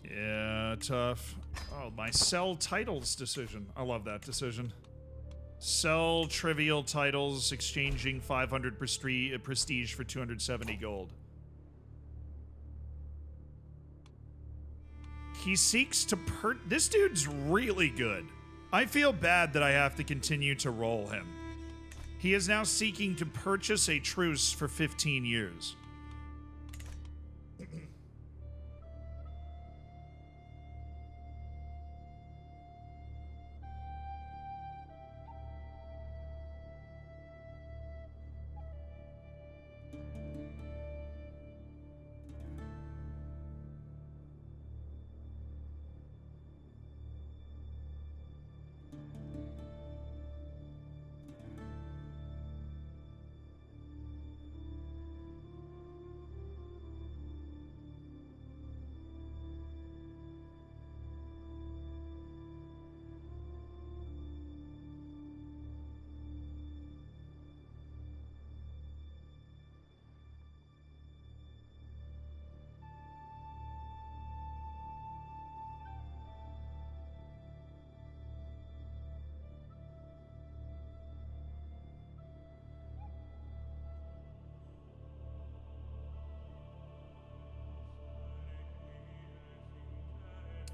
S1: Yeah, tough. Oh, my sell titles decision. I love that decision. Sell trivial titles, exchanging 500 prestige for 270 gold. He seeks to this dude's really good. I feel bad that I have to continue to roll him. He is now seeking to purchase a truce for 15 years.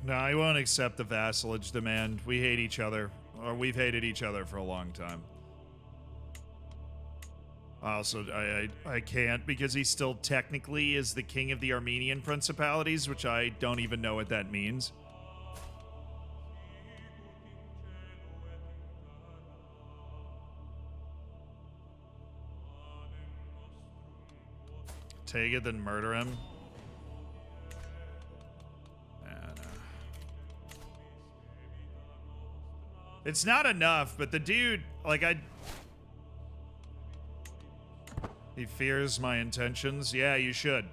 S1: No, I won't accept the vassalage demand. We hate each other. Or we've hated each other for a long time. Also, I can't because he still technically is the king of the Armenian principalities, which I don't even know what that means. Take it, then murder him. It's not enough, but the dude, like, he fears my intentions. Yeah, you should.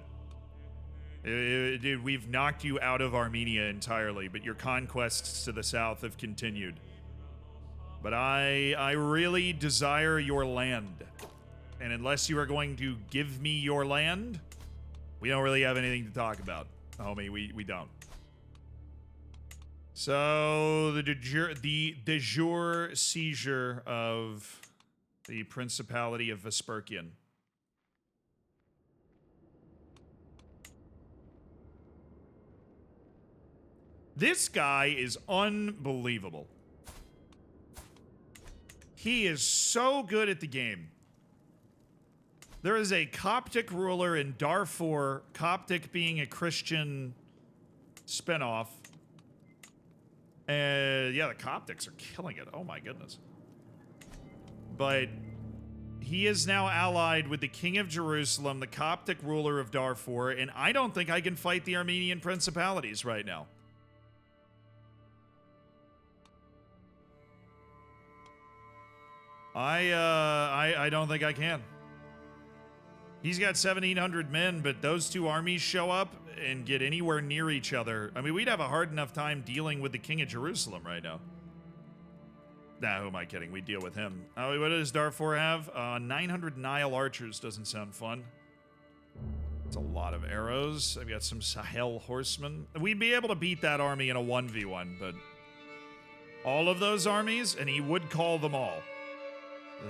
S1: Dude, we've knocked you out of Armenia entirely, but your conquests to the south have continued. But I really desire your land. And unless you are going to give me your land, we don't really have anything to talk about, homie. We don't. So, the de jure seizure of the Principality of Vesperkian. This guy is unbelievable. He is so good at the game. There is a Coptic ruler in Darfur, Coptic being a Christian spinoff. Yeah, the Coptics are killing it. Oh my goodness. But he is now allied with the King of Jerusalem, the Coptic ruler of Darfur, and I don't think I can fight the Armenian principalities right now. I don't think I can. He's got 1,700 men, but those two armies show up and get anywhere near each other. I mean, we'd have a hard enough time dealing with the King of Jerusalem right now. Nah, who am I kidding? We deal with him. Oh, what does Darfur have? 900 Nile archers doesn't sound fun. It's a lot of arrows. I've got some Sahel horsemen. We'd be able to beat that army in a 1v1, but all of those armies, and he would call them all.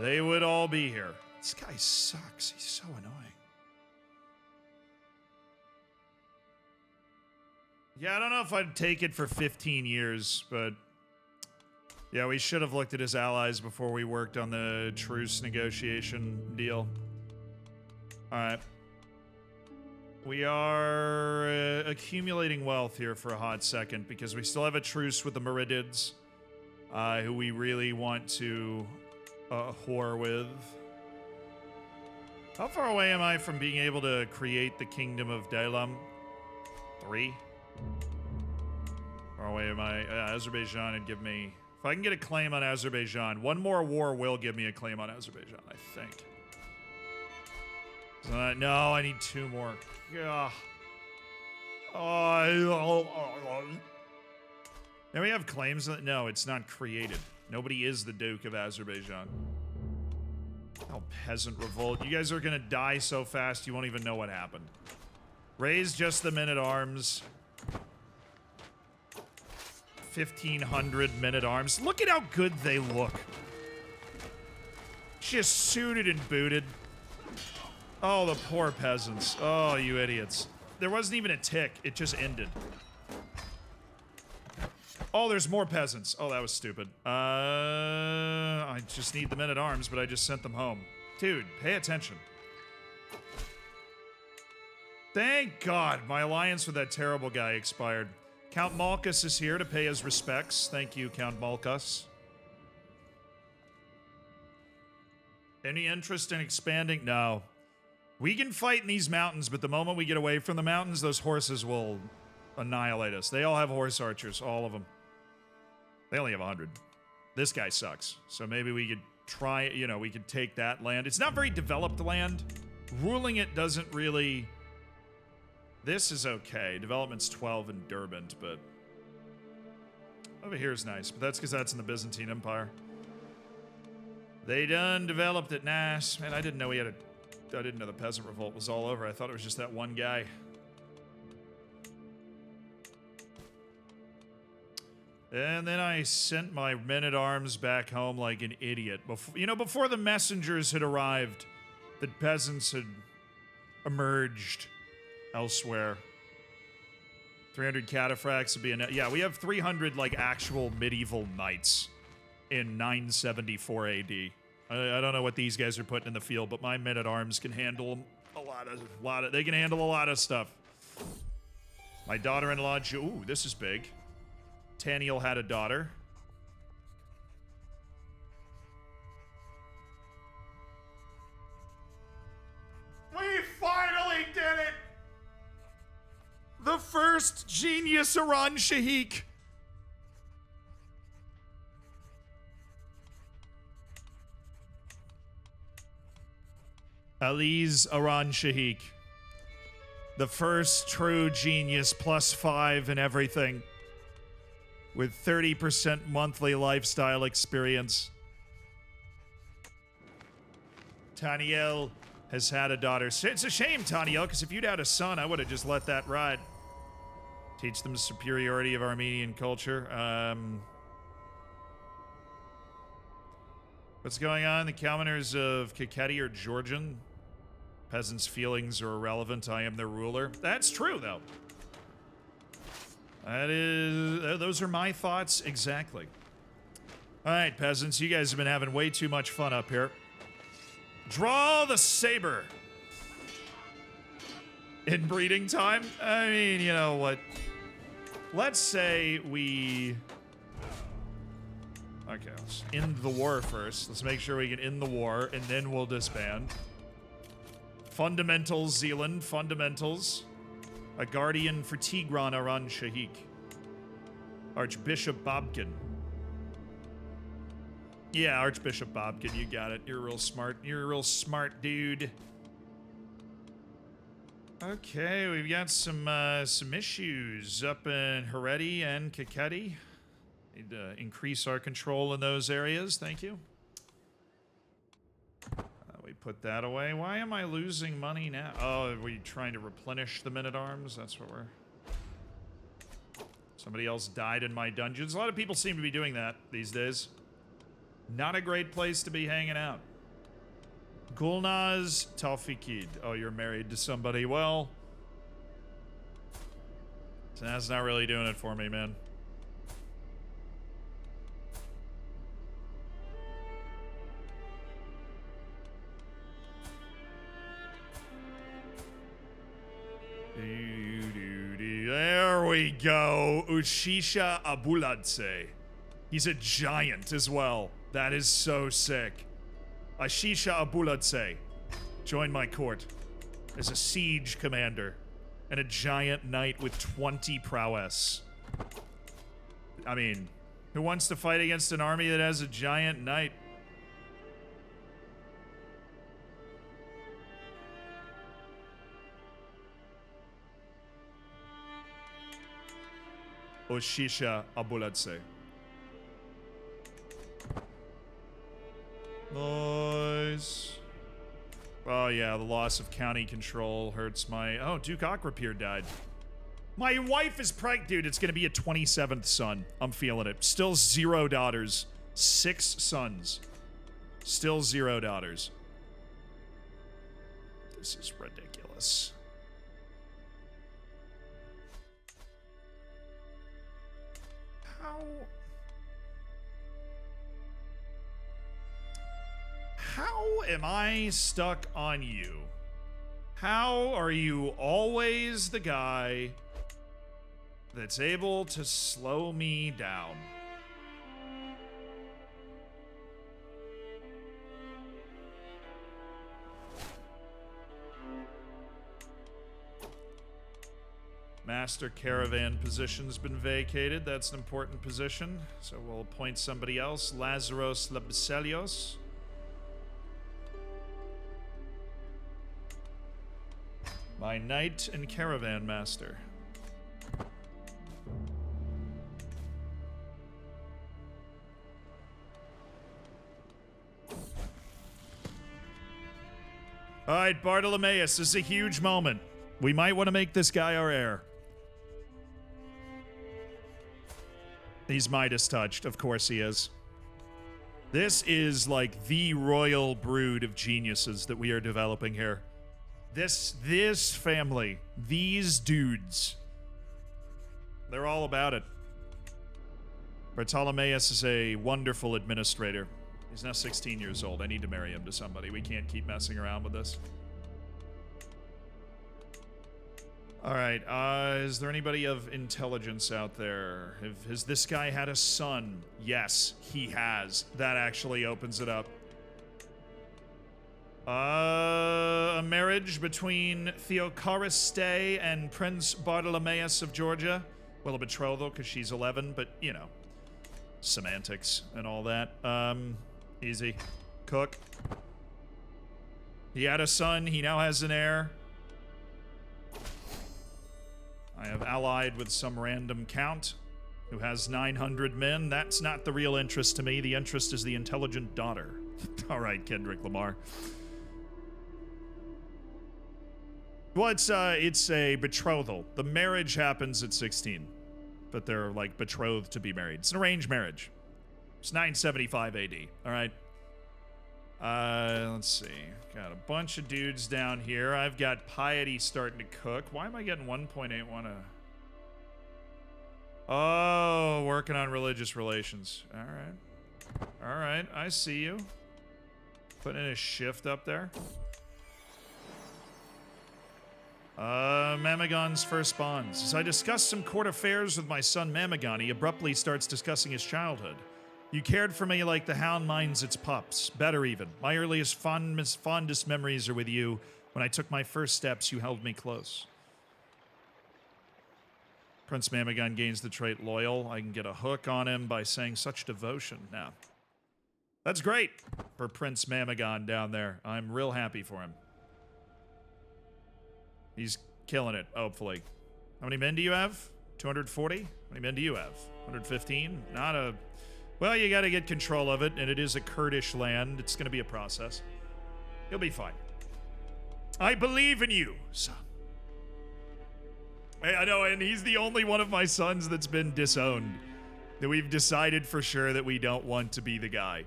S1: They would all be here. This guy sucks. He's so annoying. Yeah, I don't know if I'd take it for 15 years, but yeah, we should have looked at his allies before we worked on the truce negotiation deal. All right. We are accumulating wealth here for a hot second because we still have a truce with the Meridids, who we really want to whore with. How far away am I from being able to create the Kingdom of Dalam? 3? Far away am I? Azerbaijan would give me... If I can get a claim on Azerbaijan, one more war will give me a claim on Azerbaijan, I think. No, I need 2 more. Yeah. Now we have claims that... No, it's not created. Nobody is the Duke of Azerbaijan. Oh, peasant revolt. You guys are gonna die so fast you won't even know what happened. Raise just the men-at-arms. 1,500 men-at-arms. Look at how good they look. Just suited and booted. Oh, the poor peasants. Oh, you idiots. There wasn't even a tick. It just ended. Oh, there's more peasants. Oh, that was stupid. I just need the men-at-arms, but I just sent them home. Dude, pay attention. Thank God my alliance with that terrible guy expired. Count Malchus is here to pay his respects. Thank you, Count Malchus. Any interest in expanding? No. We can fight in these mountains, but the moment we get away from the mountains, those horses will annihilate us. They all have horse archers, all of them. They only have 100. This guy sucks. So maybe we could try, you know, we could take that land. It's not very developed land. Ruling it doesn't really... This is okay. Development's 12 in Derbent, but... Over here is nice, but that's because that's in the Byzantine Empire. They done developed it nice. Man, I didn't know he had a... I didn't know the Peasant Revolt was all over. I thought it was just that one guy. And then I sent my men-at-arms back home like an idiot. Before the messengers had arrived, the peasants had emerged elsewhere. 300 cataphracts would be enough. Yeah, we have 300 like actual medieval knights in 974 AD. I don't know what these guys are putting in the field, but my men-at-arms can handle a lot of. They can handle a lot of stuff. My daughter-in-law. Ooh, this is big. Taniel had a daughter. We finally did it! The first genius Iran Shahik. Ali's Iran Shahik. The first true genius, +5 and everything. With 30% monthly lifestyle experience. Taniel has had a daughter. It's a shame, Taniel, because if you'd had a son, I would have just let that ride. Teach them the superiority of Armenian culture. What's going on? The Kalmaners of Kakheti are Georgian. Peasants' feelings are irrelevant. I am their ruler. That's true, though. Those are my thoughts exactly. All right, peasants, you guys have been having way too much fun up here. Draw the saber. In breeding time? I mean, you know what? Let's say we... Okay, let's end the war first. Let's make sure we can end the war, and then we'll disband. Fundamentals, Zealand. Fundamentals. A guardian for Tigran Aran Shahik. Archbishop Bobkin. Yeah, Archbishop Bobkin, you got it. You're real smart. You're a real smart dude. Okay, we've got some issues up in Hereti and Kakheti. Need to increase our control in those areas. Thank you. We put that away. Why am I losing money now? Oh, are we trying to replenish the men-at-arms? That's what we're... Somebody else died in my dungeons. A lot of people seem to be doing that these days. Not a great place to be hanging out. Gulnaz Taufikid. Oh, you're married to somebody. Well, that's not really doing it for me, man. There we go. Ushisha Abuladze. He's a giant as well. That is so sick. Ashisha Abuladze. Join my court as a siege commander and a giant knight with 20 prowess. I mean, who wants to fight against an army that has a giant knight? Oshisha Abuladze. Nice. Oh yeah, the loss of county control hurts my... Oh, Duke Akrapir died. My wife is pregnant. Dude, it's gonna be a 27th son. I'm feeling it. Still 0 daughters. 6 sons. Still 0 daughters. This is ridiculous. How am I stuck on you? How are you always the guy that's able to slow me down? Master Caravan position's been vacated. That's an important position. So we'll appoint somebody else. Lazaros Labselios. My knight and caravan master. All right, Bartolomeus, this is a huge moment. We might want to make this guy our heir. He's Midas touched. Of course he is. This is like the royal brood of geniuses that we are developing here. This family, these dudes, they're all about it. Bartolomeus is a wonderful administrator. He's now 16 years old. I need to marry him to somebody. We can't keep messing around with this. All right, is there anybody of intelligence out there? Has this guy had a son? Yes, he has. That actually opens it up. A marriage between Theocharistae and Prince Bartolomeus of Georgia. Well, a betrothal because she's 11, but, you know, semantics and all that. Easy. Cook. He had a son. He now has an heir. I have allied with some random count who has 900 men. That's not the real interest to me. The interest is the intelligent daughter. All right, Kendrick Lamar. Well, it's a betrothal. The marriage happens at 16, but they're like betrothed to be married. It's an arranged marriage. It's 975 AD. All right. Let's see. Got a bunch of dudes down here. I've got piety starting to cook. Why am I getting 1.81? Oh, working on religious relations. All right. All right. I see you. Putting in a shift up there. Mamagon's first bonds. As I discuss some court affairs with my son Mamagon, he abruptly starts discussing his childhood. You cared for me like the hound minds its pups. Better even. My earliest fondest memories are with you. When I took my first steps, you held me close. Prince Mamagon gains the trait loyal. I can get a hook on him by saying such devotion. Now, that's great for Prince Mamagon down there. I'm real happy for him. He's killing it, hopefully. How many men do you have? 240? How many men do you have? 115? Not a... Well, you gotta get control of it, and it is a Kurdish land. It's gonna be a process. You'll be fine. I believe in you, son. I know, and he's the only one of my sons that's been disowned. That we've decided for sure that we don't want to be the guy.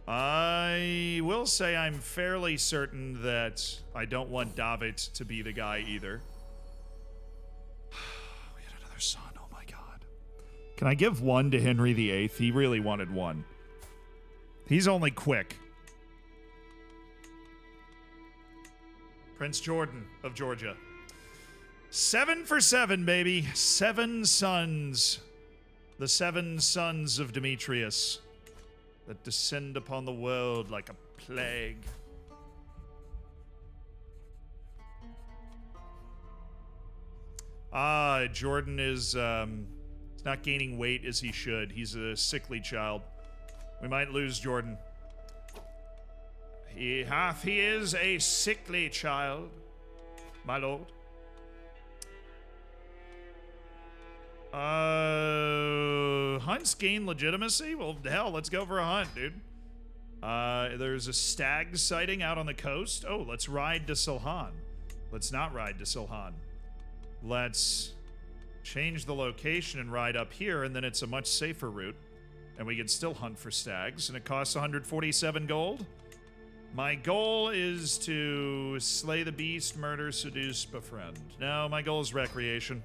S1: I will say I'm fairly certain that I don't want David to be the guy either. We had another son, oh my god. Can I give one to Henry VIII? He really wanted one. He's only quick. Prince Jordan of Georgia. 7 for 7, baby. 7 sons. The 7 sons of Demetrius. that descend upon the world like a plague. Jordan is not gaining weight as he should. He's a sickly child. We might lose Jordan. He is a sickly child, my lord. Hunts gain legitimacy? Well, hell, let's go for a hunt, dude. There's a stag sighting out on the coast. Oh, let's ride to Silhan. Let's not ride to Silhan. Let's change the location and ride up here, and then it's a much safer route. And we can still hunt for stags, and it costs 147 gold. My goal is to slay the beast, murder, seduce, befriend. No, my goal is recreation.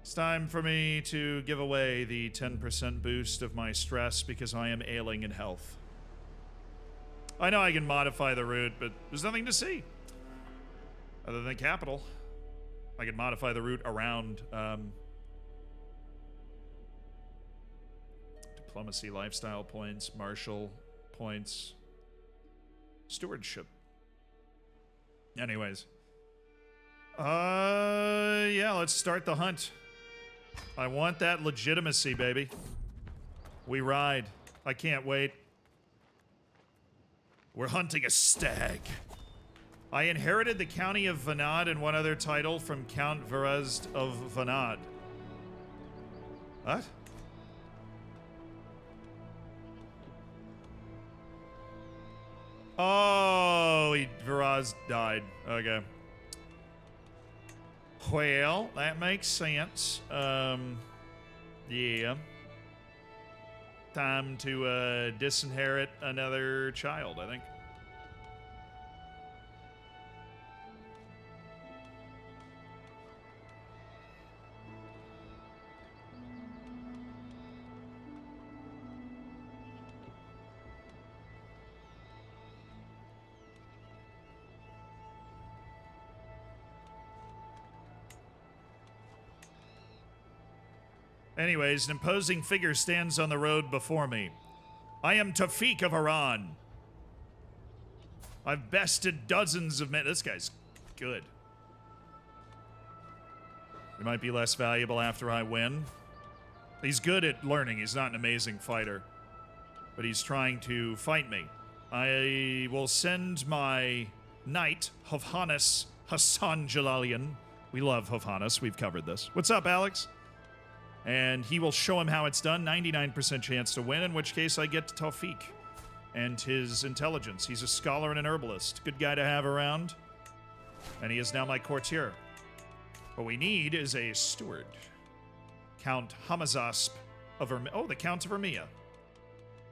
S1: It's time for me to give away the 10% boost of my stress because I am ailing in health. I know I can modify the route, but there's nothing to see. Other than capital. I can modify the route around diplomacy, lifestyle points, martial points, stewardship. Anyways. Yeah, let's start the hunt. I want that legitimacy, baby. We ride. I can't wait. We're hunting a stag. I inherited the county of Vanad and one other title from Count Verezd of Vanad. What? Oh, Verezd died. Okay. Well, that makes sense. Yeah. Time to disinherit another child, I think. Anyways, an imposing figure stands on the road before me. I am Tafik of Iran. I've bested dozens of men. This guy's good. He might be less valuable after I win. He's good at learning. He's not an amazing fighter. But he's trying to fight me. I will send my knight, Hovhannes Hassan Jalalian. We love Hovhannes. We've covered this. What's up, Alex? And he will show him how it's done. 99% chance to win, in which case I get Tawfiq and his intelligence. He's a scholar and an herbalist. Good guy to have around. And he is now my courtier. What we need is a steward. Count Hamazasp of Ermia. Oh, the Count of Ermia.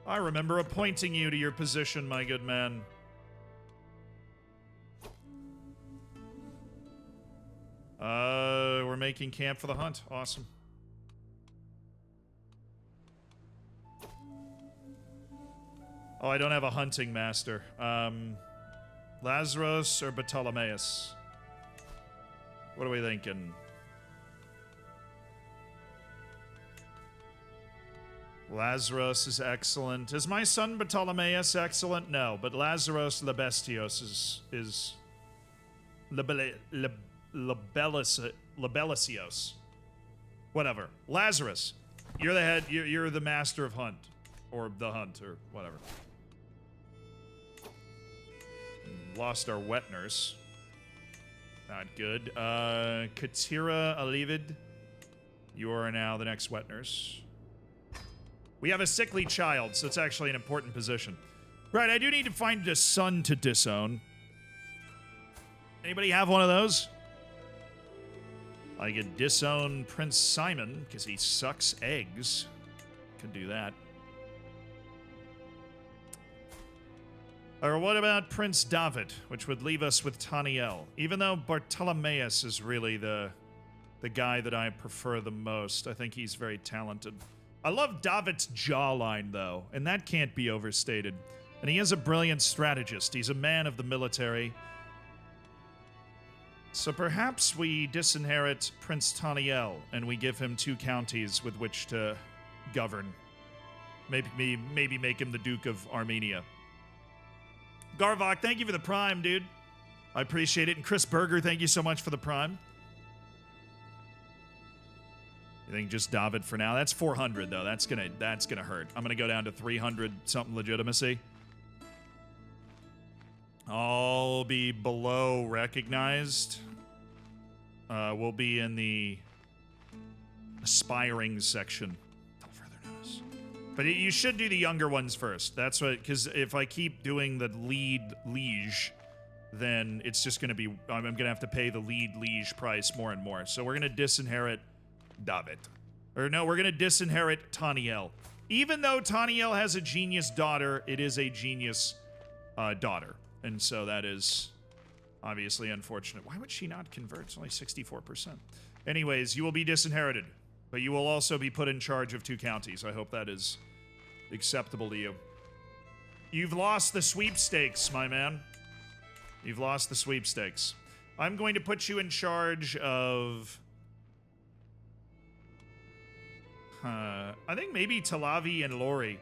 S1: I remember appointing you to your position, my good man. We're making camp for the hunt. Awesome. Oh, I don't have a hunting master. Lazarus or Ptolemaeus? What are we thinking? Lazarus is excellent. Is my son Ptolemaeus excellent? No, but Lazarus Lebestios is Lebelisios. Whatever. Lazarus, you're the head. You're the master of hunt, or the hunt, or whatever. Lost our wet nurse. Not good. Katira Alivid, you are now the next wet nurse. We have a sickly child, so it's actually an important position. Right, I do need to find a son to disown. Anybody have one of those? I could disown Prince Simon, because he sucks eggs. Could do that. Or what about Prince David, which would leave us with Taniel? Even though Bartolomeus is really the guy that I prefer the most. I think he's very talented. I love David's jawline, though, and that can't be overstated. And he is a brilliant strategist. He's a man of the military. So perhaps we disinherit Prince Taniel, and we give him 2 counties with which to govern. Maybe make him the Duke of Armenia. Garvok, thank you for the Prime, dude. I appreciate it. And Chris Berger, thank you so much for the Prime. I think just David for now. That's 400 though. That's gonna hurt. I'm gonna go down to 300 something legitimacy. I'll be below recognized. We'll be in the aspiring section. Until further notice. But you should do the younger ones first. That's what, because if I keep doing the lead liege, then it's just gonna be, I'm gonna have to pay the lead liege price more and more. So we're gonna disinherit David. Or no, we're gonna disinherit Taniel. Even though Taniel has a genius daughter, it is a genius daughter. And so that is obviously unfortunate. Why would she not convert? It's only 64%. Anyways, you will be disinherited, but you will also be put in charge of 2 counties. I hope that is acceptable to you. You've lost the sweepstakes, my man. You've lost the sweepstakes. I'm going to put you in charge of... I think maybe Talavi and Lori.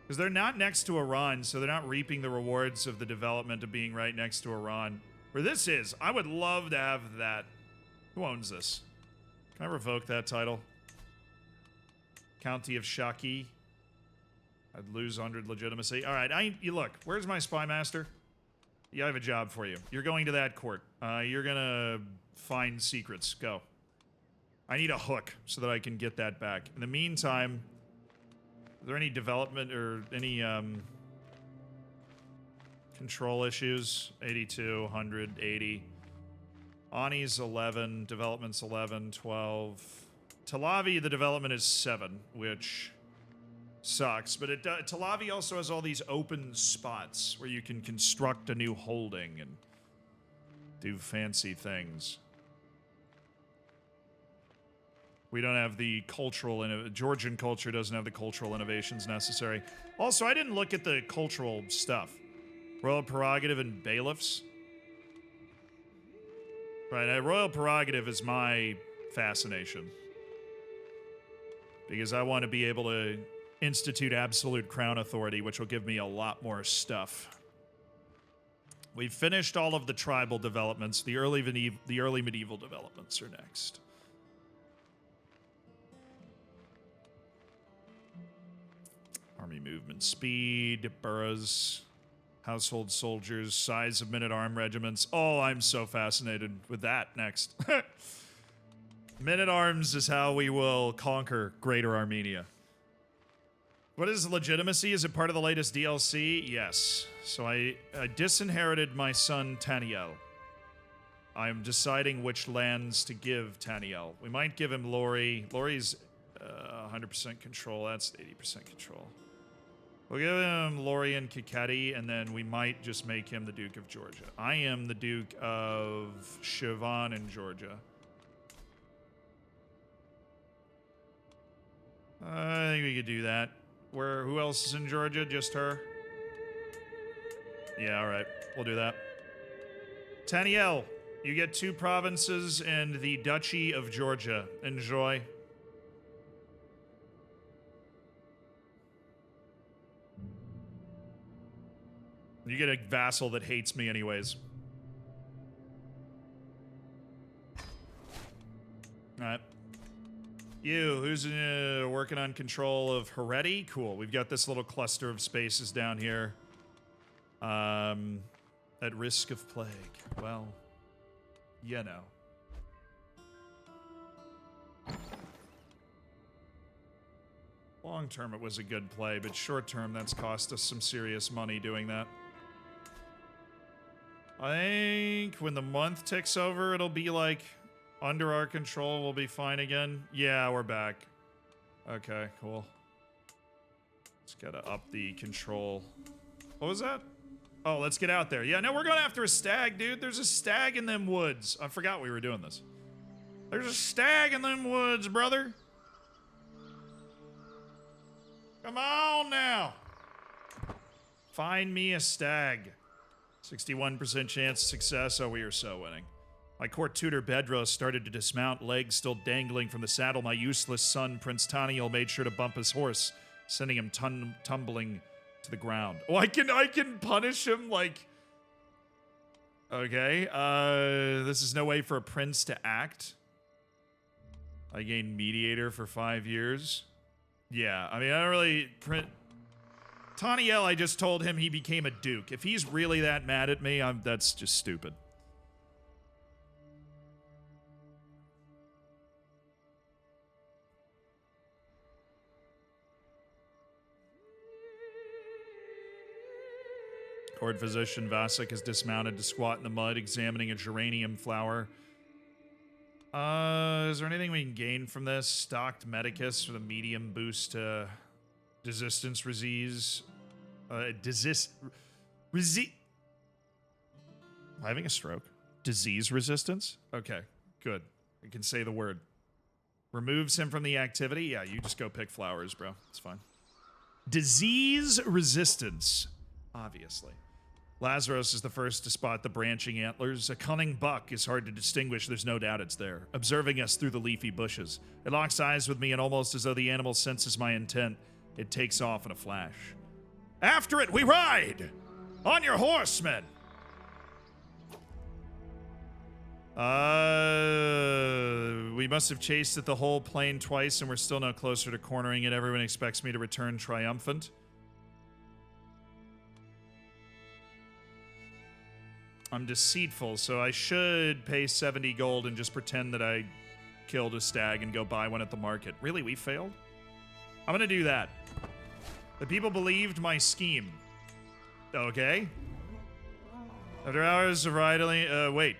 S1: Because they're not next to Iran, so they're not reaping the rewards of the development of being right next to Iran. Where this is, I would love to have that. Who owns this? Can I revoke that title? County of Shaki. I'd lose 100 legitimacy. All right, you look, where's my spy master? Yeah, I have a job for you. You're going to that court. You're gonna find secrets. Go. I need a hook so that I can get that back. In the meantime... Are there any development or any control issues? 82, 100, 80. Ani's 11, development's 11, 12. Talavi, the development is 7, which sucks. But Talavi also has all these open spots where you can construct a new holding and do fancy things. We don't have the cultural, Georgian culture doesn't have the cultural innovations necessary. Also, I didn't look at the cultural stuff. Royal prerogative and bailiffs. Right, royal prerogative is my fascination. Because I want to be able to institute absolute crown authority, which will give me a lot more stuff. We've finished all of the tribal developments. The early medieval developments are next. Army movement speed, boroughs, household soldiers, size of men-at-arm regiments. Oh, I'm so fascinated with that next. Men-at-arms is how we will conquer Greater Armenia. What is legitimacy? Is it part of the latest DLC? Yes. So I disinherited my son Taniel. I'm deciding which lands to give Taniel. We might give him Lori. Lori's 100% control. That's 80% control. We'll give him Lori and Kakheti, and then we might just make him the Duke of Georgia. I am the Duke of Shivan in Georgia. I think we could do that. Who else is in Georgia? Just her? Yeah, alright. We'll do that. Taniel, you get 2 provinces and the Duchy of Georgia. Enjoy. You get a vassal that hates me anyways. Alright. You, who's working on control of Hereti? Cool. We've got this little cluster of spaces down here. At risk of plague. Well, you know. Long term, it was a good play, but short term, that's cost us some serious money doing that. I think when the month ticks over, it'll be like under our control. We'll be fine again. Yeah, we're back. Okay, cool. Just gotta up the control. What was that? Oh, let's get out there. Yeah, no, we're going after a stag, dude. There's a stag in them woods. I forgot we were doing this. There's a stag in them woods, brother. Come on now. Find me a stag. 61% chance of success. Oh, we are so winning. My court tutor Bedros started to dismount, legs still dangling from the saddle. My useless son, Prince Taniel, made sure to bump his horse. sending him tumbling to the ground. Oh, I can punish him like... Okay, this is no way for a prince to act. I gained mediator for 5 years. Yeah, I mean, I don't really... Taniel, I just told him he became a duke. If he's really that mad at me, that's just stupid. Court physician Vasek is dismounted to squat in the mud, examining a geranium flower. Is there anything we can gain from this? Stocked Medicus for the medium boost to resistance disease. Am I having a stroke? Disease resistance? Okay, good. I can say the word. Removes him from the activity? Yeah, you just go pick flowers, bro. It's fine. Disease resistance. Obviously. Lazarus is the first to spot the branching antlers. A cunning buck is hard to distinguish, there's no doubt it's there, observing us through the leafy bushes. It locks eyes with me, and almost as though the animal senses my intent, it takes off in a flash. After it, we ride! On your horsemen! We must have chased it the whole plane twice, and we're still no closer to cornering it. Everyone expects me to return triumphant. I'm deceitful, so I should pay 70 gold and just pretend that I killed a stag and go buy one at the market. Really, we failed? I'm gonna do that. The people believed my scheme. Okay. After hours of idling, wait.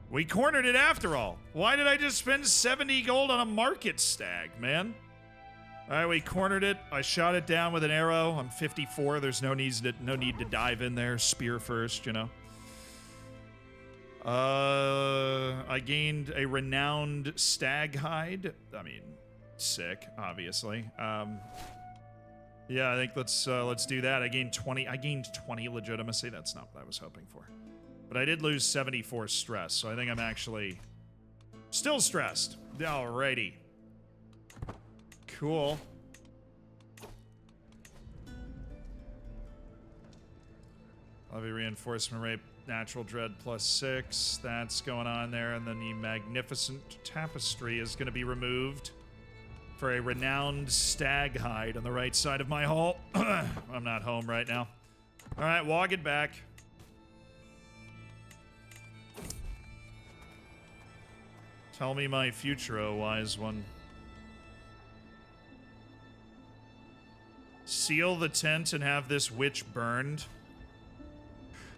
S1: We cornered it after all. Why did I just spend 70 gold on a market stag, man? All right, we cornered it. I shot it down with an arrow. I'm 54. There's no need to dive in there. Spear first, you know. I gained a renowned stag hide. I mean, sick, obviously. Yeah, I think let's do that. I gained 20 legitimacy. That's not what I was hoping for. But I did lose 74 stress, so I think I'm actually still stressed. Alrighty. Cool. Levy reinforcement rate, natural dread +6. That's going on there. And then the magnificent tapestry is going to be removed for a renowned stag hide on the right side of my hall. I'm not home right now. All right, walk it back. Tell me my future, O wise one. Seal the tent and have this witch burned.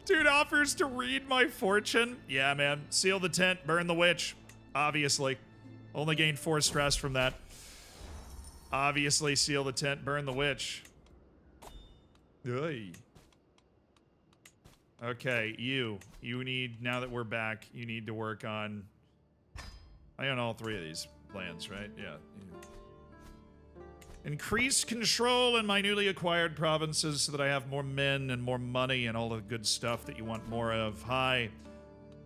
S1: Dude offers to read my fortune. Yeah, man. Seal the tent, burn the witch. Obviously. Only gained 4 stress from that. Obviously, seal the tent, burn the witch. Oy. Okay, you need, now that we're back, you need to work on... I own all 3 of these lands, right? Yeah. Increase control in my newly acquired provinces so that I have more men and more money and all the good stuff that you want more of. Hi.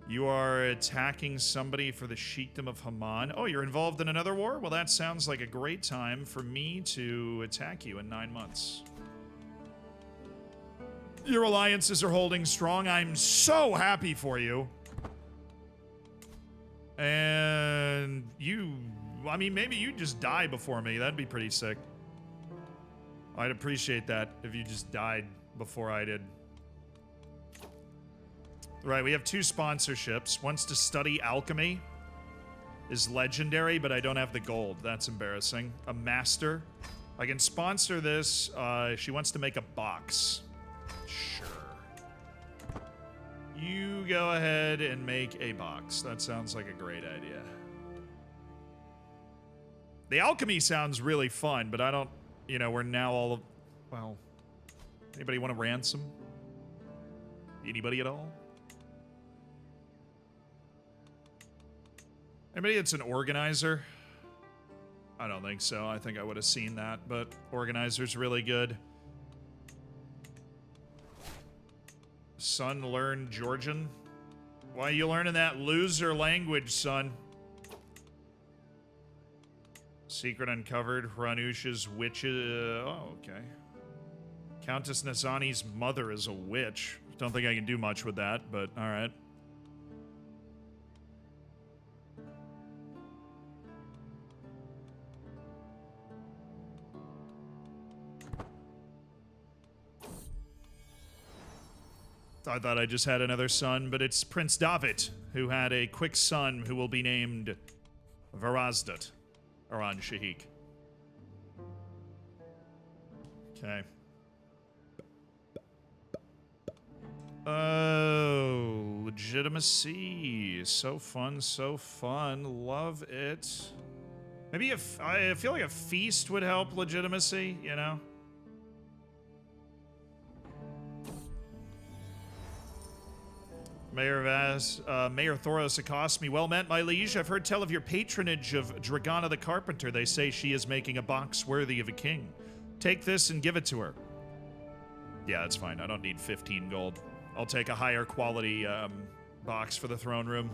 S1: You are attacking somebody for the Sheikdom of Haman. Oh, you're involved in another war? Well, that sounds like a great time for me to attack you in 9 months. Your alliances are holding strong. I'm so happy for you. And you, I mean, maybe you just die before me. That'd be pretty sick. I'd appreciate that if you just died before I did. Right, we have 2 sponsorships. One's to study alchemy. Is legendary, but I don't have the gold. That's embarrassing. A master. I can sponsor this. She wants to make a box. Sure. You go ahead and make a box. That sounds like a great idea. The alchemy sounds really fun, but I don't, you know, we're now all of, well, anybody want a ransom? Anybody at all? Anybody that's an organizer? I don't think so. I think I would have seen that, but organizer's really good. Son, learn Georgian. Why are you learning that loser language, son? Secret uncovered. Ranusha's witch. Oh, okay. Countess Nazani's mother is a witch. Don't think I can do much with that, but all right. I thought I just had another son, but it's Prince David, who had a quick son who will be named Varazdat, Aran Shahik. Okay. Oh, legitimacy. So fun, so fun. Love it. Maybe if I feel like a feast would help legitimacy, you know? Mayor Thoros accosts me. Well met, my liege. I've heard tell of your patronage of Dragana the Carpenter. They say she is making a box worthy of a king. Take this and give it to her. Yeah, that's fine. I don't need 15 gold. I'll take a higher quality box for the throne room.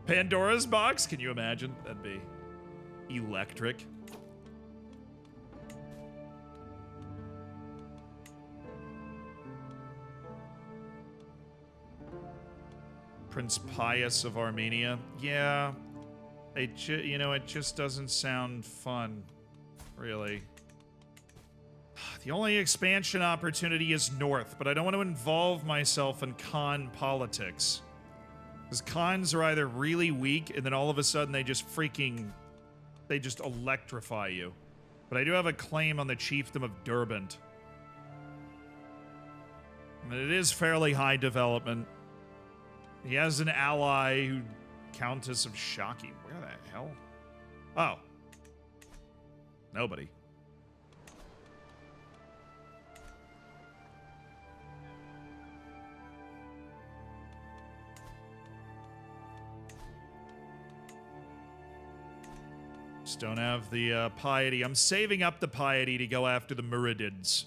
S1: Pandora's box? Can you imagine? That'd be electric. Prince Pius of Armenia. Yeah, it just doesn't sound fun, really. The only expansion opportunity is north, but I don't want to involve myself in Khan politics. Because Khans are either really weak, and then all of a sudden they just electrify you. But I do have a claim on the chiefdom of Derbent. And it is fairly high development. He has an ally who... Countess of Shaki. Where the hell? Oh. Nobody. Just don't have the piety. I'm saving up the piety to go after the Muridids.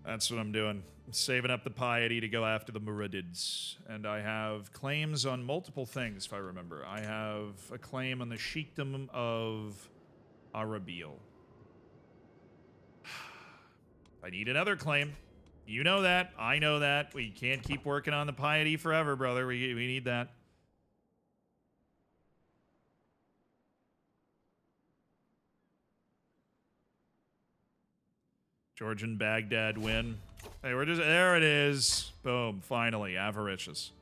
S1: That's what I'm doing. Saving up the piety to go after the Muridids. And I have claims on multiple things, if I remember. I have a claim on the Sheikdom of Arabil. I need another claim. You know that. I know that. We can't keep working on the piety forever, brother. We need that. Georgian Baghdad win. Hey, we're just... There it is. Boom. Finally. Avaricious.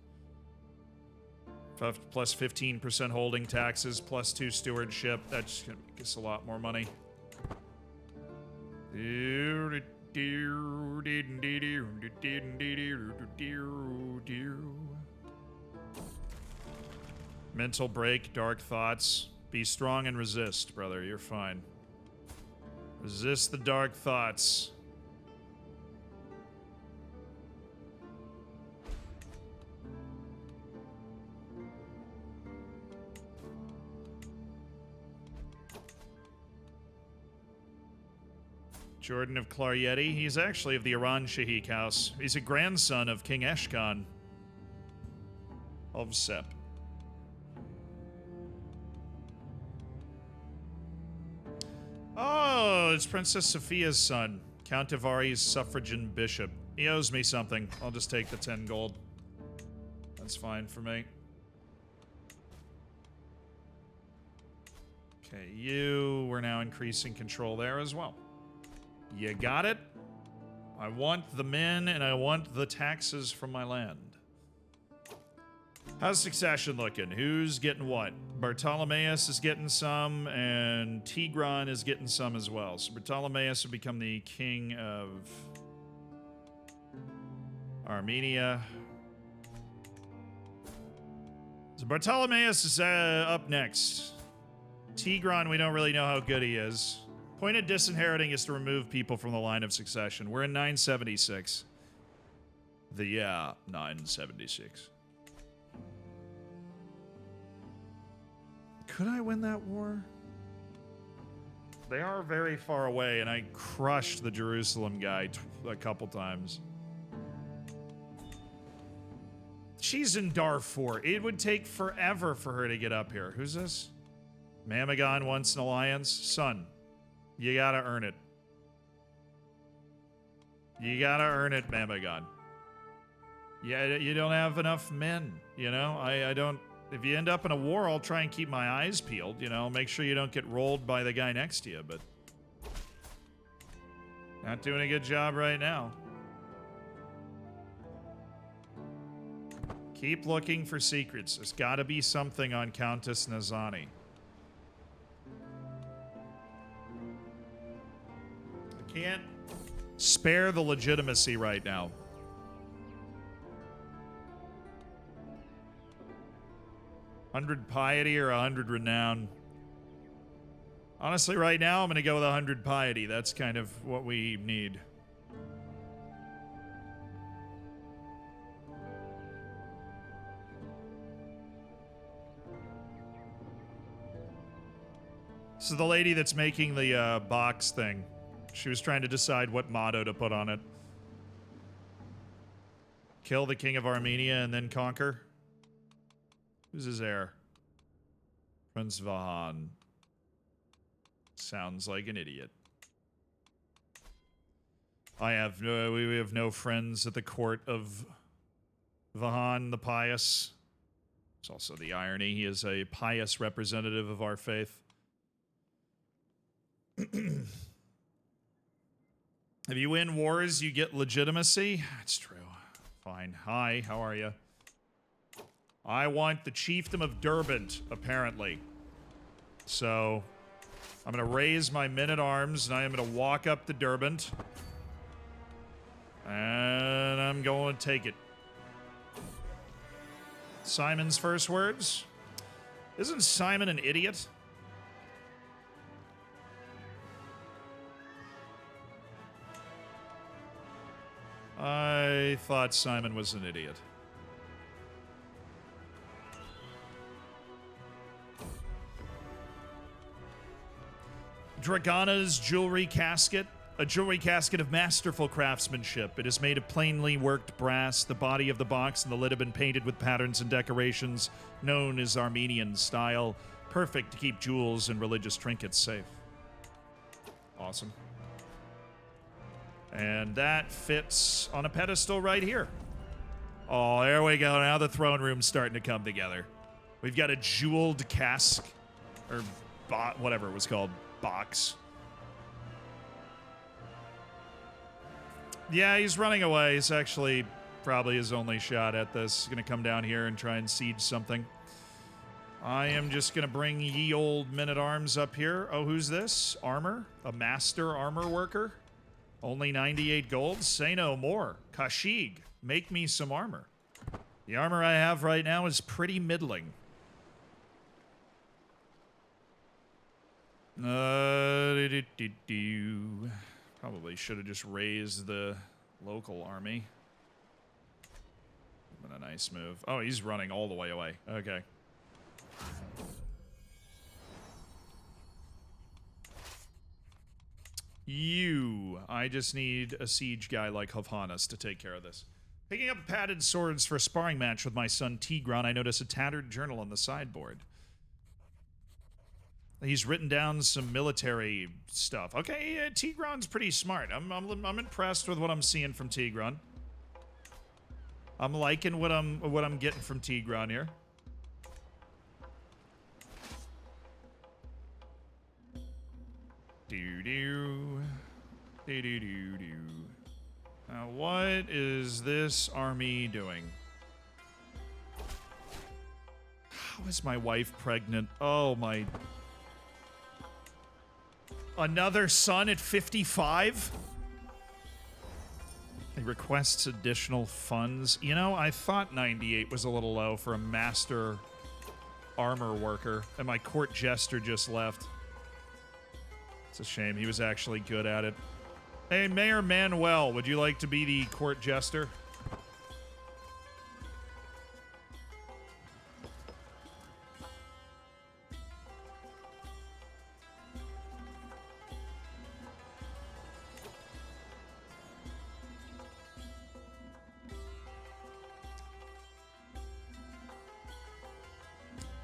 S1: Plus 15% holding taxes, plus 2 stewardship. That's just going to make us a lot more money. Mental break, dark thoughts. Be strong and resist, brother. You're fine. Resist the dark thoughts. Jordan of Claryeti. He's actually of the Aran Shahik house. He's a grandson of King Eshkan of Sep. Oh, it's Princess Sophia's son, Count Ivari's suffragan bishop. He owes me something. I'll just take the 10 gold. That's fine for me. Okay, we're now increasing control there as well. You got it? I want the men and I want the taxes from my land. How's succession looking? Who's getting what? Bartolomeus is getting some, and Tigran is getting some as well. So Bartolomeus will become the king of Armenia. So Bartolomeus is up next. Tigran, we don't really know how good he is. Point of disinheriting is to remove people from the line of succession. We're in 976. The year 976. Could I win that war? They are very far away, and I crushed the Jerusalem guy a couple times. She's in Darfur. It would take forever for her to get up here. Who's this? Mamagon wants an alliance. Son, you gotta earn it. You gotta earn it, Mamagon. Yeah, you don't have enough men, you know? I don't... If you end up in a war, I'll try and keep my eyes peeled, you know? Make sure you don't get rolled by the guy next to you, but... Not doing a good job right now. Keep looking for secrets. There's gotta be something on Countess Nazani. I can't spare the legitimacy right now. $100 piety or 100 renown? Honestly, right now, I'm going to go with 100 piety. That's kind of what we need. So the lady that's making the box thing, she was trying to decide what motto to put on it. Kill the king of Armenia and then conquer? Who's his heir? Prince Vahan. Sounds like an idiot. We have no friends at the court of Vahan the Pious. It's also the irony. He is a pious representative of our faith. If you win wars, you get legitimacy. That's true. Fine. Hi, how are you? I want the chiefdom of Derbent, apparently. So, I'm going to raise my men-at-arms, and I am going to walk up to Derbent. And I'm going to take it. Simon's first words? Isn't Simon an idiot? I thought Simon was an idiot. Dragana's jewelry casket. A jewelry casket of masterful craftsmanship. It is made of plainly worked brass. The body of the box and the lid have been painted with patterns and decorations known as Armenian style. Perfect to keep jewels and religious trinkets safe. Awesome. And that fits on a pedestal right here. Oh, there we go. Now the throne room's starting to come together. We've got a jeweled cask. Or whatever it was called. Box. Yeah, he's running away. He's actually probably his only shot at this. He's going to come down here and try and siege something. I am just going to bring ye old men-at-arms up here. Oh, who's this? Armor? A master armor worker? Only 98 gold? Say no more. Kashyyyk, make me some armor. The armor I have right now is pretty middling. Probably should have just raised the local army. Been a nice move. Oh, he's running all the way away. Okay. I just need a siege guy like Havhanas to take care of this. Picking up padded swords for a sparring match with my son Tigran, I notice a tattered journal on the sideboard. He's written down some military stuff. Okay, Tigran's pretty smart. I'm impressed with what I'm seeing from Tigran. I'm liking what I'm getting from Tigran here. Now, what is this army doing? How is my wife pregnant? Oh, my... Another son at 55? He requests additional funds. You know, I thought 98 was a little low for a master armor worker, and my court jester just left. It's a shame. He was actually good at it. Hey, Mayor Manuel, would you like to be the court jester?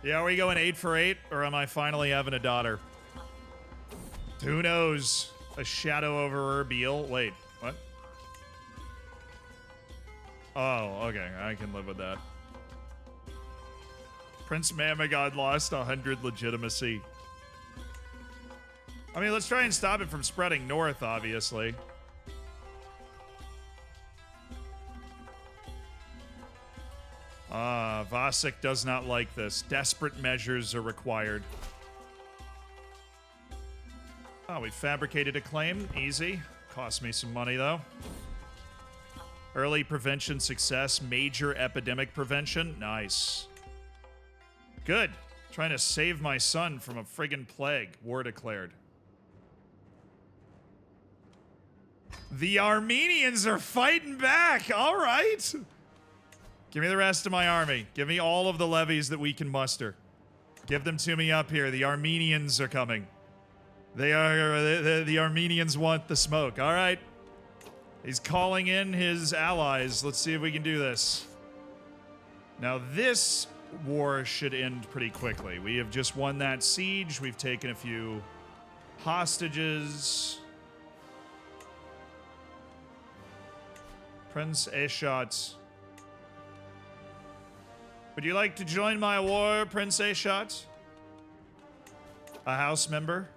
S1: Yeah, are we going 8 for 8, or am I finally having a daughter? Who knows? A shadow over Erbil. Wait, what? Oh, okay. I can live with that. Prince Mamagod lost 100 legitimacy. I mean, let's try and stop it from spreading north, obviously. Vasek does not like this. Desperate measures are required. Oh, we fabricated a claim. Easy. Cost me some money, though. Early prevention success. Major epidemic prevention. Nice. Good. Trying to save my son from a friggin' plague. War declared. The Armenians are fighting back. All right. Give me the rest of my army. Give me all of the levies that we can muster. Give them to me up here. The Armenians are coming. The Armenians want the smoke. All right. He's calling in his allies. Let's see if we can do this. Now, this war should end pretty quickly. We have just won that siege. We've taken a few hostages. Prince Eshat. Would you like to join my war, Prince Eshat? A house member?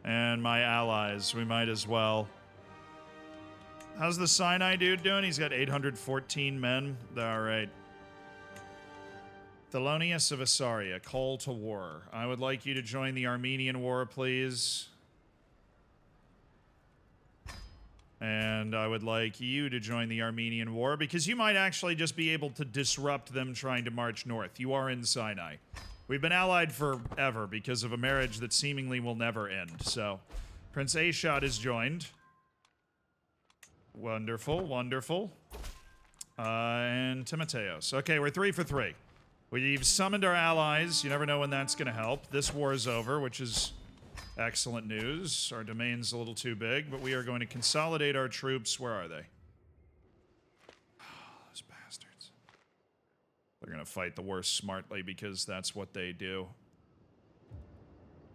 S1: And my allies, we might as well. How's the Sinai dude doing? He's got 814 men. All right. Thelonious of Assaria, call to war. I would like you to join the Armenian war, please. And I would like you to join the Armenian war, because you might actually just be able to disrupt them trying to march north. You are in Sinai. We've been allied forever because of a marriage that seemingly will never end. So, Prince Eshat is joined. Wonderful, wonderful. And Timotheos. Okay, we're 3 for 3. We've summoned our allies. You never know when that's going to help. This war is over, which is excellent news. Our domain's a little too big, but we are going to consolidate our troops. Where are they? Oh, those bastards. They're going to fight the war smartly because that's what they do.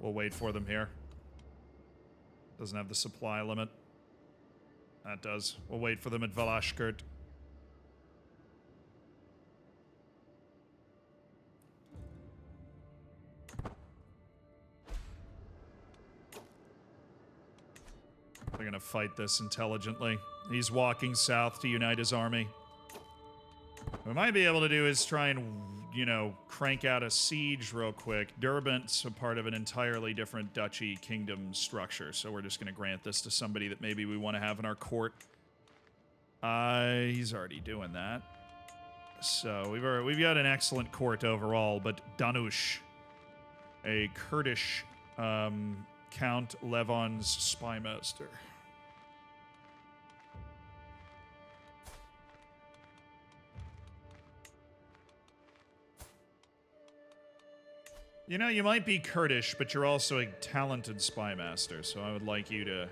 S1: We'll wait for them here. Doesn't have the supply limit. That does. We'll wait for them at Valashkert. They're gonna fight this intelligently. He's walking south to unite his army. What we might be able to do is try and, you know, crank out a siege real quick. Derbent's a part of an entirely different duchy kingdom structure, so we're just gonna grant this to somebody that maybe we want to have in our court. He's already doing that. So we've got an excellent court overall, but Danush, a Kurdish Count Levon's spymaster. You know, you might be Kurdish, but you're also a talented spymaster, so I would like you to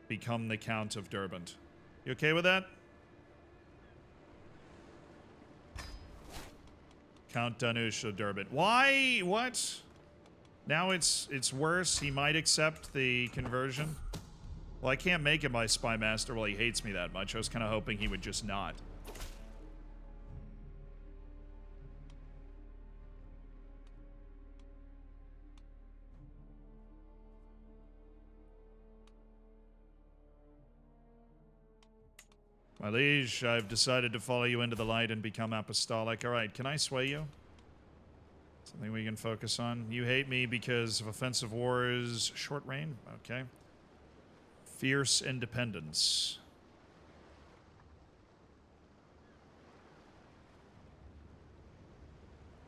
S1: become the Count of Derbent. You okay with that? Count Danush of Derbent. Why? What? Now it's worse. He might accept the conversion. Well, I can't make him my spymaster. Well, he hates me that much. I was kind of hoping he would just not. My liege, I've decided to follow you into the light and become apostolic. All right, can I sway you? Something we can focus on. You hate me because of offensive wars, short reign? Okay. Fierce independence.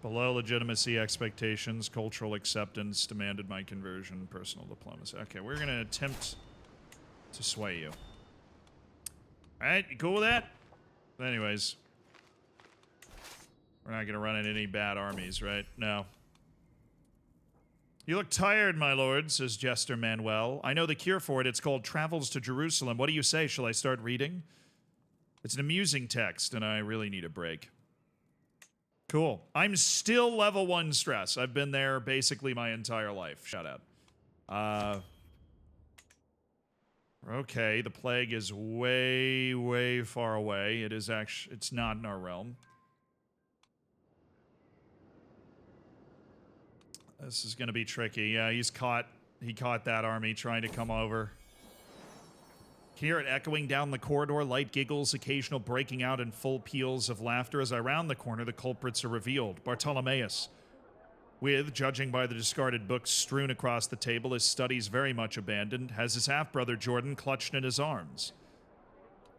S1: Below legitimacy expectations, cultural acceptance, demanded my conversion, personal diplomacy. Okay, we're going to attempt to sway you. Alright, you cool with that? But anyways, we're not going to run into any bad armies, right? No. You look tired, my lord, says Jester Manuel. I know the cure for it. It's called Travels to Jerusalem. What do you say? Shall I start reading? It's an amusing text, and I really need a break. Cool. I'm still level 1 stress. I've been there basically my entire life. Shout out. Okay, the plague is way, way far away. It is actually, it's not in our realm. This is gonna be tricky. Yeah, he caught that army trying to come over. Can hear it echoing down the corridor, light giggles, occasional breaking out in full peals of laughter. As I round the corner, the culprits are revealed. Bartolomeus, with, judging by the discarded books strewn across the table, his studies very much abandoned, has his half-brother Jordan clutched in his arms.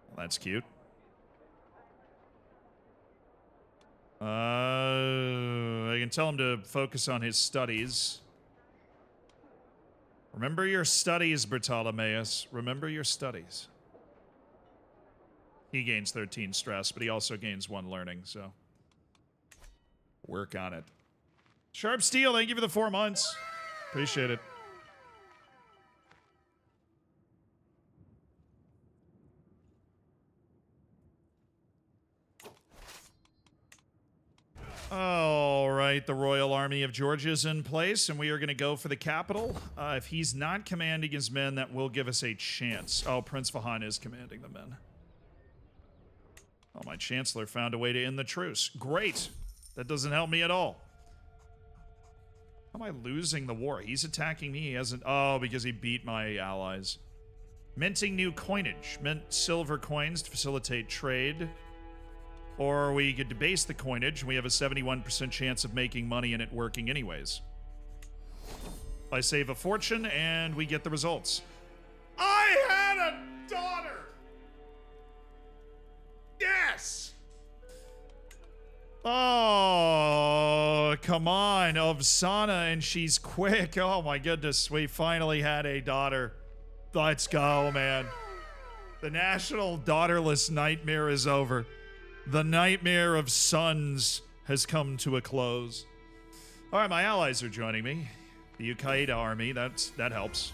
S1: Well, that's cute. I can tell him to focus on his studies. Remember your studies, Bartolomeus. Remember your studies. He gains 13 stress, but he also gains 1 learning, so work on it. Sharp Steel, thank you for the 4 months. Appreciate it. All right, the Royal Army of Georgia is in place, and we are going to go for the capital. If he's not commanding his men, that will give us a chance. Oh, Prince Vahan is commanding the men. Oh, my Chancellor found a way to end the truce. Great. That doesn't help me at all. How am I losing the war? He's attacking me. He hasn't... Oh, because he beat my allies. Minting new coinage. Mint silver coins to facilitate trade. Or we could debase the coinage. We have a 71% chance of making money and it working anyways. I save a fortune and we get the results. I had a daughter! Yes! Oh, come on. Ovsana, and she's quick. Oh my goodness. We finally had a daughter. Let's go, man. The national daughterless nightmare is over. The nightmare of sons has come to a close. All right, my allies are joining me. The Ukaida army, that helps.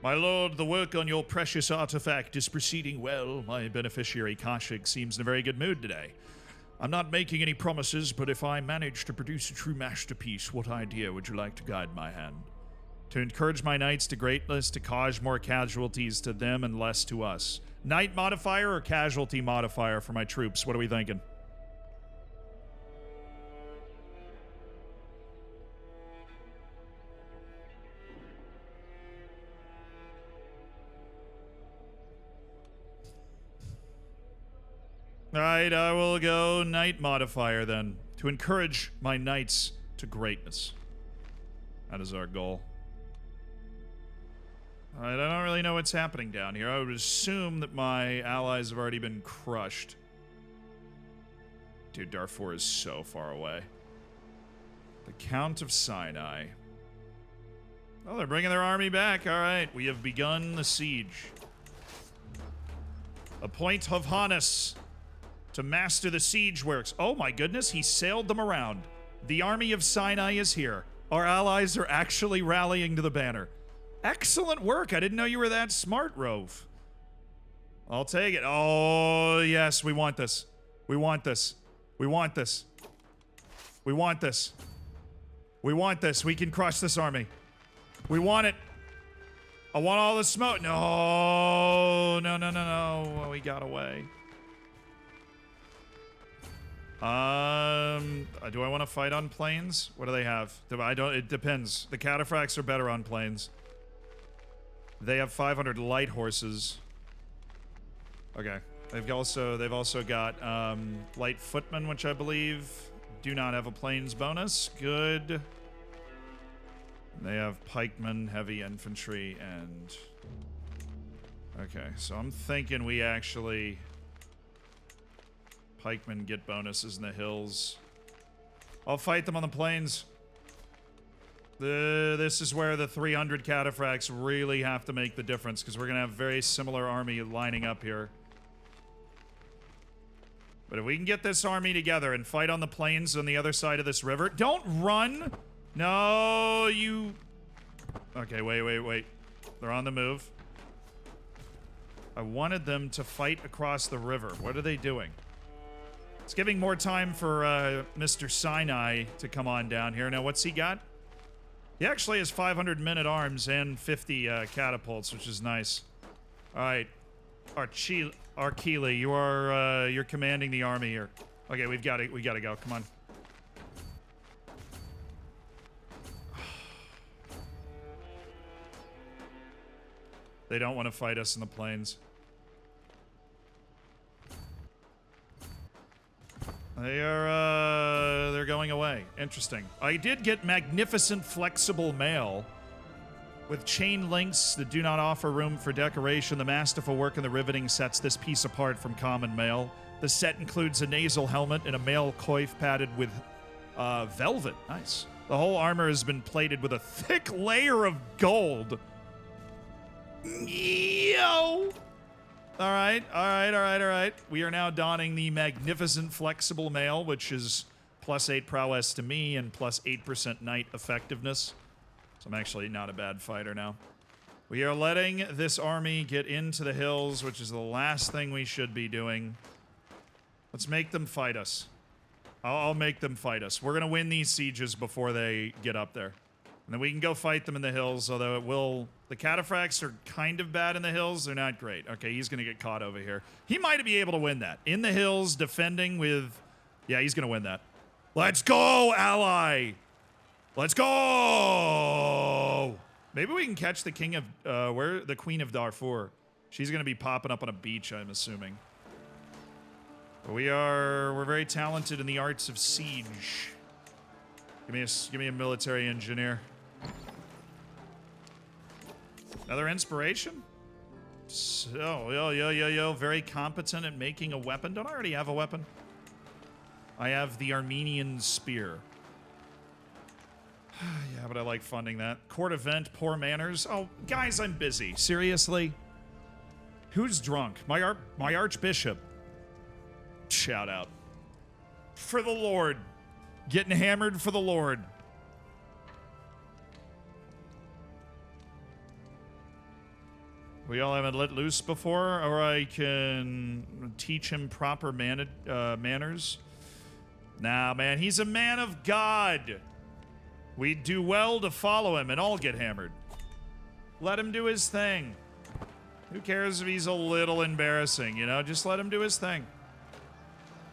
S1: My lord, the work on your precious artifact is proceeding well. My beneficiary Kashik seems in a very good mood today. I'm not making any promises, but if I manage to produce a true masterpiece, what idea would you like to guide my hand? To encourage my knights to greatness, to cause more casualties to them and less to us. Knight modifier or casualty modifier for my troops? What are we thinking? Alright, I will go knight modifier then. To encourage my knights to greatness. That is our goal. Alright, I don't really know what's happening down here. I would assume that my allies have already been crushed. Dude, Darfur is so far away. The Count of Sinai. Oh, they're bringing their army back. Alright, we have begun the siege. Appoint Hovhannes to master the siege works. Oh my goodness, he sailed them around. The army of Sinai is here. Our allies are actually rallying to the banner. Excellent work. I didn't know you were that smart, Rove. I'll take it. Oh, yes, we want this. We want this. We want this. We want this. We want this. We can crush this army. We want it. I want all the smoke. No, no, no, no, no. We got away. Do I want to fight on planes? What do they have? It depends. The cataphracts are better on planes. They have 500 light horses. Okay. They've also got light footmen, which I believe do not have a planes bonus. Good. They have pikemen, heavy infantry, and... Okay, so I'm thinking we actually... Pikemen get bonuses in the hills. I'll fight them on the plains. This is where the 300 cataphracts really have to make the difference, because we're going to have very similar army lining up here. But if we can get this army together and fight on the plains on the other side of this river... Don't run! No, you... Okay, wait. They're on the move. I wanted them to fight across the river. What are they doing? It's giving more time for Mr. Sinai to come on down here. Now, what's he got? He actually has 500 minute-arms and 50 catapults, which is nice. All right, Arkeely, you're commanding the army here. Okay, we gotta go. Come on. They don't want to fight us in the plains. They're going away. Interesting. I did get magnificent flexible mail with chain links that do not offer room for decoration. The masterful work in the riveting sets this piece apart from common mail. The set includes a nasal helmet and a mail coif padded with velvet. Nice. The whole armor has been plated with a thick layer of gold. Yo! All right. We are now donning the magnificent flexible mail, which is +8 prowess to me and +8% knight effectiveness. So I'm actually not a bad fighter now. We are letting this army get into the hills, which is the last thing we should be doing. Let's make them fight us. I'll make them fight us. We're going to win these sieges before they get up there. And then we can go fight them in the hills, although it will... The cataphracts are kind of bad in the hills. They're not great. Okay, he's going to get caught over here. He might be able to win that. In the hills, defending with... Yeah, he's going to win that. Let's go, ally! Let's go! Maybe we can catch the king of... the queen of Darfur. She's going to be popping up on a beach, I'm assuming. We're very talented in the arts of siege. Give me a military engineer. Another inspiration? So, yo. Very competent at making a weapon. Don't I already have a weapon? I have the Armenian spear. Yeah, but I like funding that. Court event, poor manners. Oh, guys, I'm busy. Seriously? Who's drunk? My archbishop. Shout out. For the Lord. Getting hammered for the Lord. We all haven't let loose before, or I can teach him proper manners. Nah, man, he's a man of God. We'd do well to follow him and all get hammered. Let him do his thing. Who cares if he's a little embarrassing, you know? Just let him do his thing.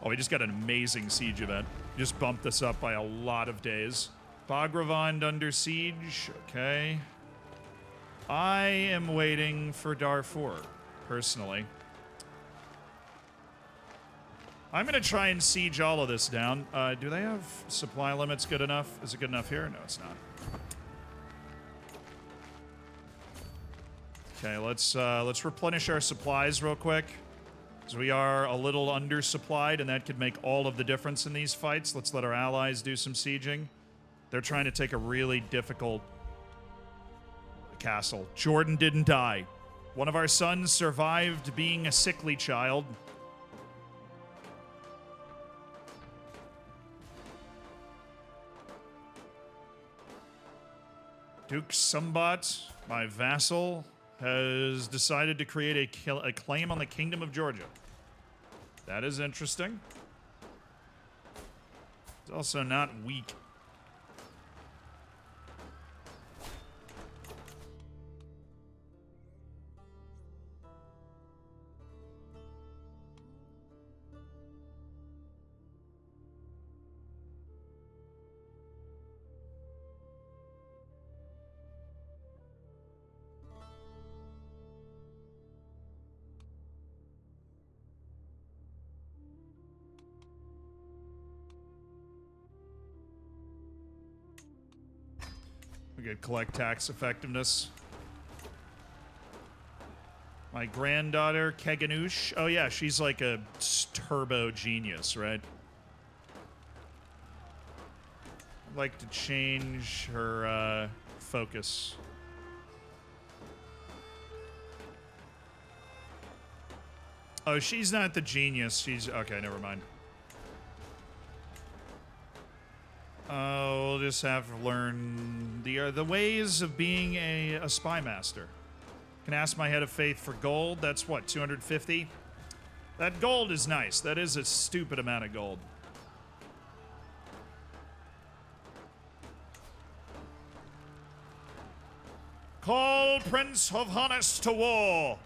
S1: Oh, we just got an amazing siege event. Just bumped this up by a lot of days. Bagravand under siege. Okay. I am waiting for Darfur, personally. I'm going to try and siege all of this down. Do they have supply limits good enough? Is it good enough here? No, it's not. Okay, let's replenish our supplies real quick. Because we are a little undersupplied, and that could make all of the difference in these fights. Let's let our allies do some sieging. They're trying to take a really difficult castle. Jordan didn't die. One of our sons survived being a sickly child. Duke Sumbat, my vassal, has decided to create a claim on the Kingdom of Georgia. That is interesting. It's also not weak. We could collect tax effectiveness. My granddaughter, Keganoosh. Oh, yeah, she's like a turbo genius, right? I'd like to change her focus. Oh, she's not the genius. She's... Okay, never mind. We'll just have to learn the ways of being a spy master. Can ask my head of faith for gold. That's what, 250? That gold is nice. That is a stupid amount of gold. Call Prince of Hannes to war.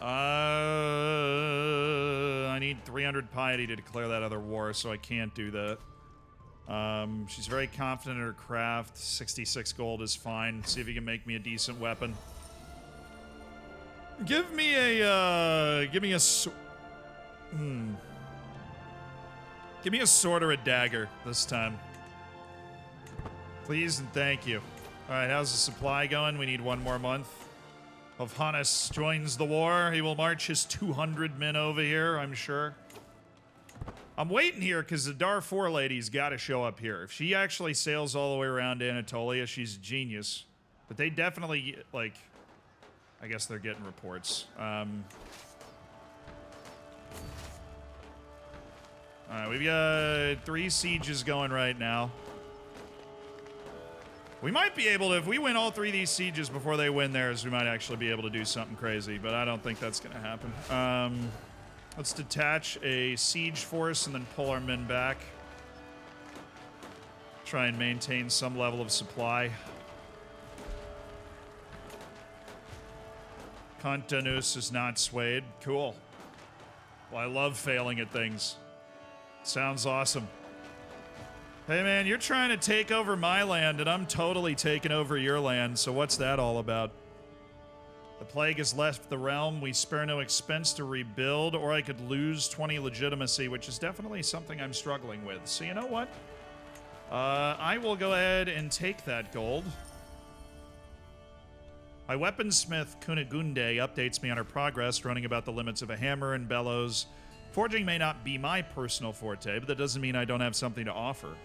S1: I need 300 piety to declare that other war, so I can't do that. She's very confident in her craft. 66 gold is fine. See if you can make me a decent weapon. Give me a sword or a dagger this time. Please and thank you. Alright, how's the supply going? We need one more month. Of Hannes joins the war. He will march his 200 men over here, I'm sure. I'm waiting here because the Darfur lady's got to show up here. If she actually sails all the way around Anatolia, she's a genius. But they definitely, like... I guess they're getting reports. Alright, we've got 3 sieges going right now. We might be able to, if we win all 3 of these sieges before they win theirs, we might actually be able to do something crazy, but I don't think that's going to happen. Let's detach a siege force and then pull our men back. Try and maintain some level of supply. Contanus is not swayed. Cool. Well, I love failing at things. Sounds awesome. Hey man, you're trying to take over my land and I'm totally taking over your land, so what's that all about? The plague has left the realm. We spare no expense to rebuild, or I could lose 20 legitimacy, which is definitely something I'm struggling with. So you know what? I will go ahead and take that gold. My weaponsmith, Kunigunde, updates me on her progress, running about the limits of a hammer and bellows. Forging may not be my personal forte, but that doesn't mean I don't have something to offer.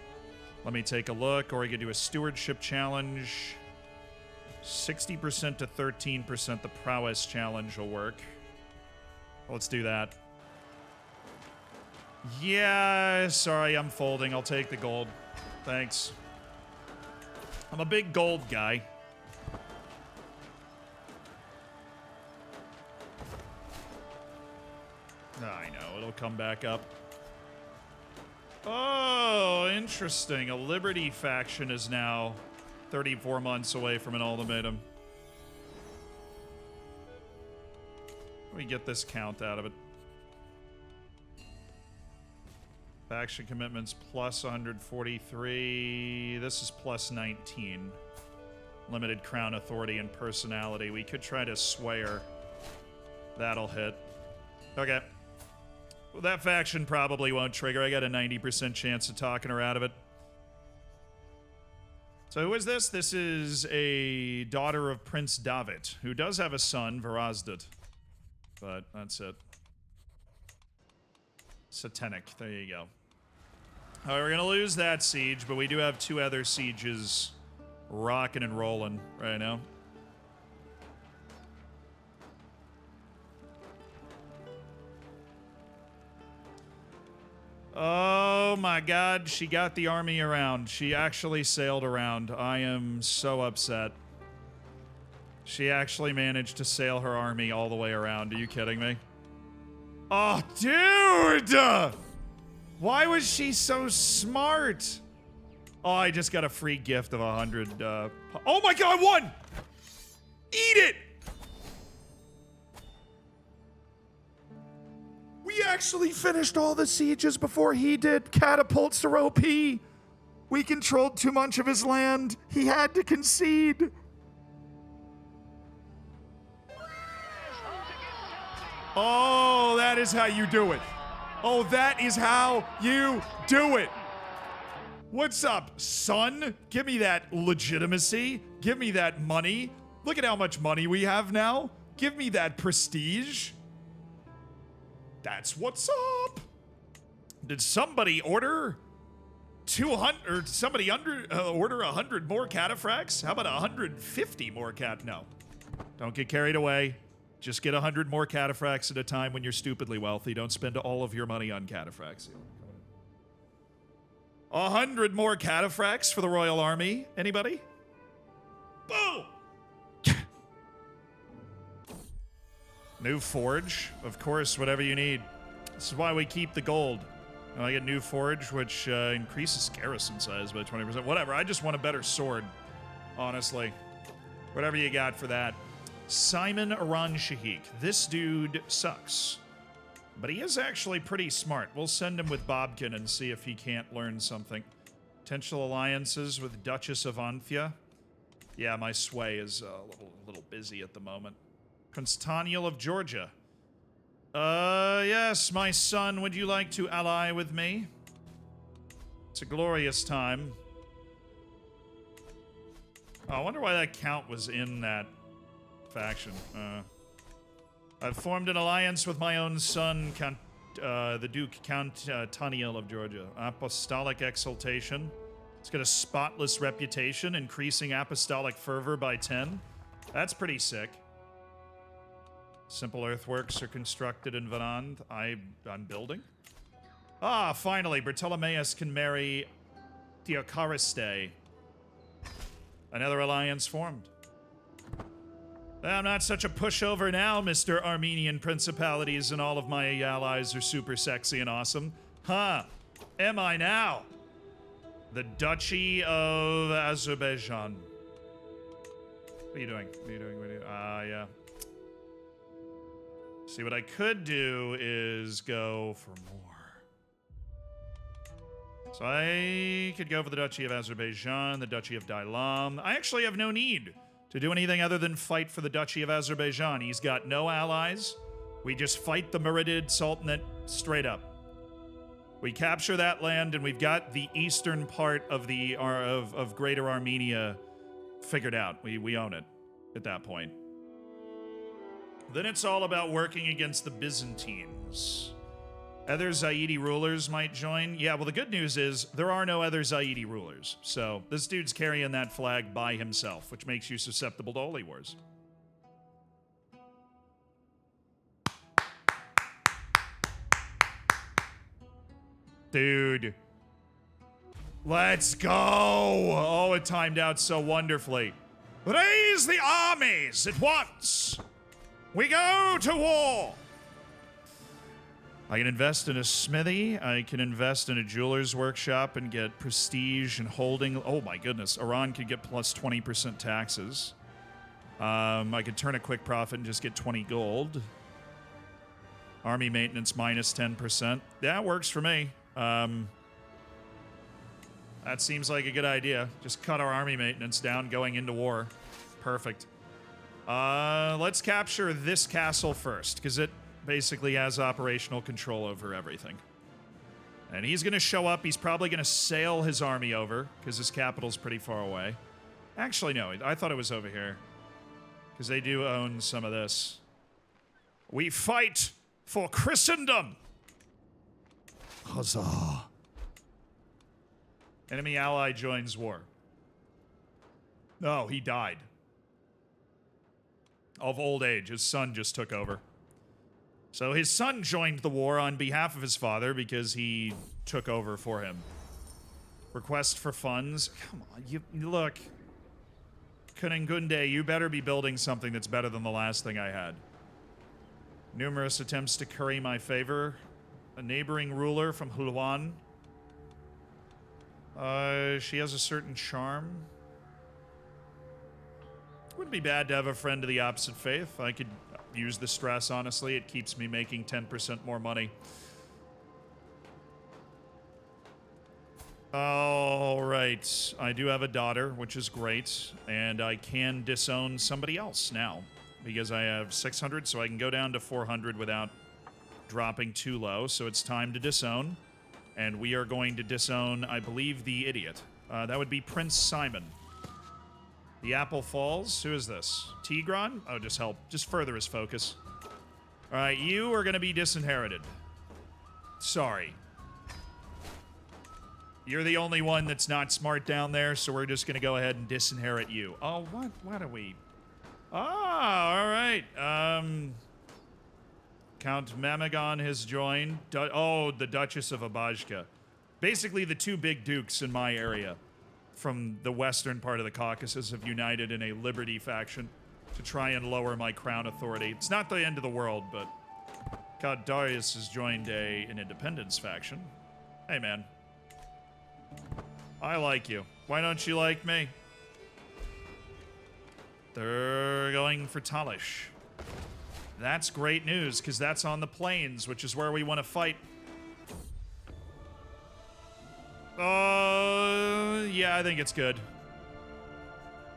S1: Let me take a look, or I could do a stewardship challenge. 60% to 13%, the prowess challenge will work. Let's do that. Yeah, sorry, I'm folding. I'll take the gold. Thanks. I'm a big gold guy. I know, it'll come back up. Oh, interesting. A Liberty faction is now 34 months away from an ultimatum. Let me get this count out of it. Faction commitments plus 143. This is plus 19. Limited crown authority and personality. We could try to sway her. That'll hit. Okay. Well, that faction probably won't trigger. I got a 90% chance of talking her out of it. So who is this? This is a daughter of Prince David, who does have a son, Varazdad. But that's it. Satanic. There you go. All right, we're going to lose that siege, but we do have 2 other sieges rocking and rolling right now. Oh my god, she got the army around. She actually sailed around. I am so upset. She actually managed to sail her army all the way around. Are you kidding me? Oh, dude! Why was she so smart? Oh, I just got a free gift of 100. Oh my god, I won! Eat it! We actually finished all the sieges before he did. Catapults are OP. We controlled too much of his land. He had to concede. Oh, that is how you do it. Oh, that is how you do it. What's up, son? Give me that legitimacy. Give me that money. Look at how much money we have now. Give me that prestige. That's what's up. Did somebody order 200, or somebody order 100 more cataphracts? How about 150 more No. Don't get carried away. Just get 100 more cataphracts at a time when you're stupidly wealthy. Don't spend all of your money on cataphracts. 100 more cataphracts for the Royal Army. Anybody? Boom! New forge, of course, whatever you need. This is why we keep the gold. I get new forge, which increases garrison size by 20%. Whatever, I just want a better sword, honestly. Whatever you got for that. Simon Aran Shahik. This dude sucks. But he is actually pretty smart. We'll send him with Bobkin and see if he can't learn something. Potential alliances with Duchess of Anthia. Yeah, my sway is a little busy at the moment. Prince Taniel of Georgia. Yes, my son, would you like to ally with me? It's a glorious time. Oh, I wonder why that count was in that faction. I've formed an alliance with my own son, Count, the Duke Count Taniel of Georgia. Apostolic exaltation. It's got a spotless reputation, increasing apostolic fervor by 10. That's pretty sick. Simple earthworks are constructed in Vanand. I'm building. Ah, finally, Bartolomeus can marry Theocariste. Another alliance formed. I'm not such a pushover now, Mr. Armenian Principalities, and all of my allies are super sexy and awesome. Huh. Am I now? The Duchy of Azerbaijan. What are you doing? What are you doing? What are you doing? Yeah. See, what I could do is go for more. So I could go for the Duchy of Azerbaijan, the Duchy of Dailam. I actually have no need to do anything other than fight for the Duchy of Azerbaijan. He's got no allies. We just fight the Meridid Sultanate straight up. We capture that land, and we've got the eastern part of the of Greater Armenia figured out. We own it at that point. Then it's all about working against the Byzantines. Other Zaidi rulers might join. Yeah, well, the good news is there are no other Zaidi rulers. So this dude's carrying that flag by himself, which makes you susceptible to holy wars. Dude. Let's go! Oh, it timed out so wonderfully. Raise the armies at once! We go to war! I can invest in a smithy. I can invest in a jeweler's workshop and get prestige and holding. Oh my goodness. Iran could get plus 20% taxes. I could turn a quick profit and just get 20 gold. Army maintenance minus 10%. That works for me. That seems like a good idea. Just cut our army maintenance down going into war. Perfect. Let's capture this castle first, because it basically has operational control over everything. And he's going to show up. He's probably going to sail his army over, because his capital's pretty far away. Actually, no. I thought it was over here, because they do own some of this. We fight for Christendom! Huzzah! Enemy ally joins war. Oh, he died. Of old age. His son just took over. So his son joined the war on behalf of his father because he took over for him. Request for funds. Come on, you look. Kunengunde, you better be building something that's better than the last thing I had. Numerous attempts to curry my favor. A neighboring ruler from Hulwan. She has a certain charm. Wouldn't be bad to have a friend of the opposite faith. I could use the stress, honestly. It keeps me making 10% more money. All right. I do have a daughter, which is great. And I can disown somebody else now. Because I have 600, so I can go down to 400 without dropping too low. So it's time to disown. And we are going to disown, I believe, the idiot. That would be Prince Simon. The Apple Falls. Who is this? Tigran? Oh, just help. Just further his focus. All right, you are going to be disinherited. Sorry. You're the only one that's not smart down there, so we're just going to go ahead and disinherit you. Oh, what are we? Ah, all right. Count Mamagon has joined. The Duchess of Abajka. Basically, the two big dukes in my area from the western part of the Caucasus have united in a liberty faction. to try and lower my crown authority. It's not the end of the world, but God, Darius has joined an independence faction. Hey, man. I like you. Why don't you like me? They're going for Talish. That's great news, because that's on the plains, which is where we want to fight. Yeah, I think it's good.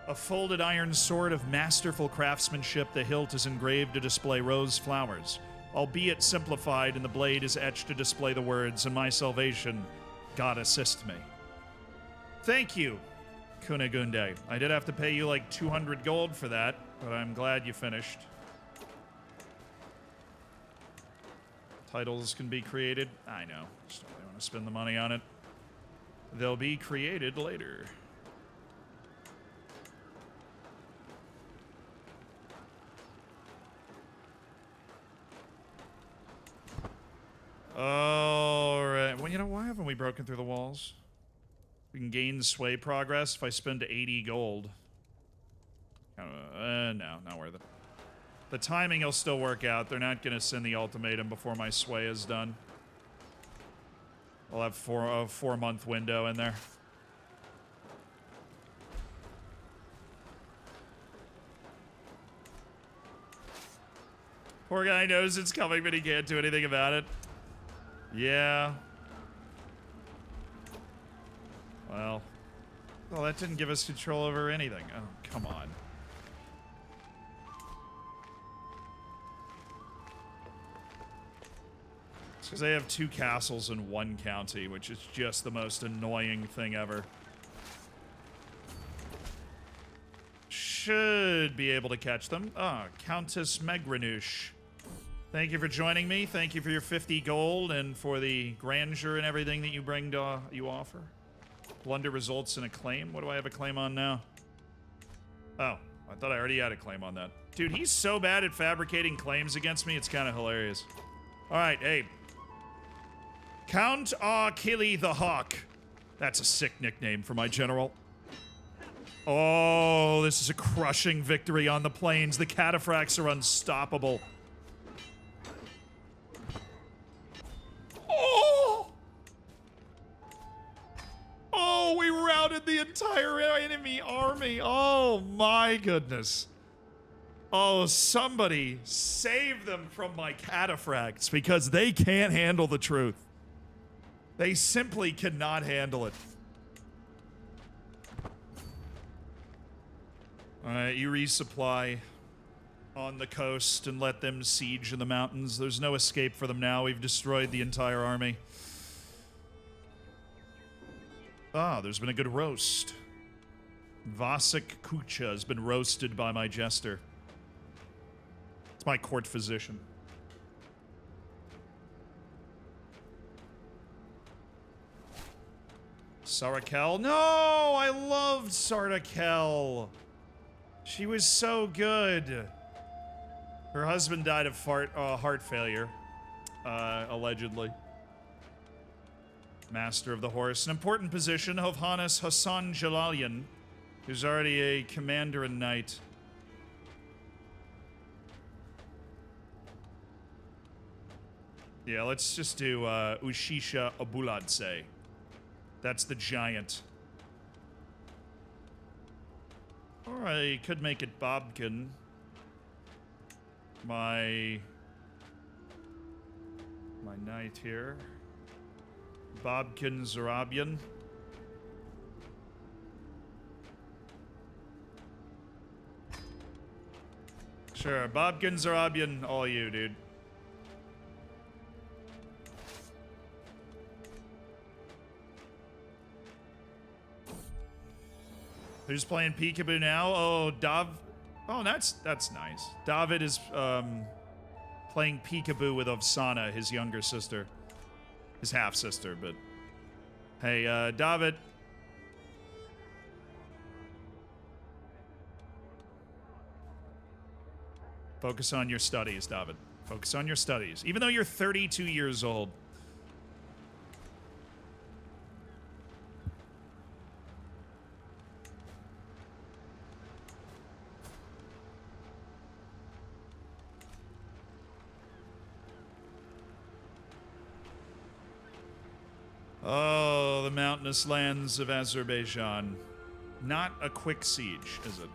S1: A folded iron sword of masterful craftsmanship, the hilt is engraved to display rose flowers, albeit simplified, and the blade is etched to display the words, "In my salvation, God assist me." Thank you, Kunigunde. I did have to pay you like 200 gold for that, but I'm glad you finished. Titles can be created. I know. Just don't really want to spend the money on it. They'll be created later. Alright. Well, you know, why haven't we broken through the walls? We can gain sway progress if I spend 80 gold. No, not worth it. The timing will still work out. They're not going to send the ultimatum before my sway is done. I'll have a 4-month window in there. Poor guy knows it's coming, but he can't do anything about it. Yeah. Well, that didn't give us control over anything. Oh, come on. It's because they have 2 castles in 1 county, which is just the most annoying thing ever. Should be able to catch them. Ah, Countess Megranush. Thank you for joining me. Thank you for your 50 gold and for the grandeur and everything that you offer. Blunder results in a claim. What do I have a claim on now? Oh, I thought I already had a claim on that. Dude, he's so bad at fabricating claims against me, it's kind of hilarious. All right, hey. Count Achille the Hawk. That's a sick nickname for my general. Oh, this is a crushing victory on the plains. The cataphracts are unstoppable. Oh! Oh, we routed the entire enemy army. Oh, my goodness. Oh, somebody save them from my cataphracts because they can't handle the truth. They simply cannot handle it. Alright, you resupply on the coast and let them siege in the mountains. There's no escape for them now. We've destroyed the entire army. Ah, there's been a good roast. Vasek Kucha has been roasted by my jester. It's my court physician. Sarakel. No! I loved Sarakel. She was so good. Her husband died of heart failure, allegedly. Master of the Horse. An important position, Hovhannes Hassan Jalalian, who's already a commander and knight. Yeah, let's just do Ushisha Abuladze. That's the giant. Or I could make it Bobkin. My knight here. Bobkin Zarabian. Sure, Bobkin Zarabian, all you, dude. Who's playing Peekaboo now? Oh, Oh, that's nice. David is playing Peekaboo with Ovsana, his younger sister. His half-sister, but... Hey, David. Focus on your studies, David. Focus on your studies. Even though you're 32 years old. Oh, the mountainous lands of Azerbaijan. Not a quick siege, is it?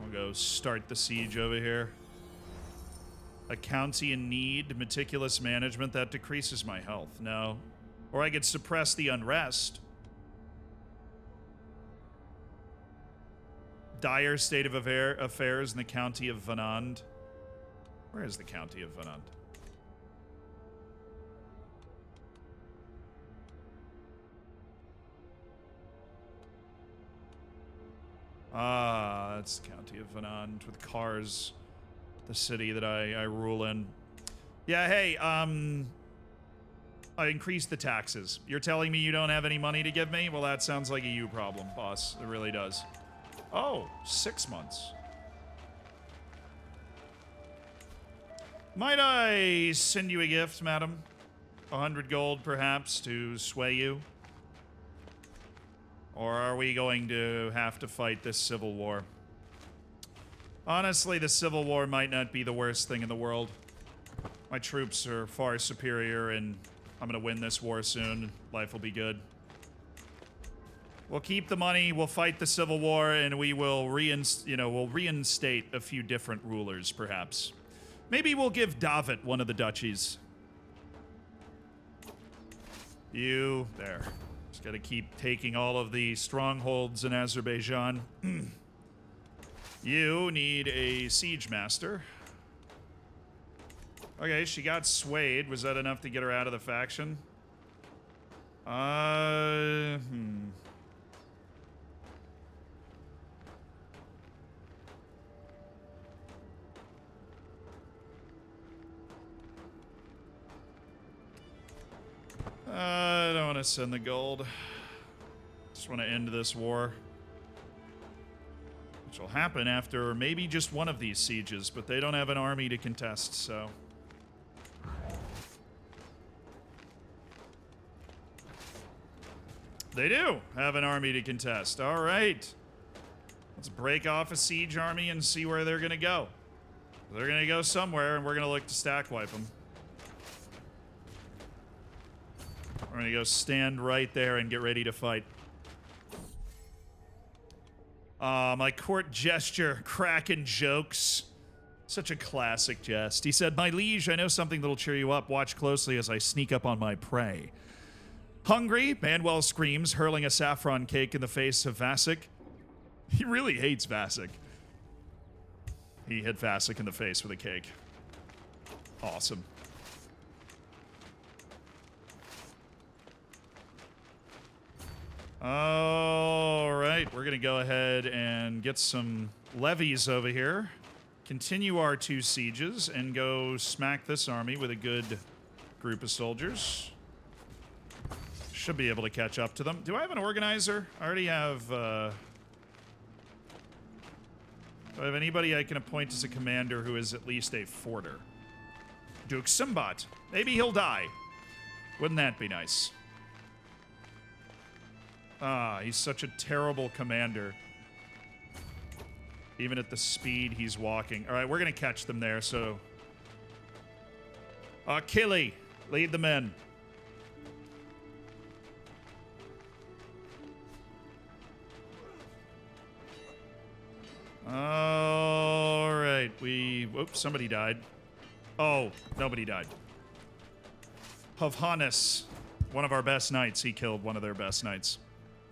S1: We'll go start the siege over here. A county in need, meticulous management, that decreases my health. No. Or I could suppress the unrest. Dire state of affairs in the county of Vanand. Where is the county of Vanand? Ah, that's the county of Vanand with Kars, the city that I rule in. Yeah, hey, I increased the taxes. You're telling me you don't have any money to give me? Well, that sounds like a you problem, boss. It really does. Oh, 6 months. Might I send you a gift, madam? 100 gold, perhaps, to sway you? Or are we going to have to fight this civil war? Honestly, the civil war might not be the worst thing in the world. My troops are far superior, and I'm going to win this war soon. Life will be good. We'll keep the money, we'll fight the civil war, and we will reinstate a few different rulers, perhaps. Maybe we'll give David one of the duchies. You, there. Just gotta keep taking all of the strongholds in Azerbaijan. You need a siege master. Okay, she got swayed. Was that enough to get her out of the faction? I don't want to send the gold. Just want to end this war. Which will happen after maybe just one of these sieges, but they don't have an army to contest, so... They do have an army to contest. All right. Let's break off a siege army and see where they're going to go. They're going to go somewhere, and we're going to look to stack wipe them. We're going to go stand right there and get ready to fight. My court gesture, cracking jokes. Such a classic jest. He said, "My liege, I know something that'll cheer you up. Watch closely as I sneak up on my prey." Hungry, Manuel screams, hurling a saffron cake in the face of Vasek. He really hates Vasek. He hit Vasek in the face with a cake. Awesome. All right, we're going to go ahead and get some levies over here. Continue our 2 sieges and go smack this army with a good group of soldiers. Should be able to catch up to them. Do I have an organizer? I already have, do I have anybody I can appoint as a commander who is at least a forter? Duke Simbat. Maybe he'll die. Wouldn't that be nice? Ah, he's such a terrible commander. Even at the speed he's walking. All right, we're going to catch them there, so... Achille, lead the men. All right, Oops, somebody died. Oh, nobody died. Havhanis, one of our best knights. He killed one of their best knights.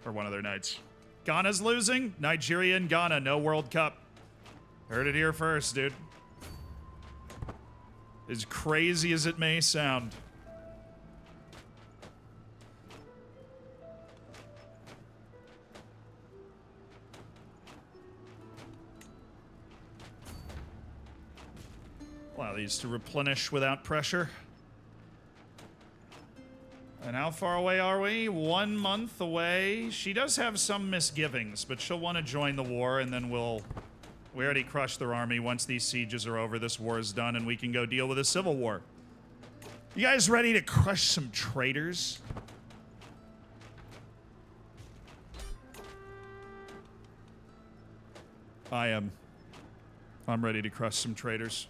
S1: Or one of their knights. Ghana's losing? Nigeria and Ghana, no World Cup. Heard it here first, dude. As crazy as it may sound. Allow these to replenish without pressure. And how far away are we? 1 month away. She does have some misgivings, but she'll want to join the war, and then we already crushed their army. Once these sieges are over, this war is done, and we can go deal with a civil war. You guys ready to crush some traitors? I am. I'm ready to crush some traitors.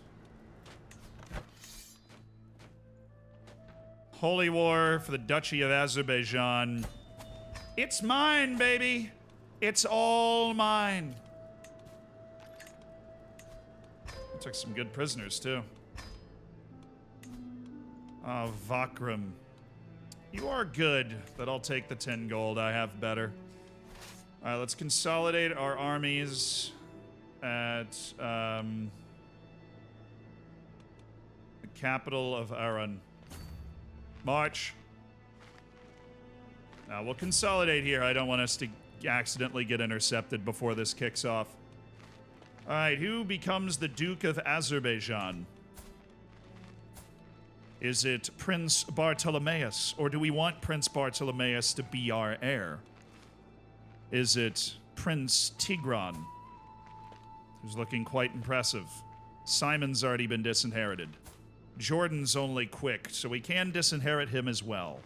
S1: Holy war for the Duchy of Azerbaijan. It's mine, baby. It's all mine. I took some good prisoners, too. Oh, Vakram. You are good, but I'll take the 10 gold. I have better. All right, let's consolidate our armies at the capital of Aran. March. Now, we'll consolidate here. I don't want us to accidentally get intercepted before this kicks off. All right, who becomes the Duke of Azerbaijan? Is it Prince Bartolomeus, or do we want Prince Bartolomeus to be our heir? Is it Prince Tigran, who's looking quite impressive? Simon's already been disinherited. Jordan's only quick, so we can disinherit him as well.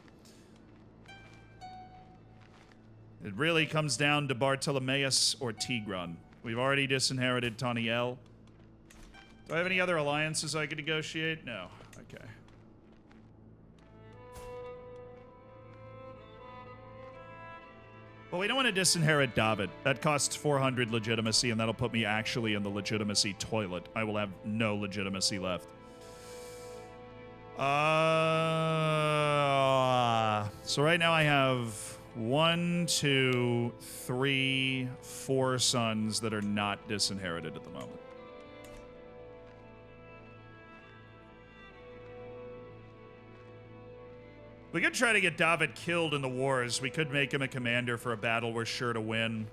S1: It really comes down to Bartolomeus or Tigran. We've already disinherited Taniel. Do I have any other alliances I could negotiate? No. Okay. Well, we don't want to disinherit David. That costs 400 legitimacy, and that'll put me actually in the legitimacy toilet. I will have no legitimacy left. So right now I have 1, 2, 3, 4 sons that are not disinherited at the moment. We could try to get David killed in the wars. We could make him a commander for a battle we're sure to win.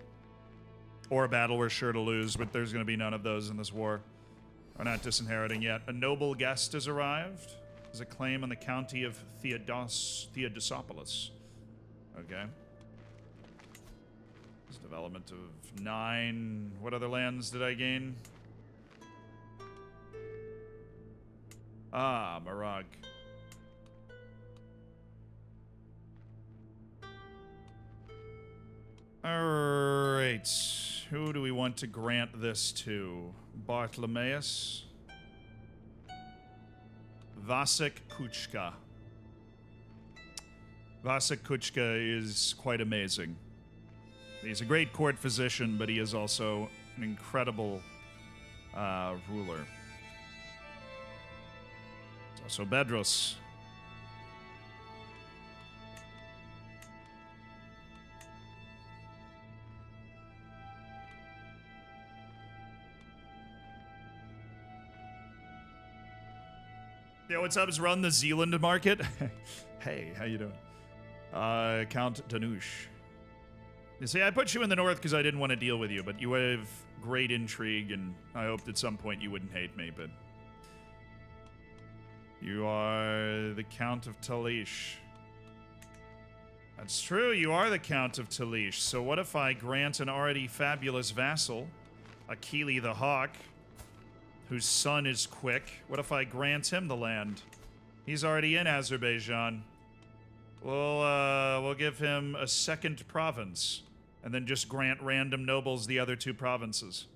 S1: Or a battle we're sure to lose, but there's going to be none of those in this war. We're not disinheriting yet. A noble guest has arrived. There's a claim on the county of Theodosopolis. Okay. There's development of 9. What other lands did I gain? Ah, Marag. Alright. Who do we want to grant this to? Bartolomeus? Vasek Kuchka. Vasek Kuchka is quite amazing. He's a great court physician, but he is also an incredible ruler. There's also Bedros. Yeah, what's up? Is Run the Zealand market? Hey, how you doing? Count Danush. You see, I put you in the north because I didn't want to deal with you, but you have great intrigue, and I hoped at some point you wouldn't hate me, but... You are the Count of Talish. That's true, you are the Count of Talish. So what if I grant an already fabulous vassal, Akili the Hawk, whose son is quick? What if I grant him the land? He's already in Azerbaijan. We'll give him a second province, and then just grant random nobles the other 2 provinces.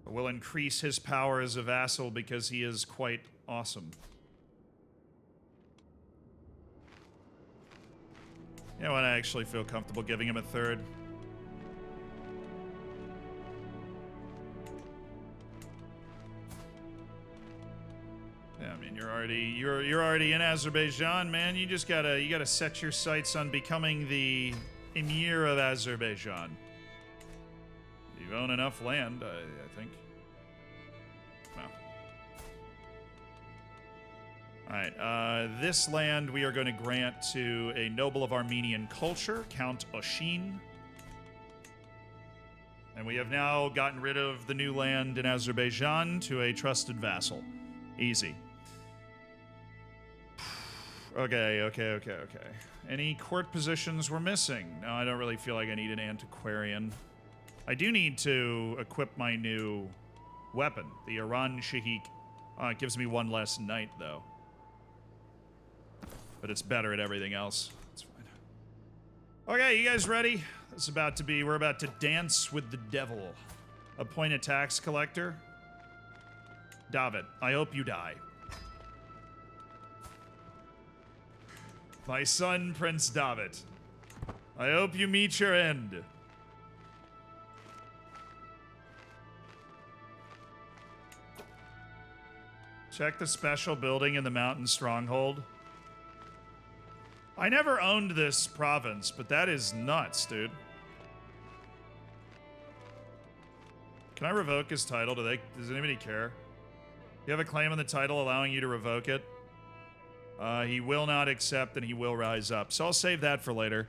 S1: We'll increase his power as a vassal because he is quite awesome. You know what? I actually feel comfortable giving him a 3rd. Yeah, I mean, you're already in Azerbaijan, man. You gotta set your sights on becoming the emir of Azerbaijan. You own enough land, I think. Well. Alright, this land we are going to grant to a noble of Armenian culture, Count Oshin. And we have now gotten rid of the new land in Azerbaijan to a trusted vassal. Easy. Okay. Any court positions we're missing? No, I don't really feel like I need an antiquarian. I do need to equip my new weapon, the Iran Shahik. It gives me 1 less knight, though. But it's better at everything else. That's fine. Okay, you guys ready? We're about to dance with the devil. Appoint a tax collector. David, I hope you die. My son, Prince David. I hope you meet your end. Check the special building in the mountain stronghold. I never owned this province, but that is nuts, dude. Can I revoke his title? Does anybody care? You have a claim on the title allowing you to revoke it? He will not accept and he will rise up. So I'll save that for later.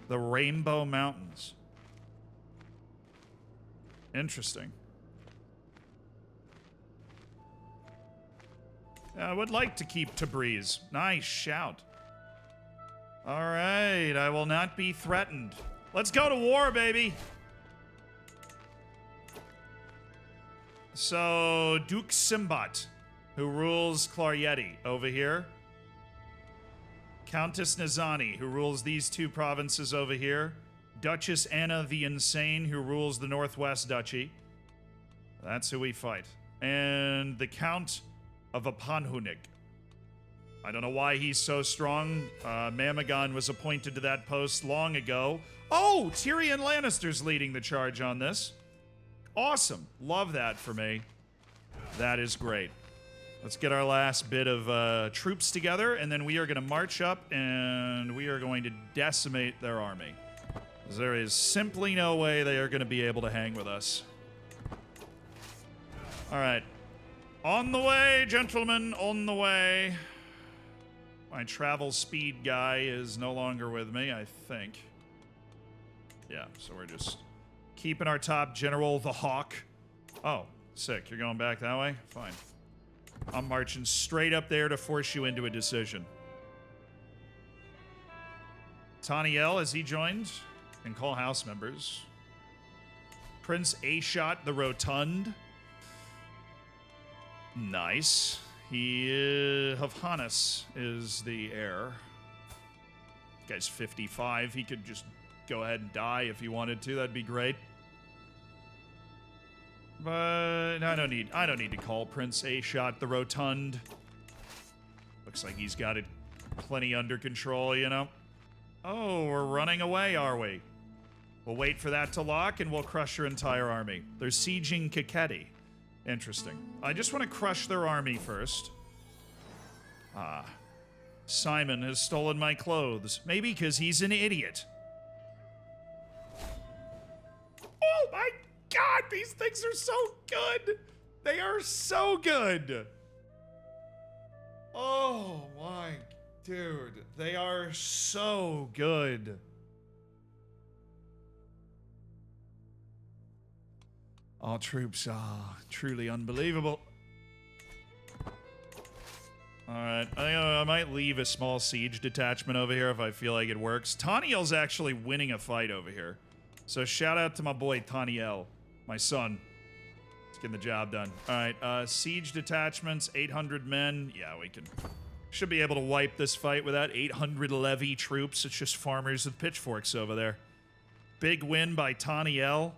S1: The Rainbow Mountains. Interesting. I would like to keep Tabriz. Nice shout. All right, I will not be threatened. Let's go to war, baby. So, Duke Simbat, who rules Clarieti over here. Countess Nizani, who rules these two provinces over here. Duchess Anna the Insane, who rules the Northwest Duchy. That's who we fight. And the Count of Apanhunik. I don't know why he's so strong. Mamagon was appointed to that post long ago. Oh, Tyrion Lannister's leading the charge on this. Awesome. Love that for me. That is great. Let's get our last bit of troops together, and then we are going to march up, and we are going to decimate their army. There is simply no way they are going to be able to hang with us. All right. On the way, gentlemen, on the way. My travel speed guy is no longer with me, I think. Yeah, so we're just keeping our top general, the Hawk. Oh, sick. You're going back that way? Fine. I'm marching straight up there to force you into a decision. Taniel, has he joined? And call house members. Prince Ashot the Rotund. Nice. Havhanus is the heir. Guy's 55. He could just go ahead and die if he wanted to. That'd be great. But I don't need to call Prince Ashot the Rotund. Looks like he's got it plenty under control, you know. Oh, we're running away, are we? We'll wait for that to lock and we'll crush your entire army. They're sieging Kakheti. Interesting. I just want to crush their army first. Ah. Simon has stolen my clothes. Maybe because he's an idiot. Oh my God, these things are so good. They are so good. Oh my dude, they are so good. Our troops are truly unbelievable. Alright, I might leave a small siege detachment over here if I feel like it works. Taniel's actually winning a fight over here. So shout out to my boy Taniel, my son. He's getting the job done. Alright, siege detachments, 800 men. Yeah, we can... Should be able to wipe this fight without 800 levy troops. It's just farmers with pitchforks over there. Big win by Taniel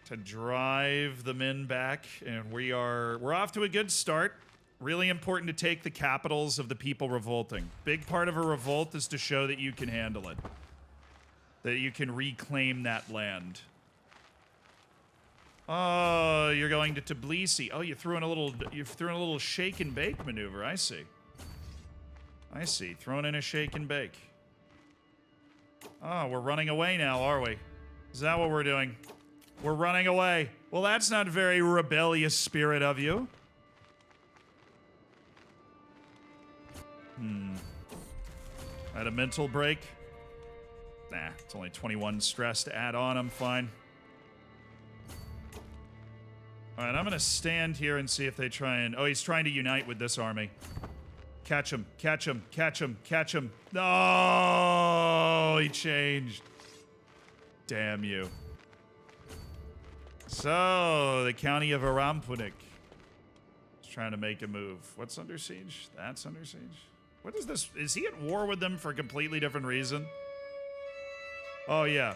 S1: to drive the men back, and we're off to a good start. Really important to take the capitals of the people revolting. Big part of a revolt is to show that you can handle it, that you can reclaim that land. Oh, you're going to Tbilisi. Oh, you threw in a little shake and bake maneuver. I see. I see. Throwing in a shake and bake. Oh, we're running away now, are we? Is that what we're doing? We're running away. Well, that's not very rebellious spirit of you. I had a mental break. Nah, it's only 21 stress to add on. I'm fine. All right, I'm going to stand here and see if they try and... Oh, he's trying to unite with this army. Catch him, catch him, catch him, catch him. No, he changed. Damn you. So, the county of Arampunik is trying to make a move. What's under siege? That's under siege. What is this? Is he at war with them for a completely different reason? Oh, yeah.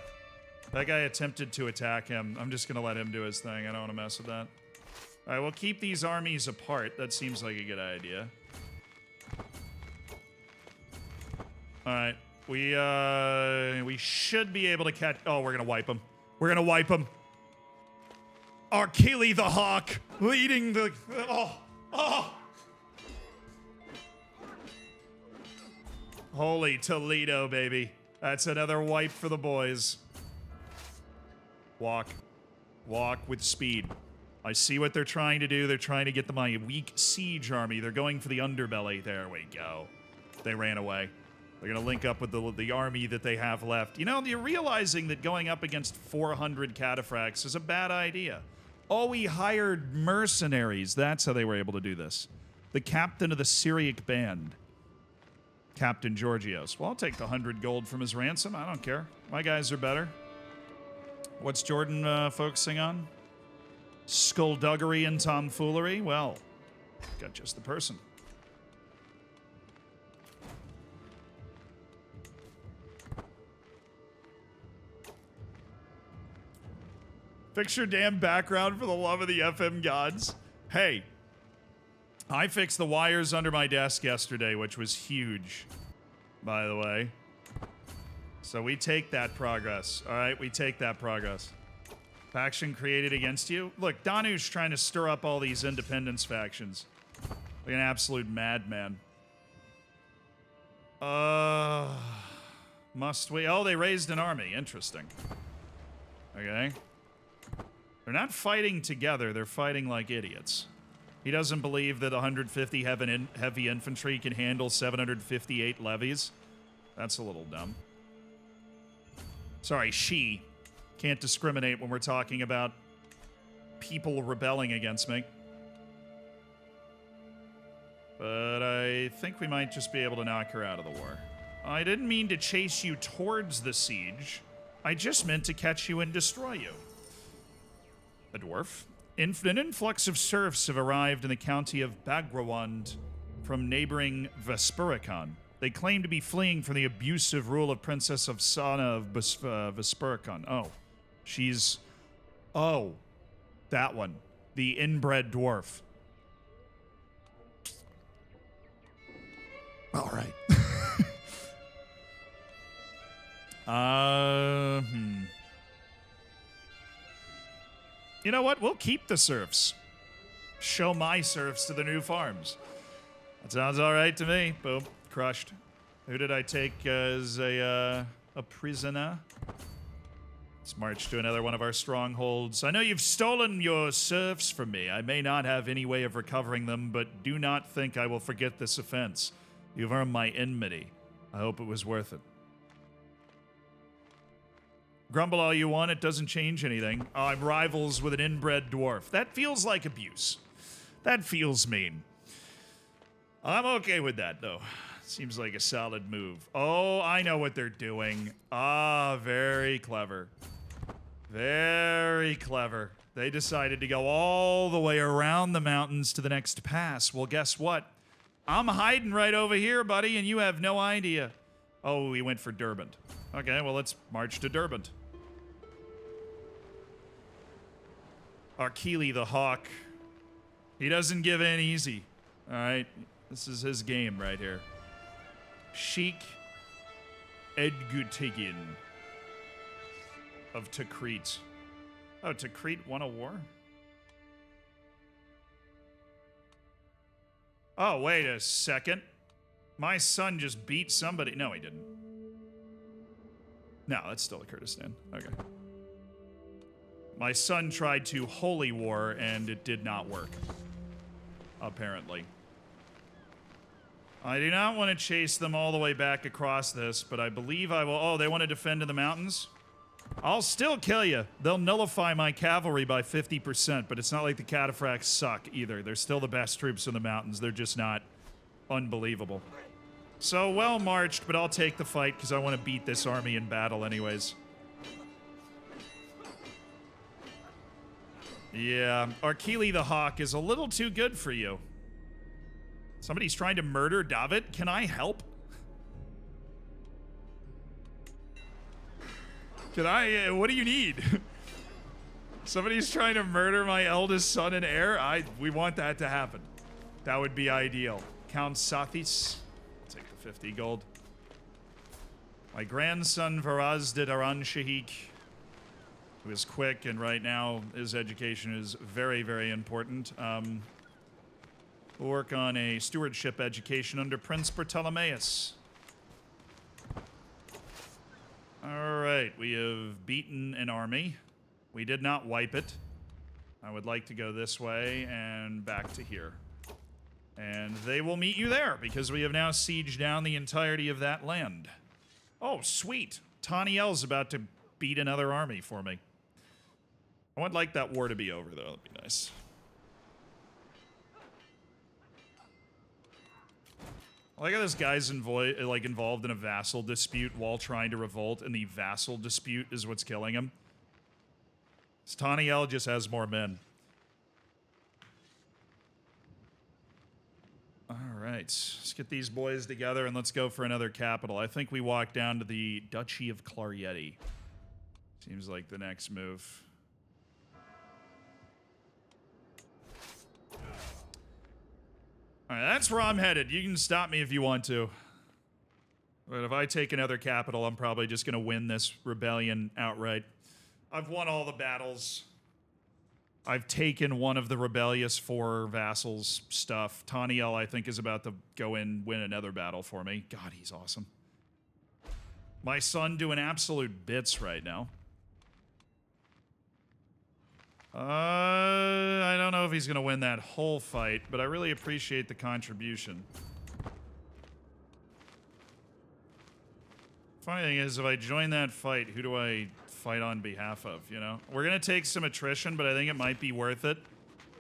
S1: That guy attempted to attack him. I'm just going to let him do his thing. I don't want to mess with that. All right, we'll keep these armies apart. That seems like a good idea. All right. We should be able to catch... Oh, we're going to wipe him. We're going to wipe him. Achille the Hawk leading the... Oh! Holy Toledo, baby. That's another wipe for the boys. Walk. Walk with speed. I see what they're trying to do. They're trying to get my weak siege army. They're going for the underbelly. There we go. They ran away. They're going to link up with the army that they have left. You know, you're realizing that going up against 400 cataphracts is a bad idea. Oh, we hired mercenaries. That's how they were able to do this. The captain of the Syriac band. Captain Georgios. Well, I'll take the 100 gold from his ransom. I don't care. My guys are better. What's Jordan focusing on? Skullduggery and tomfoolery? Well, got just the person. Fix your damn background for the love of the FM gods. Hey, I fixed the wires under my desk yesterday, which was huge, by the way. So we take that progress. All right, we take that progress. Faction created against you. Look, Danu's trying to stir up all these independence factions. Like an absolute madman. Must we? Oh, they raised an army. Interesting. Okay. They're not fighting together. They're fighting like idiots. He doesn't believe that 150 heavy infantry can handle 758 levies. That's a little dumb. Sorry, she. Can't discriminate when we're talking about people rebelling against me. But I think we might just be able to knock her out of the war. I didn't mean to chase you towards the siege. I just meant to catch you and destroy you. A dwarf. An influx of serfs have arrived in the county of Bagrawand from neighboring Vespericon. They claim to be fleeing from the abusive rule of Princess of Sana of Vespericon. Oh. She's... Oh. That one. The inbred dwarf. All right. You know what? We'll keep the serfs. Show my serfs to the new farms. That sounds all right to me. Boom. Crushed. Who did I take as a prisoner? Let's march to another one of our strongholds. I know you've stolen your serfs from me. I may not have any way of recovering them, but do not think I will forget this offense. You've earned my enmity. I hope it was worth it. Grumble all you want, it doesn't change anything. Oh, I'm rivals with an inbred dwarf. That feels like abuse. That feels mean. I'm okay with that, though. Seems like a solid move. Oh, I know what they're doing. Ah, very clever. Very clever. They decided to go all the way around the mountains to the next pass. Well, guess what? I'm hiding right over here, buddy, and you have no idea. Oh, we went for Derbent. Okay, well, let's march to Derbent. Achille the Hawk. He doesn't give in easy. All right, this is his game right here. Sheik Edgutigin of Tikrit. Oh, Tikrit won a war? Oh, wait a second. My son just beat somebody. No, he didn't. No, that's still a Kurdistan. Okay. My son tried to holy war, and it did not work. Apparently. I do not want to chase them all the way back across this, but I believe I will... Oh, they want to defend in the mountains? I'll still kill you. They'll nullify my cavalry by 50%, but it's not like the cataphracts suck either. They're still the best troops in the mountains. They're just not unbelievable. So, well marched, but I'll take the fight because I want to beat this army in battle anyways. Yeah, Achille the Hawk is a little too good for you. Somebody's trying to murder David. Can I help? Can I, what do you need? Somebody's trying to murder my eldest son and heir? We want that to happen. That would be ideal. Count Sathis. I'll take the 50 gold. My grandson Varazdid Aran Shahik, who is quick, and right now his education is very, very important. We'll work on a stewardship education under Prince Bartolomeus. All right, we have beaten an army. We did not wipe it. I would like to go this way and back to here. And they will meet you there, because we have now sieged down the entirety of that land. Oh, sweet. Taniel's about to beat another army for me. I would like that war to be over, though. That'd be nice. I like how this guy's involved in a vassal dispute while trying to revolt, and the vassal dispute is what's killing him. Taniel just has more men. All right, let's get these boys together and let's go for another capital. I think we walk down to the Duchy of Clarietti. Seems like the next move. All right, that's where I'm headed. You can stop me if you want to. But if I take another capital, I'm probably just going to win this rebellion outright. I've won all the battles. I've taken one of the rebellious 4 vassals' stuff. Taniel, I think, is about to go in win another battle for me. God, he's awesome. My son doing absolute bits right now. I don't know if he's going to win that whole fight, but I really appreciate the contribution. Funny thing is, if I join that fight, who do I fight on behalf of, you know? We're going to take some attrition, but I think it might be worth it.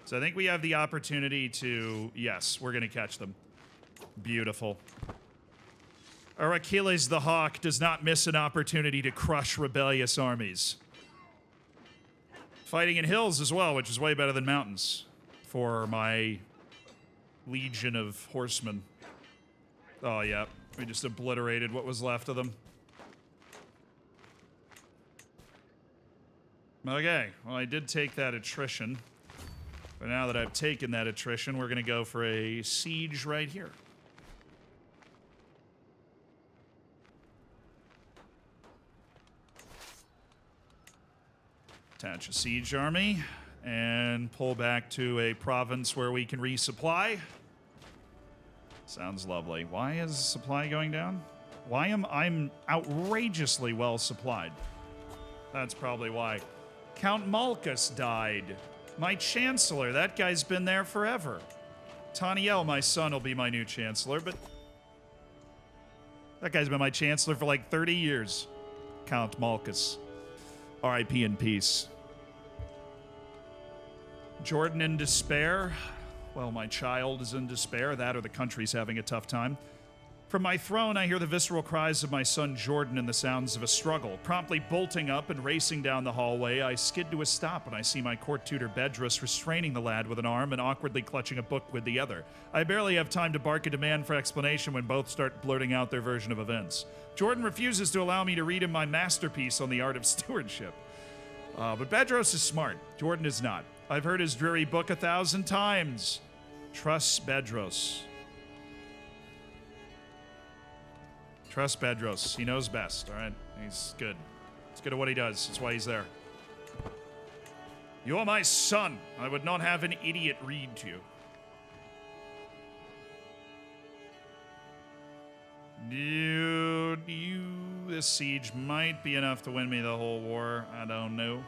S1: So I think we have the opportunity to... Yes, we're going to catch them. Beautiful. Our Achilles the Hawk does not miss an opportunity to crush rebellious armies. Fighting in hills as well, which is way better than mountains for my legion of horsemen. Oh, yeah. We just obliterated what was left of them. Okay, well, I did take that attrition. But now that I've taken that attrition, we're going to go for a siege right here. Attach a siege army and pull back to a province where we can resupply. Sounds lovely. Why is supply going down? Why am I'm outrageously well supplied? That's probably why. Count Malchus died. My chancellor, that guy's been there forever. Taniel, my son, will be my new chancellor, but that guy's been my chancellor for like 30 years. Count Malchus. R.I.P. in peace. Jordan in despair. Well, my child is in despair. That or the country's having a tough time. From my throne, I hear the visceral cries of my son Jordan and the sounds of a struggle. Promptly bolting up and racing down the hallway, I skid to a stop when I see my court tutor Bedros restraining the lad with an arm and awkwardly clutching a book with the other. I barely have time to bark a demand for explanation when both start blurting out their version of events. Jordan refuses to allow me to read him my masterpiece on the art of stewardship. But Bedros is smart. Jordan is not. I've heard his dreary book 1,000 times. Trust Bedros. Trust Bedros. He knows best, all right? He's good. He's good at what he does. That's why he's there. You are my son. I would not have an idiot read to you. This siege might be enough to win me the whole war. I don't know.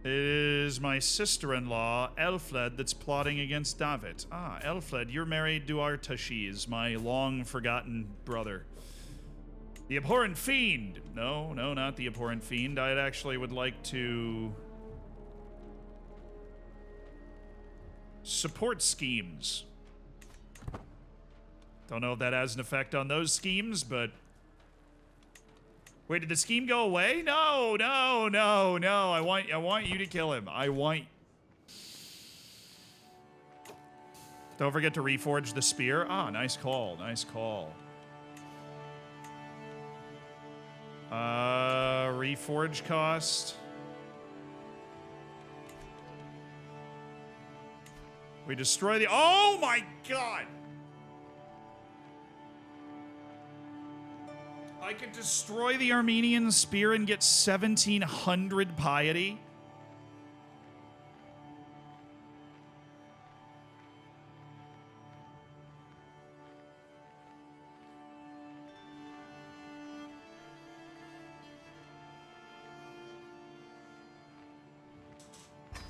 S1: It is my sister-in-law, Elfled, that's plotting against David. Ah, Elfled, you're married to Artashes, my long-forgotten brother. The abhorrent fiend! No, not the abhorrent fiend. I actually would like to... support schemes. Don't know if that has an effect on those schemes, but... Wait, did the scheme go away? No. I want you to kill him. Don't forget to reforge the spear. Ah, nice call. Reforge cost. We destroy the... Oh my god! I could destroy the Armenian spear and get 1,700 piety.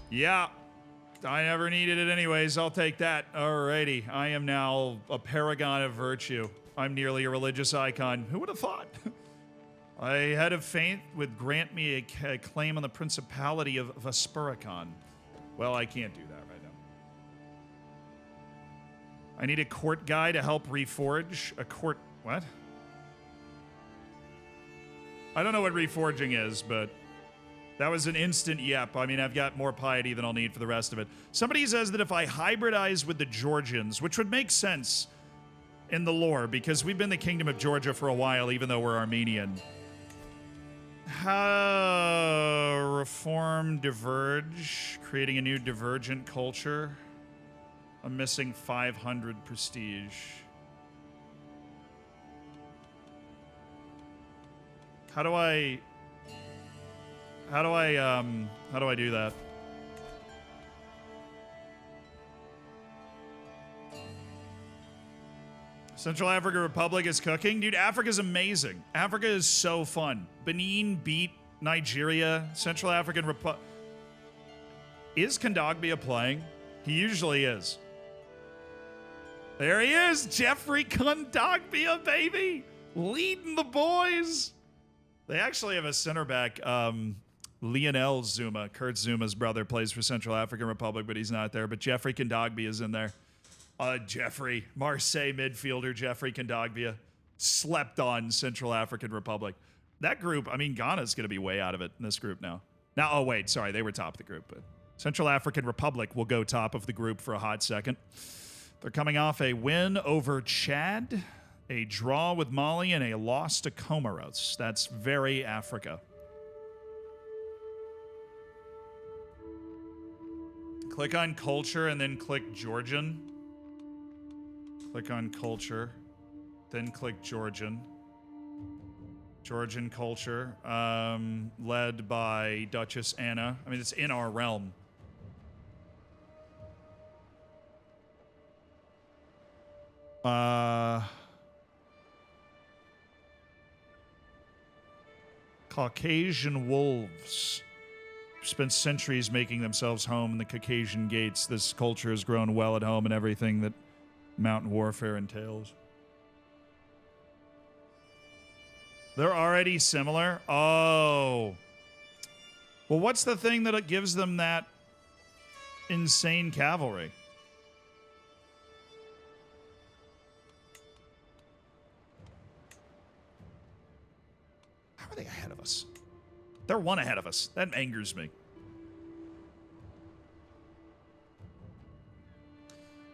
S1: Yeah, I never needed it anyways. I'll take that. Alrighty, I am now a paragon of virtue. I'm nearly a religious icon. Who would have thought? I had a faith would grant me a claim on the principality of Vespericon. Well, I can't do that right now. I need a court guy to help reforge. A court... what? I don't know what reforging is, but... that was an instant yep. I mean, I've got more piety than I'll need for the rest of it. Somebody says that if I hybridize with the Georgians, which would make sense in the lore, because we've been the Kingdom of Georgia for a while, even though we're Armenian. Reform, diverge, creating a new divergent culture. I'm missing 500 prestige. How do I do that? Central African Republic is cooking? Dude, Africa's amazing. Africa is so fun. Benin beat Nigeria. Central African Republic. Is Kondogbia playing? He usually is. There he is, Jeffrey Kondogbia, baby! Leading the boys! They actually have a center back, Lionel Zuma. Kurt Zuma's brother plays for Central African Republic, but he's not there. But Jeffrey Kondogbia is in there. Jeffrey, Marseille midfielder Jeffrey Kondogbia, slept on Central African Republic. That group, I mean, Ghana's going to be way out of it in this group now. Now, oh wait, sorry, they were top of the group, but Central African Republic will go top of the group for a hot second. They're coming off a win over Chad, a draw with Mali, and a loss to Comoros. That's very Africa. Click on culture and then click Georgian. Click on culture, then click Georgian. Georgian culture, led by Duchess Anna. I mean, it's in our realm. Caucasian wolves spent centuries making themselves home in the Caucasian gates. This culture has grown well at home in everything that mountain warfare entails. They're already similar? Oh. Well, what's the thing that gives them that insane cavalry? How are they ahead of us? They're one ahead of us. That angers me.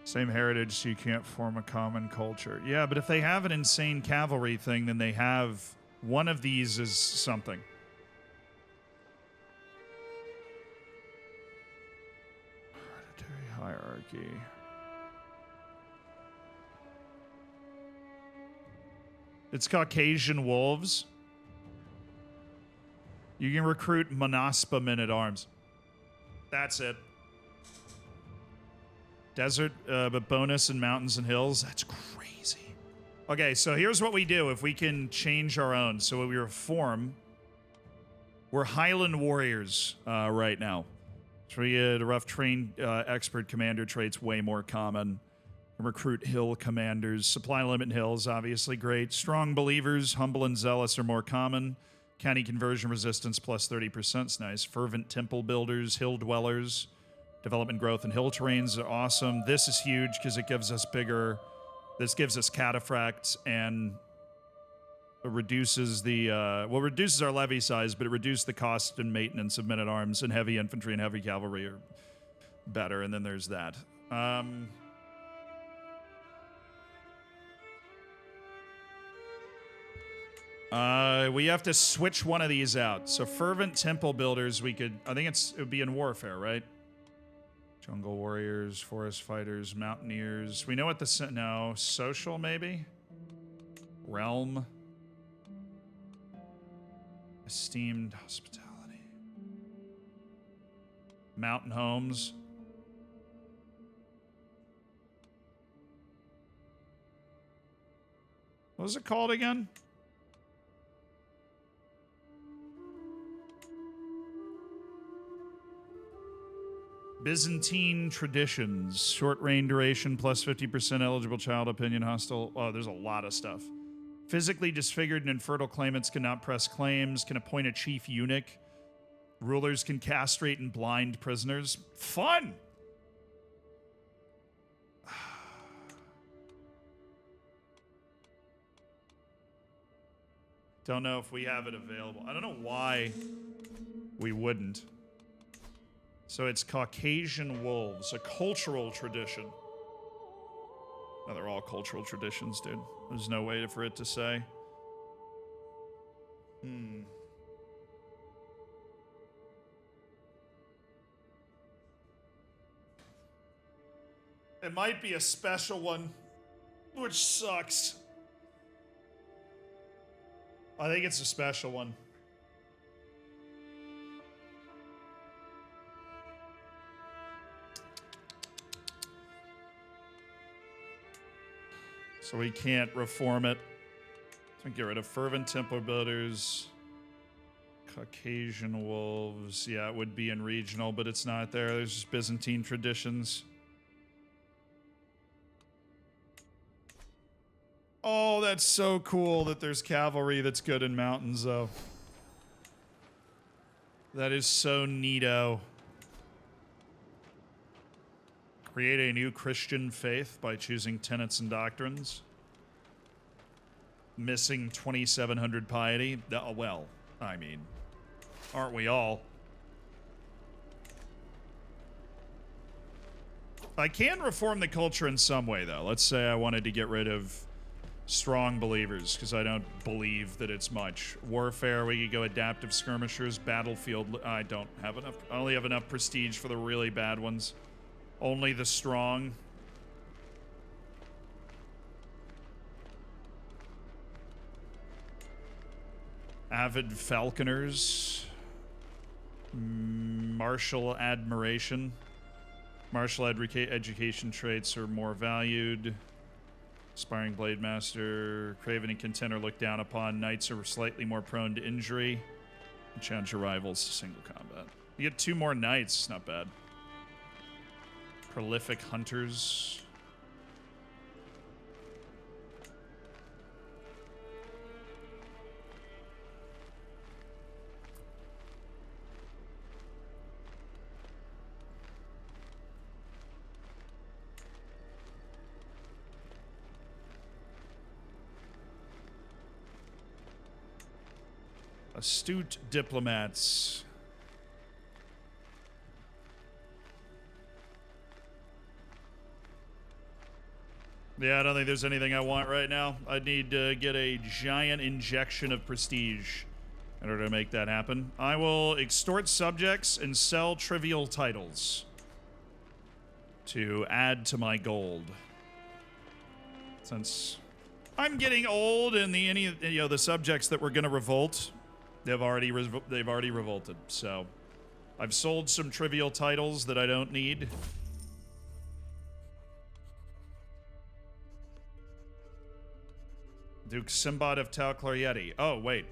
S1: Same heritage, so you can't form a common culture. Yeah, but if they have an insane cavalry thing, then they have one of these is something. Hereditary hierarchy. It's Caucasian wolves. You can recruit Monaspa men-at-arms. That's it. Desert, but bonus in mountains and hills. That's crazy. Okay, so here's what we do if we can change our own. So we reform. We're Highland warriors right now. So we get a rough trained expert commander trait's way more common. Recruit hill commanders. Supply limit hills, obviously great. Strong believers, humble and zealous are more common. County conversion resistance plus 30% is nice. Fervent temple builders, hill dwellers. Development growth in hill terrains are awesome. This is huge because it gives us bigger... This gives us cataphracts and reduces the... well, reduces our levy size, but it reduces the cost and maintenance of men-at-arms, and heavy infantry and heavy cavalry are better, and then there's that. We have to switch one of these out. So fervent temple builders, we could... I think it would be in warfare, right? Jungle warriors, forest fighters, mountaineers. We know what the... No, social maybe? Realm. Esteemed hospitality. Mountain homes. What was it called again? Byzantine traditions. Short reign duration plus 50% eligible child opinion hostile. Oh, there's a lot of stuff. Physically disfigured and infertile claimants cannot press claims. Can appoint a chief eunuch. Rulers can castrate and blind prisoners. Fun! Don't know if we have it available. I don't know why we wouldn't. So it's Caucasian wolves, a cultural tradition. Oh, they're all cultural traditions, dude. There's no way for it to say. It might be a special one, which sucks. I think it's a special one. So we can't reform it. So get rid of fervent Templar builders. Caucasian wolves. Yeah, it would be in regional, but it's not there. There's just Byzantine traditions. Oh, that's so cool that there's cavalry that's good in mountains, though. That is so neato. Create a new Christian faith by choosing tenets and doctrines. Missing 2,700 piety. Well, I mean, aren't we all? I can reform the culture in some way, though. Let's say I wanted to get rid of strong believers, because I don't believe that it's much. Warfare, we could go adaptive skirmishers. Battlefield, I don't have enough. I only have enough prestige for the really bad ones. Only the strong. Avid falconers. Martial admiration. Martial education traits are more valued. Aspiring blade master. Craven and contender looked down upon. Knights are slightly more prone to injury. And challenge your rivals to single combat. You get 2 more knights. Not bad. Prolific hunters. Astute diplomats. Yeah, I don't think there's anything I want right now. I need to get a giant injection of prestige in order to make that happen. I will extort subjects and sell trivial titles to add to my gold. Since I'm getting old and the subjects that were going to revolt, they've already revolted. So I've sold some trivial titles that I don't need. Duke Simbad of Tal Clarieti. Oh, wait.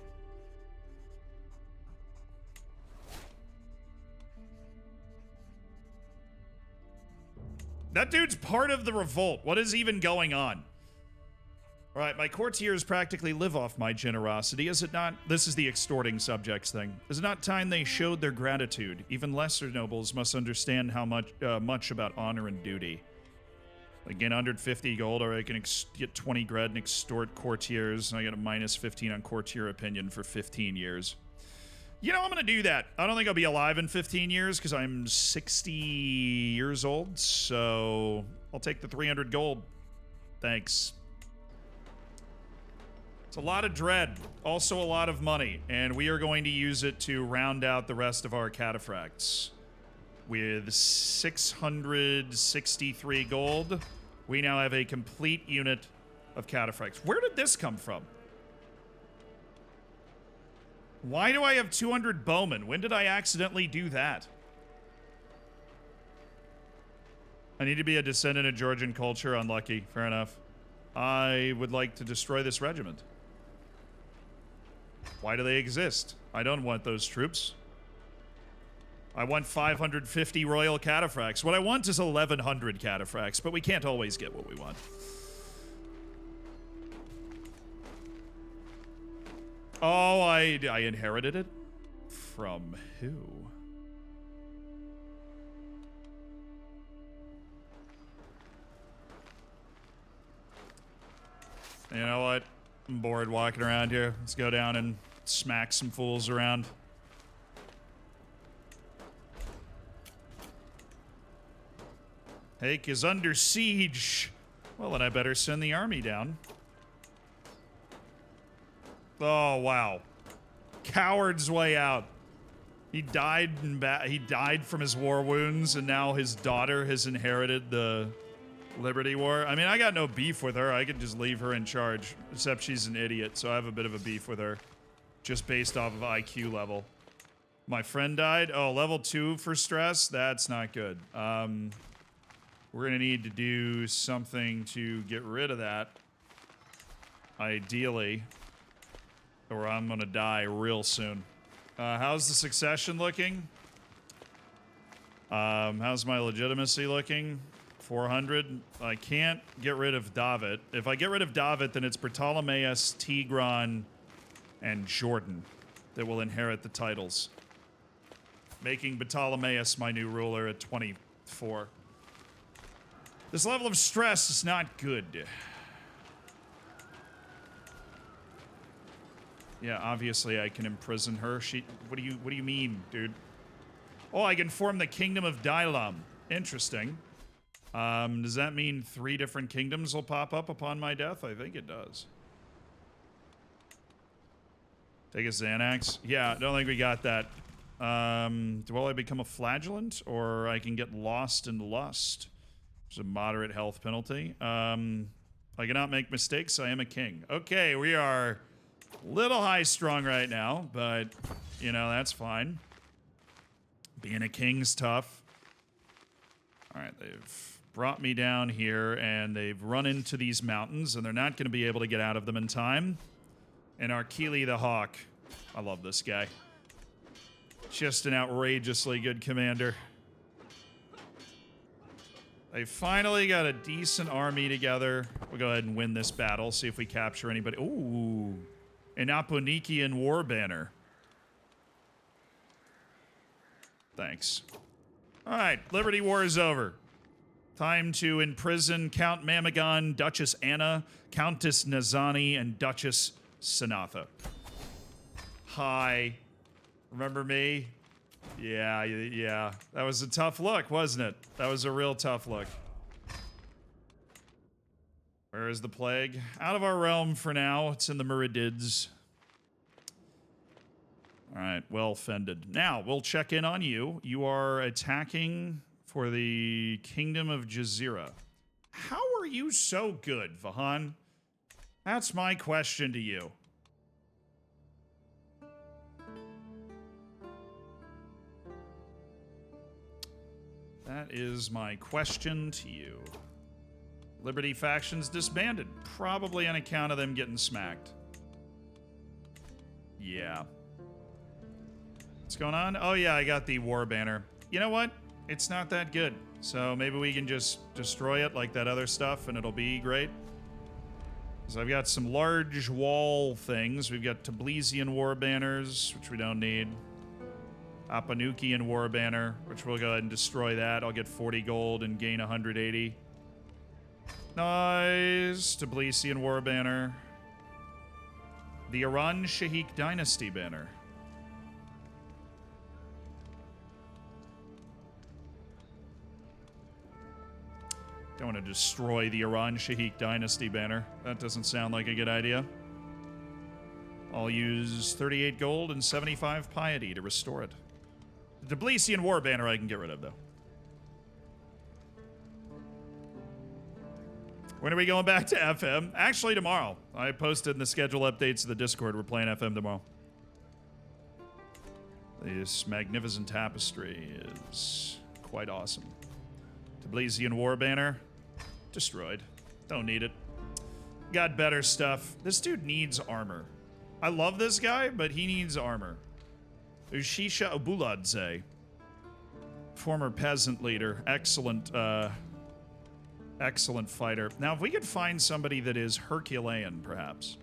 S1: That dude's part of the revolt. What is even going on? All right, my courtiers practically live off my generosity. Is it not? This is the extorting subjects thing. Is it not time they showed their gratitude? Even lesser nobles must understand how much about honor and duty. Again, 150 gold, or I can get 20 gred and extort courtiers. And I get a minus 15 on courtier opinion for 15 years. You know, I'm going to do that. I don't think I'll be alive in 15 years because I'm 60 years old. So I'll take the 300 gold. Thanks. It's a lot of dread, also a lot of money, and we are going to use it to round out the rest of our cataphracts. With 663 gold, we now have a complete unit of cataphracts. Where did this come from? Why do I have 200 bowmen? When did I accidentally do that? I need to be a descendant of Georgian culture. Unlucky. Fair enough. I would like to destroy this regiment. Why do they exist? I don't want those troops. I want 550 royal cataphracts. What I want is 1,100 cataphracts, but we can't always get what we want. Oh, I inherited it? From who? You know what? I'm bored walking around here. Let's go down and smack some fools around. Hake is under siege. Well, then I better send the army down. Oh, wow. Coward's way out. He died from his war wounds, and now his daughter has inherited the Liberty War. I mean, I got no beef with her. I could just leave her in charge, except she's an idiot, so I have a bit of a beef with her, just based off of IQ level. My friend died. Oh, level 2 for stress? That's not good. We're gonna need to do something to get rid of that, ideally, or I'm gonna die real soon. How's the succession looking? How's my legitimacy looking? 400. I can't get rid of David. If I get rid of David, then it's Ptolemaeus, Tigran, and Jordan that will inherit the titles, making Ptolemaeus my new ruler at 24. This level of stress is not good. Yeah, obviously I can imprison her. What do you mean, dude? Oh, I can form the Kingdom of Dailam. Interesting. Does that mean 3 different kingdoms will pop up upon my death? I think it does. Take a Xanax? Yeah, don't think we got that. Will I become a flagellant, or I can get lost in lust? It's a moderate health penalty. I cannot make mistakes. I am a king. Okay, we are a little high strung right now, but, you know, that's fine. Being a king's tough. All right, they've brought me down here, and they've run into these mountains, and they're not going to be able to get out of them in time. And Arkeli the Hawk. I love this guy. Just an outrageously good commander. They finally got a decent army together. We'll go ahead and win this battle, see if we capture anybody. Ooh, an Aponikian war banner. Thanks. All right, Liberty War is over. Time to imprison Count Mamagon, Duchess Anna, Countess Nazani, and Duchess Sanatha. Hi. Remember me? Yeah. That was a tough look, wasn't it? That was a real tough look. Where is the plague? Out of our realm for now. It's in the Meridids. All right, well fended. Now, we'll check in on you. You are attacking for the Kingdom of Jazeera. How are you so good, Vahan? That's my question to you. That is my question to you. Liberty factions disbanded. Probably on account of them getting smacked. Yeah. What's going on? Oh yeah, I got the war banner. You know what? It's not that good. So maybe we can just destroy it like that other stuff and it'll be great. So I've got some large wall things. We've got Tbilisian war banners, which we don't need. Apanukian war banner, which we'll go ahead and destroy that. I'll get 40 gold and gain 180. Nice. Tbilisian war banner. The Iran Shaikh dynasty banner. Don't want to destroy the Iran Shaikh dynasty banner. That doesn't sound like a good idea. I'll use 38 gold and 75 piety to restore it. The Tbilisian war banner I can get rid of, though. When are we going back to FM? Actually, tomorrow. I posted in the schedule updates to the Discord. We're playing FM tomorrow. This magnificent tapestry is quite awesome. Tablesian war banner, destroyed. Don't need it. Got better stuff. This dude needs armor. I love this guy, but he needs armor. Ushisha Obuladze, former peasant leader, excellent fighter. Now, if we could find somebody that is Herculean, perhaps,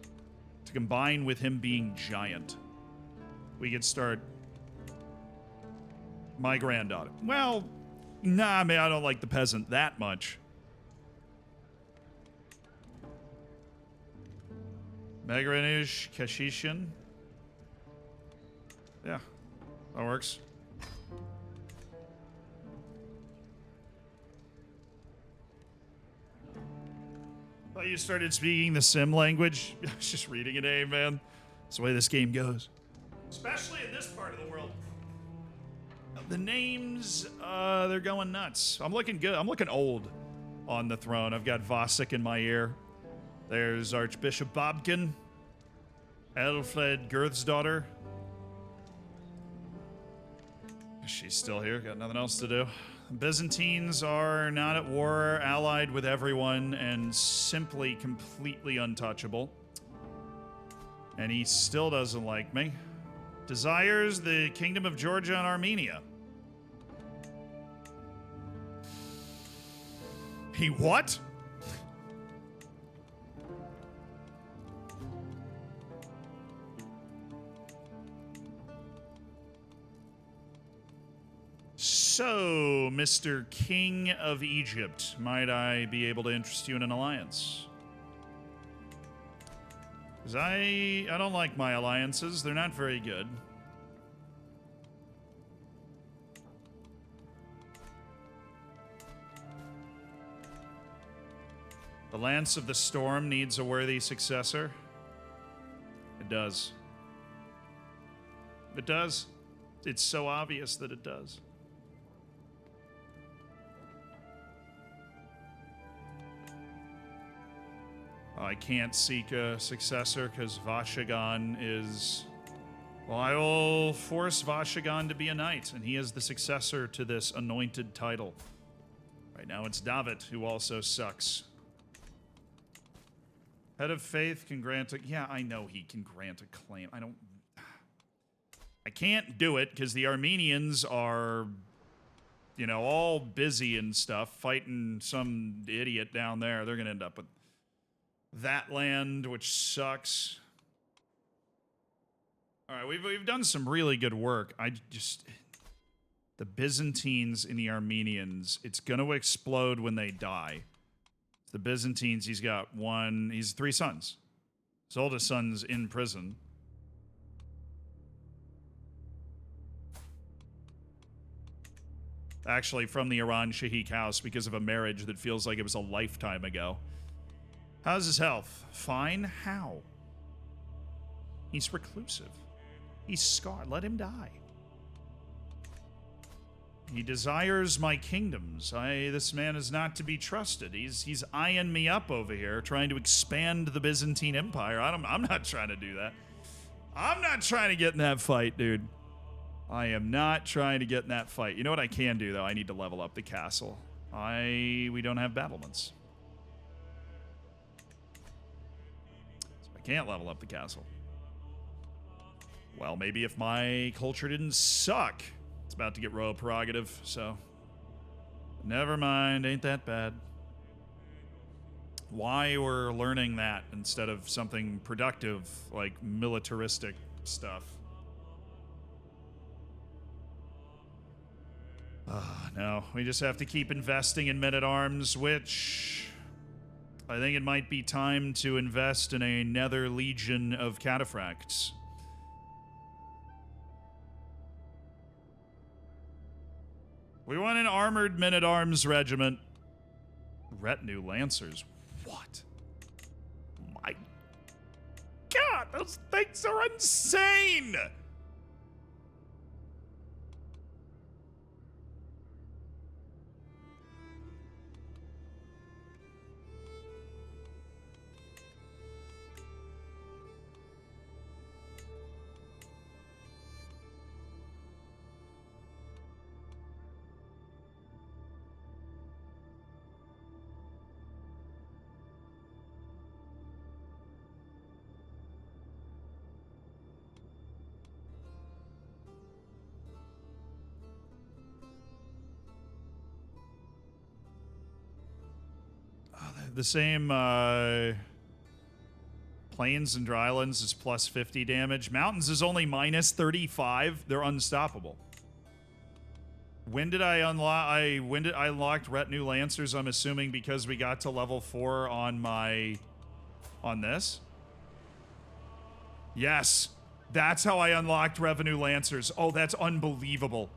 S1: to combine with him being giant, we could start. My granddaughter. Well, nah, man, I don't like the peasant that much. Megranish Kashishin. Yeah, that works. Thought you started speaking the sim language. I was just reading a name, man. That's the way this game goes. Especially in this part of the world. The names, they're going nuts. I'm looking good. I'm looking old on the throne. I've got Vasek in my ear. There's Archbishop Bobkin. Elfled Girth's daughter. She's still here. Got nothing else to do. Byzantines are not at war, allied with everyone, and simply completely untouchable. And he still doesn't like me. Desires the Kingdom of Georgia and Armenia. He what? So, Mr. King of Egypt, might I be able to interest you in an alliance? Because I don't like my alliances. They're not very good. The Lance of the Storm needs a worthy successor. It does. It does. It's so obvious that it does. I can't seek a successor because Vashagan is... Well, I will force Vashagan to be a knight, and he is the successor to this anointed title. Right now it's David, who also sucks. Head of Faith can grant a... Yeah, I know he can grant a claim. I can't do it because the Armenians are, you know, all busy and stuff, fighting some idiot down there. They're going to end up with that land, which sucks. All right, we've done some really good work. The Byzantines and the Armenians, it's going to explode when they die. The Byzantines, he's 3 sons. His oldest son's in prison. Actually, from the Iran Shaikh house because of a marriage that feels like it was a lifetime ago. How's his health? Fine. How? He's reclusive. He's scarred. Let him die. He desires my kingdoms. This man is not to be trusted. He's eyeing me up over here, trying to expand the Byzantine Empire. I'm not trying to do that. I'm not trying to get in that fight, dude. I am not trying to get in that fight. You know what I can do, though? I need to level up the castle. We don't have battlements. So I can't level up the castle. Well, maybe if my culture didn't suck. It's about to get royal prerogative, so never mind, ain't that bad. Why we're learning that instead of something productive like militaristic stuff? No, we just have to keep investing in men-at-arms, which I think it might be time to invest in another legion of cataphracts. We want an armored men-at-arms regiment. Retinue lancers. What? My God, those things are insane! the same plains and drylands is plus 50 damage. Mountains is only minus 35. They're unstoppable. When did I unlock? I unlocked Retinue Lancers? I'm assuming because we got to level 4 on this. Yes, that's how I unlocked Revenue Lancers. Oh, that's unbelievable.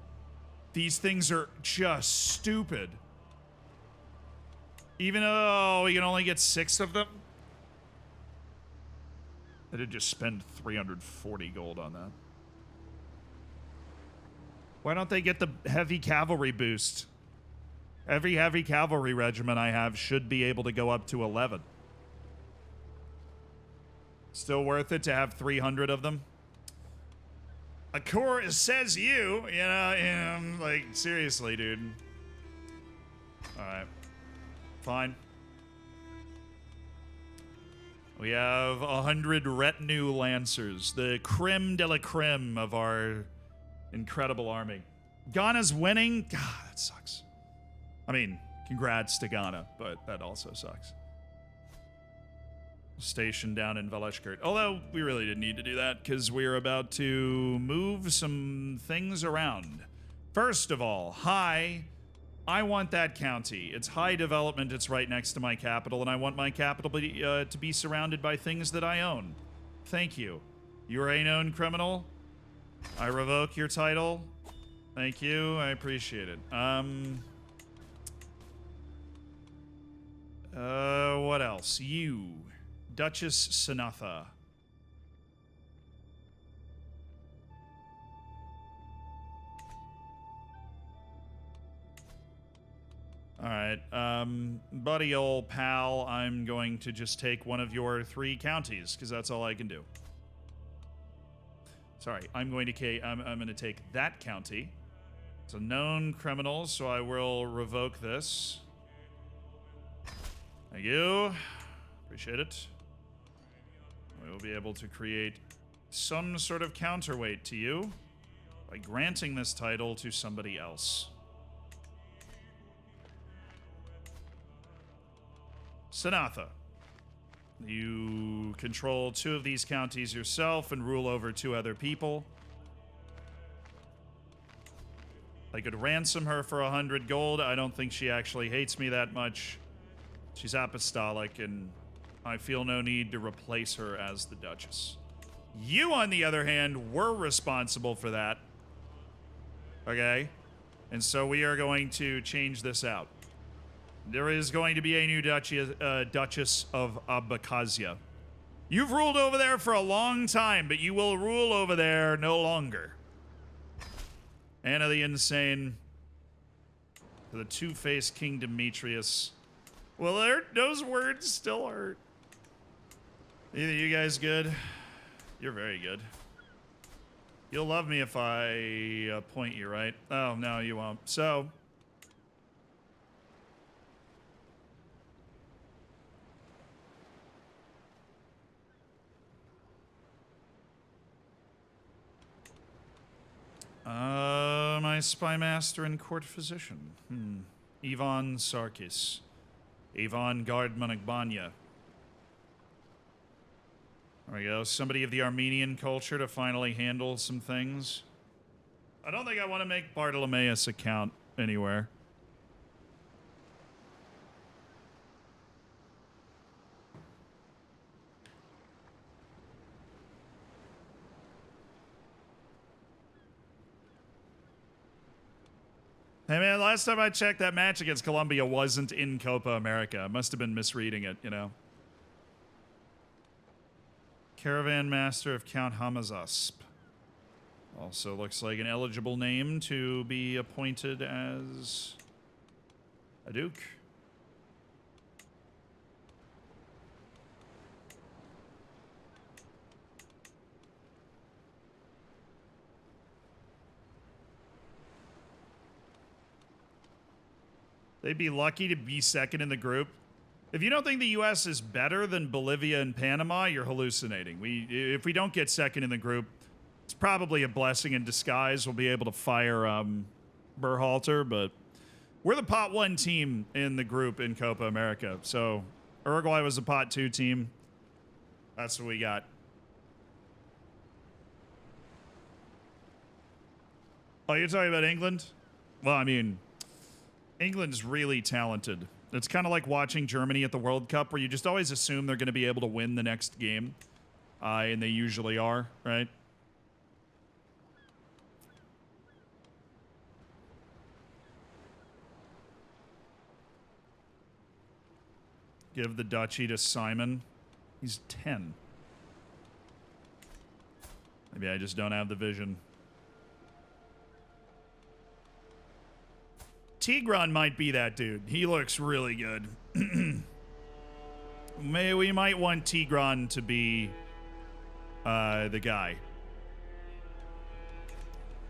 S1: These things are just stupid. Even though you can only get 6 of them. I did just spend 340 gold on that. Why don't they get the heavy cavalry boost? Every heavy cavalry regiment I have should be able to go up to 11. Still worth it to have 300 of them? A core says you know, like, seriously, dude. Alright. Fine. We have 100 retinue lancers, the creme de la creme of our incredible army. Ghana's winning? God, that sucks. I mean, congrats to Ghana, but that also sucks. Station down in Veleshkurt. Although, we really didn't need to do that, because we're about to move some things around. First of all, I want that county. It's high development, it's right next to my capital, and I want my capital to be surrounded by things that I own. Thank you. You're a known criminal. I revoke your title. Thank you, I appreciate it. What else? You. Duchess Sanatha. Alright, buddy old pal, I'm going to just take one of your 3 counties, because that's all I can do. Sorry, I'm going to take that county. It's a known criminal, so I will revoke this. Thank you. Appreciate it. We will be able to create some sort of counterweight to you by granting this title to somebody else. Sanatha. You control 2 of these counties yourself and rule over 2 other people. I could ransom her for 100 gold. I don't think she actually hates me that much. She's apostolic, and I feel no need to replace her as the Duchess. You, on the other hand, were responsible for that. Okay? And so we are going to change this out. There is going to be a new Duchess of Abkhazia. You've ruled over there for a long time, but you will rule over there no longer. Anna the Insane. For the two-faced King Demetrius. Well, those words still hurt. Either you guys good? You're very good. You'll love me if I appoint you, right? Oh, no, you won't. So... my spy master and court physician. Ivan Sarkis. Ivan Gardmanagbanya. There we go. Somebody of the Armenian culture to finally handle some things. I don't think I want to make Bartolomeus a count anywhere. Hey man, last time I checked, that match against Colombia wasn't in Copa America. I must have been misreading it, you know. Caravan Master of Count Hamazasp. Also looks like an eligible name to be appointed as a duke. They'd be lucky to be second in the group. If you don't think the U.S. is better than Bolivia and Panama, you're hallucinating. If we don't get second in the group, it's probably a blessing in disguise. We'll be able to fire Berhalter, but we're the pot 1 team in the group in Copa America. So Uruguay was a pot 2 team. That's what we got. Oh, you're talking about England? Well, I mean, England's really talented. It's kind of like watching Germany at the World Cup, where you just always assume they're going to be able to win the next game. And they usually are, right? Give the duchy to Simon. He's 10. Maybe I just don't have the vision. Tigran might be that dude. He looks really good. We might want Tigran to be the guy.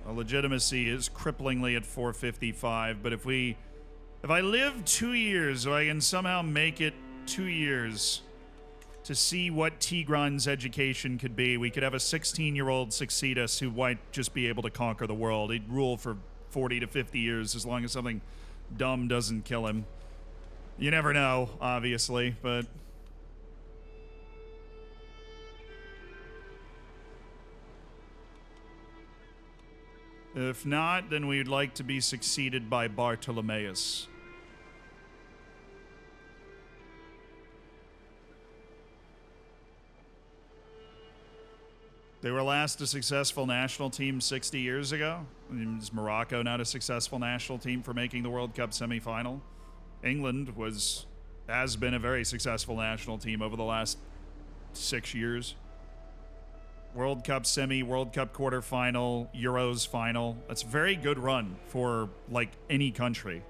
S1: Legitimacy is cripplingly at 455, but if I live 2 years, or I can somehow make it 2 years to see what Tigran's education could be, we could have a 16-year-old succeed us who might just be able to conquer the world. He'd rule for 40 to 50 years as long as something dumb doesn't kill him. You never know, obviously, but... if not, then we'd like to be succeeded by Bartolomeus. They were last a successful national team 60 years ago. I mean, is Morocco not a successful national team for making the World Cup semifinal? England has been a very successful national team over the last 6 years. World Cup semi, World Cup quarterfinal, Euros final. That's a very good run for, like, any country.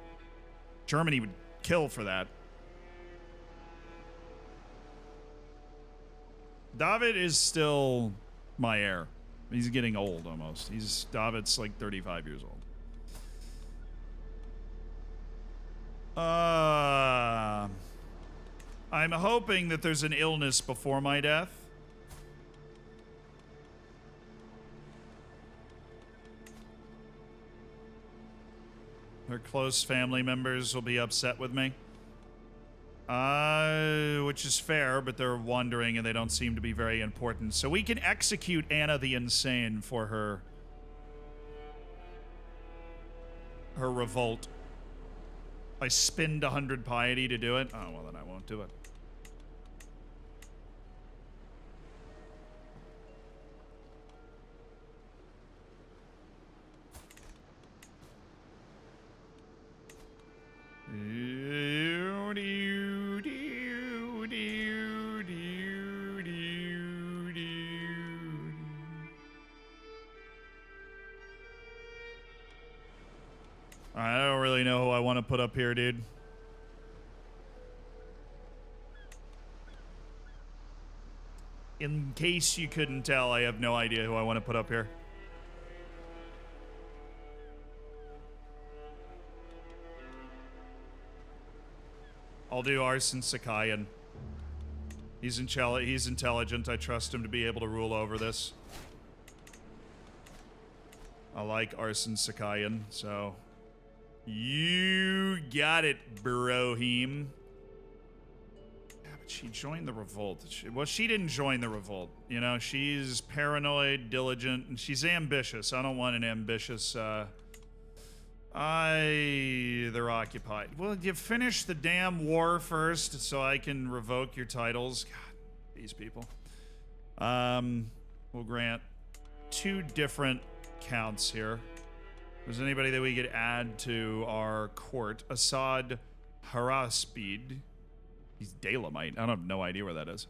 S1: Germany would kill for that. David is still my heir. He's getting old almost. David's like 35 years old. I'm hoping that there's an illness before my death. Her close family members will be upset with me. Which is fair, but they're wandering and they don't seem to be very important. So we can execute Anna the Insane for her revolt. I spend 100 piety to do it. Oh, well, then I won't do it. I don't really know who I want to put up here, dude. In case you couldn't tell, I have no idea who I want to put up here. I'll do Arsene Sakayan. He's intelligent. I trust him to be able to rule over this. I like Arsene Sakayan, so... you got it, Brohim. Yeah, but she joined the revolt. Well, she didn't join the revolt. You know, she's paranoid, diligent, and she's ambitious. I don't want an ambitious... they're occupied. Well, you finish the damn war first so I can revoke your titles. God, these people. We'll grant 2 different counts here. If there's anybody that we could add to our court, Assad Haraspid. He's Dalamite. I have no idea where that is.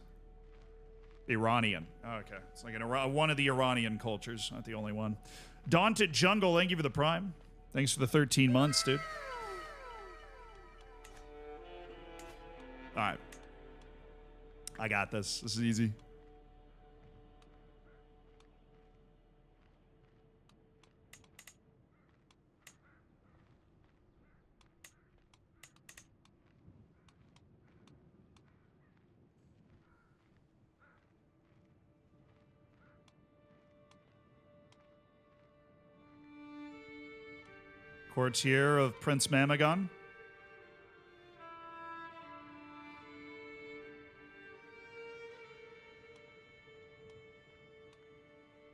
S1: Iranian. Oh, okay. It's like one of the Iranian cultures, not the only one. Daunted Jungle, thank you for the prime. Thanks for the 13 months, dude. All right. I got this. This is easy. Courtier of Prince Mamagon.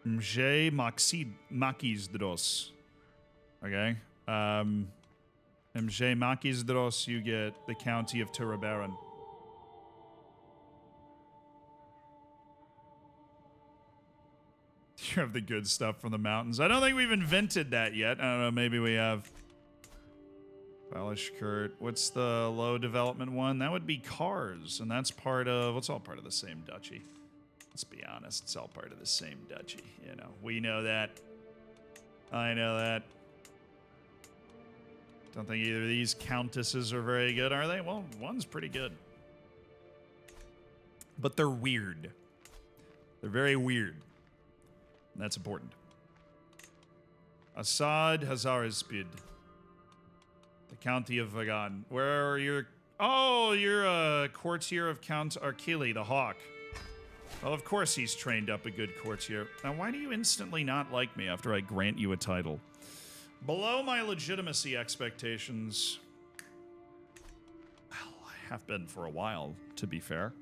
S1: Mje Makizdros. Okay. Mje Makizdros, you get the county of Turabaran. You have the good stuff from the mountains. I don't think we've invented that yet. I don't know, maybe we have. Balishkurt. What's the low development one? That would be Cars, and that's part of... It's all part of the same duchy. Let's be honest, it's all part of the same duchy. You know, we know that. I know that. Don't think either of these countesses are very good, are they? Well, one's pretty good. But they're weird. They're very weird. That's important. Assad Hazarispid. The county of Vagan. Where are your... Oh, you're a courtier of Count Arkili, the Hawk. Well, of course he's trained up a good courtier. Now, why do you instantly not like me after I grant you a title? Below my legitimacy expectations. Well, I have been for a while, to be fair.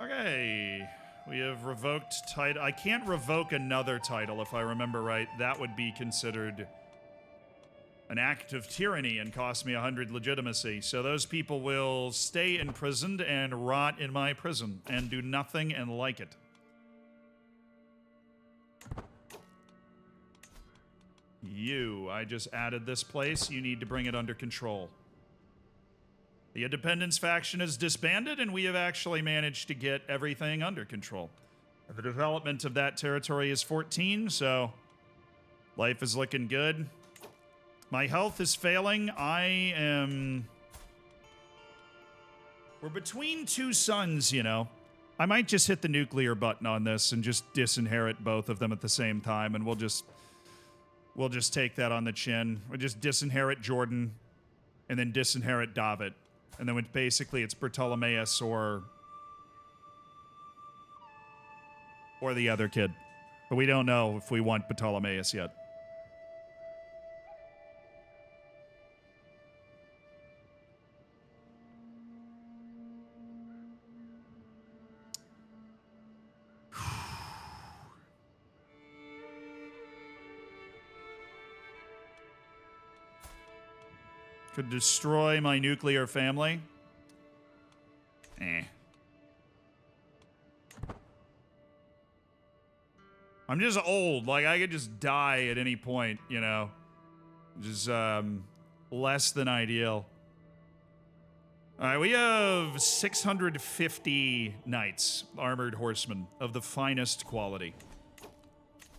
S1: Okay. We have revoked title. I can't revoke another title, if I remember right. That would be considered an act of tyranny and cost me 100 legitimacy. So those people will stay imprisoned and rot in my prison and do nothing and like it. You, I just added this place. You need to bring it under control. The Independence faction is disbanded, and we have actually managed to get everything under control. The development of that territory is 14, so life is looking good. My health is failing. We're between two suns, you know. I might just hit the nuclear button on this and just disinherit both of them at the same time, and we'll just take that on the chin. We'll just disinherit Jordan, and then disinherit David. And then basically it's Bartolomeus or the other kid. But we don't know if we want Bartolomeus yet. Could destroy my nuclear family. I'm just old. Like, I could just die at any point, you know. Just, less than ideal. Alright, we have 650 knights, armored horsemen, of the finest quality.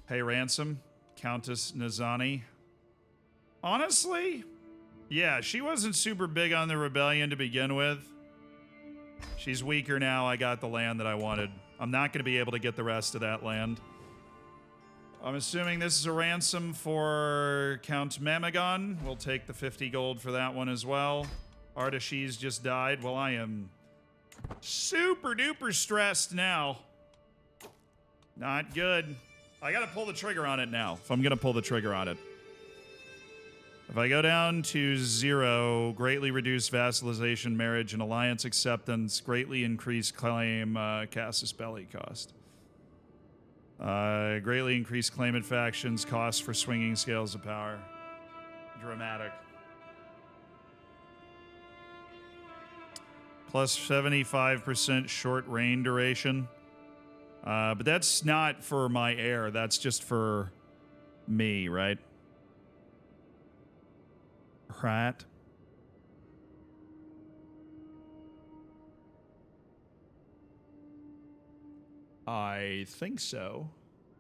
S1: Pay ransom. Countess Nazani. Honestly... Yeah, she wasn't super big on the rebellion to begin with. She's weaker now. I got the land that I wanted. I'm not going to be able to get the rest of that land. I'm assuming this is a ransom for Count Mamagon. We'll take the 50 gold for that one as well. Artaxes just died. Well, I am super duper stressed now. Not good. I got to pull the trigger on it now, if I'm going to pull the trigger on it. If I go down to 0, greatly reduced vassalization, marriage, and alliance acceptance, greatly increased claim, casus belli cost. Greatly increased claimant factions, cost for swinging scales of power. Dramatic. Plus 75% short reign duration. But that's not for my heir, that's just for me, right? Right. I think so.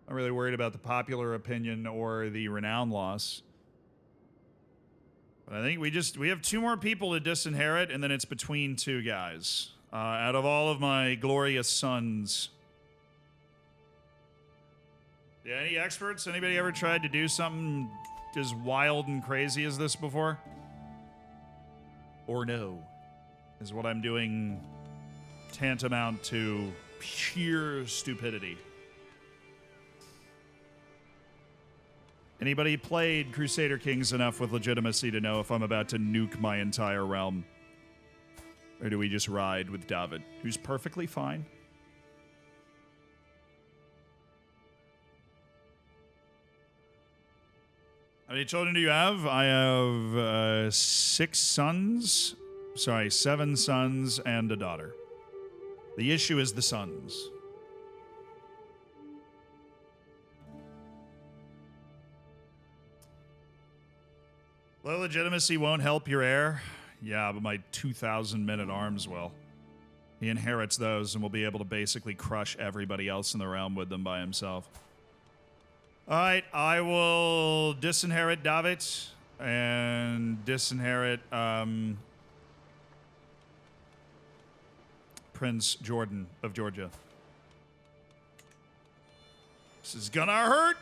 S1: I'm really worried about the popular opinion or the renown loss. But I think we have 2 more people to disinherit, and then it's between 2 guys. Out of all of my glorious sons. Yeah, any experts? Anybody ever tried to do something as wild and crazy as this before? Or no? Is what I'm doing tantamount to pure stupidity? Anybody played Crusader Kings enough with legitimacy to know if I'm about to nuke my entire realm? Or do we just ride with David, who's perfectly fine? How many children do you have? I have 6 sons. Sorry, 7 sons and a daughter. The issue is the sons. Low legitimacy won't help your heir. Yeah, but my 2,000 men-at-arms will. He inherits those and will be able to basically crush everybody else in the realm with them by himself. All right, I will disinherit David and disinherit Prince Jordan of Georgia. This is gonna hurt.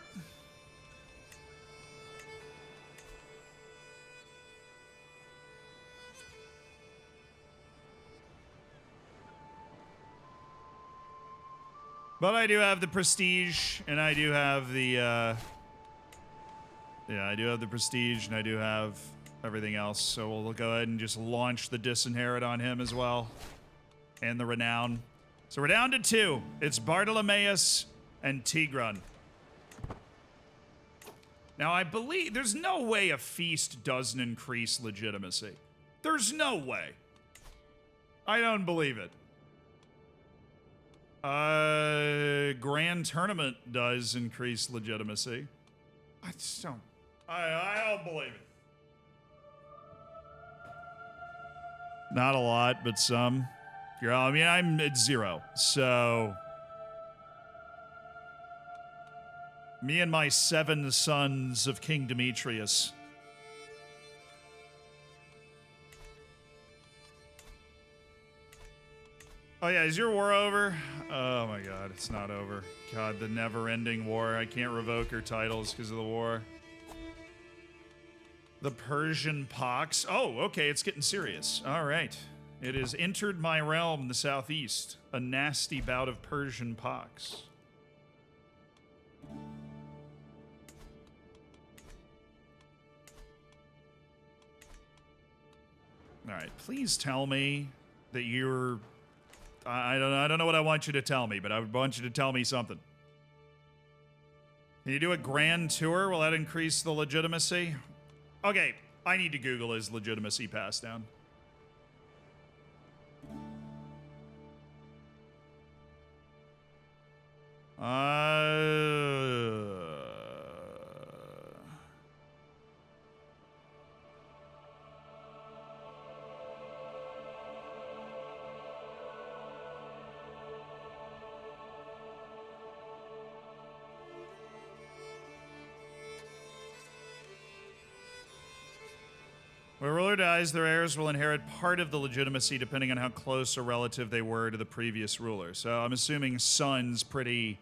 S1: But I do have the prestige, and I do have the, yeah, I do have the prestige, and I do have everything else. So we'll go ahead and just launch the disinherit on him as well. And the renown. So we're down to 2. It's Bartolomeus and Tigran. Now, I believe there's no way a feast doesn't increase legitimacy. There's no way. I don't believe it. Grand Tournament does increase legitimacy. I just don't. I don't believe it. Not a lot, but some. I mean, I'm at 0, so me and my 7 sons of King Demetrius. Oh yeah, is your war over? Oh my god, it's not over. God, the never-ending war. I can't revoke her titles because of the war. The Persian pox. Oh, okay, it's getting serious. All right. It has entered my realm, the southeast. A nasty bout of Persian pox. All right, please tell me that you're... I don't know what I want you to tell me, but I would want you to tell me something. Can you do a grand tour? Will that increase the legitimacy? Okay, I need to Google his legitimacy pass down. When a ruler dies, their heirs will inherit part of the legitimacy depending on how close a relative they were to the previous ruler. So I'm assuming son's pretty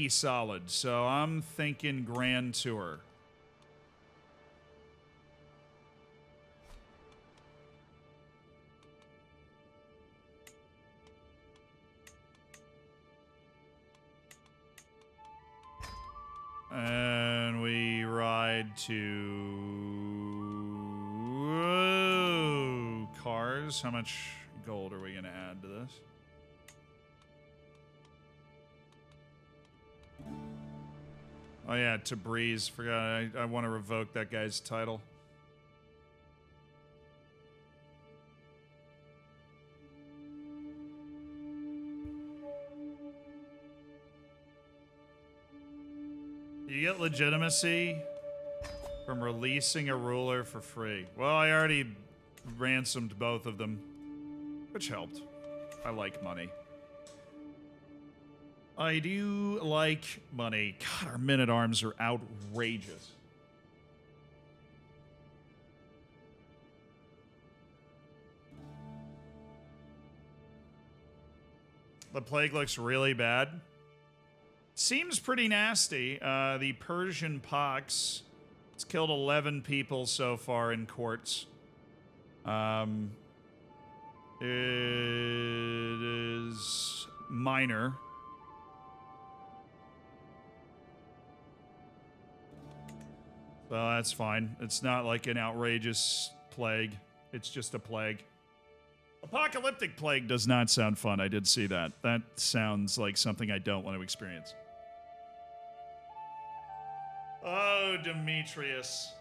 S1: solid. So I'm thinking grand tour. And we ride to cars. How much gold are we going to add to this? Oh yeah, to Breeze. Forgot I want to revoke that guy's title. You get legitimacy from releasing a ruler for free. Well, I already ransomed both of them, which helped. I like money. I do like money. God, our men-at-arms are outrageous. The plague looks really bad. Seems pretty nasty. The Persian pox. It's killed 11 people so far in courts. It is minor. Well, that's fine. It's not like an outrageous plague. It's just a plague. Apocalyptic plague does not sound fun. I did see that. That sounds like something I don't want to experience. Hello, Demetrius.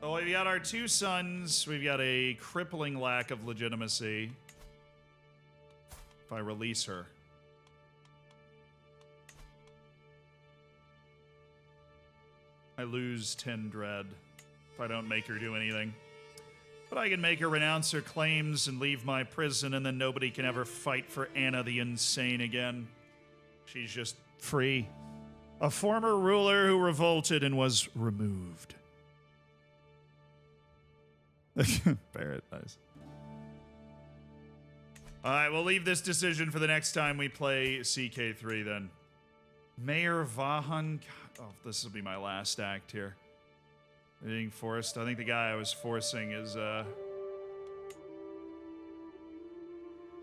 S1: Oh, we've got our two sons. We've got a crippling lack of legitimacy. If I release her. I lose 10 dread if I don't make her do anything. But I can make her renounce her claims and leave my prison, and then nobody can ever fight for Anna the Insane again. She's just free. A former ruler who revolted and was removed. Barrett, nice. Alright, we'll leave this decision for the next time we play CK3 then. Mayor Vahan. God, oh, this will be my last act here. Being forced. I think the guy I was forcing is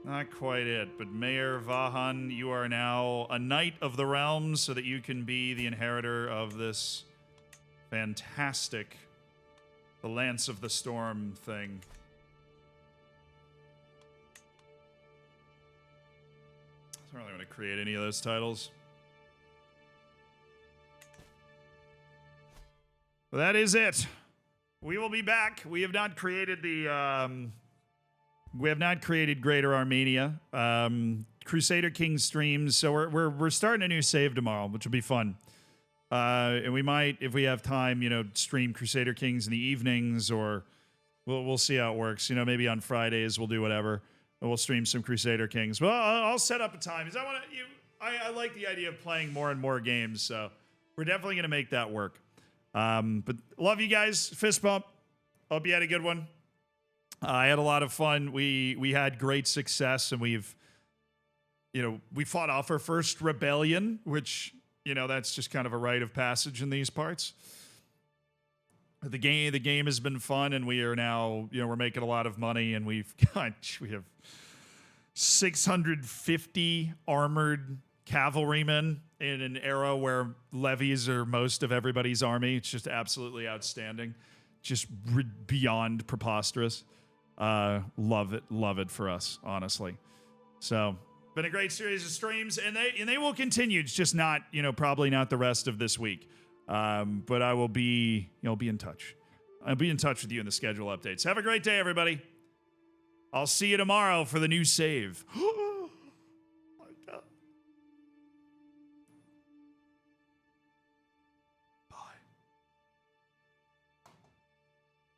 S1: not quite it, but Mayor Vahan, you are now a knight of the realms so that you can be the inheritor of this fantastic the Lance of the Storm thing. I don't really want to create any of those titles. Well, that is it. We will be back. We have not created the we have not created Greater Armenia. Crusader King streams, so we're starting a new save tomorrow, which will be fun. And we might, if we have time, you know, stream Crusader Kings in the evenings, or we'll see how it works. You know, maybe on Fridays we'll do whatever, and we'll stream some Crusader Kings. Well, I'll set up a time. Because I like the idea of playing more and more games, so we're definitely gonna make that work. But love you guys. Fist bump. Hope you had a good one. I had a lot of fun. We had great success, and we fought off our first rebellion, which, you know, that's just kind of a rite of passage in these parts. The game has been fun, and we are now, you know, we're making a lot of money, and we have 650 armored cavalrymen in an era where levies are most of everybody's army. It's just absolutely outstanding, just beyond preposterous. Love it for us, honestly. So. Been a great series of streams, and they will continue. It's just not, you know, probably not the rest of this week. But I will be, you know, be in touch. I'll be in touch with you in the schedule updates. Have a great day, everybody. I'll see you tomorrow for the new save.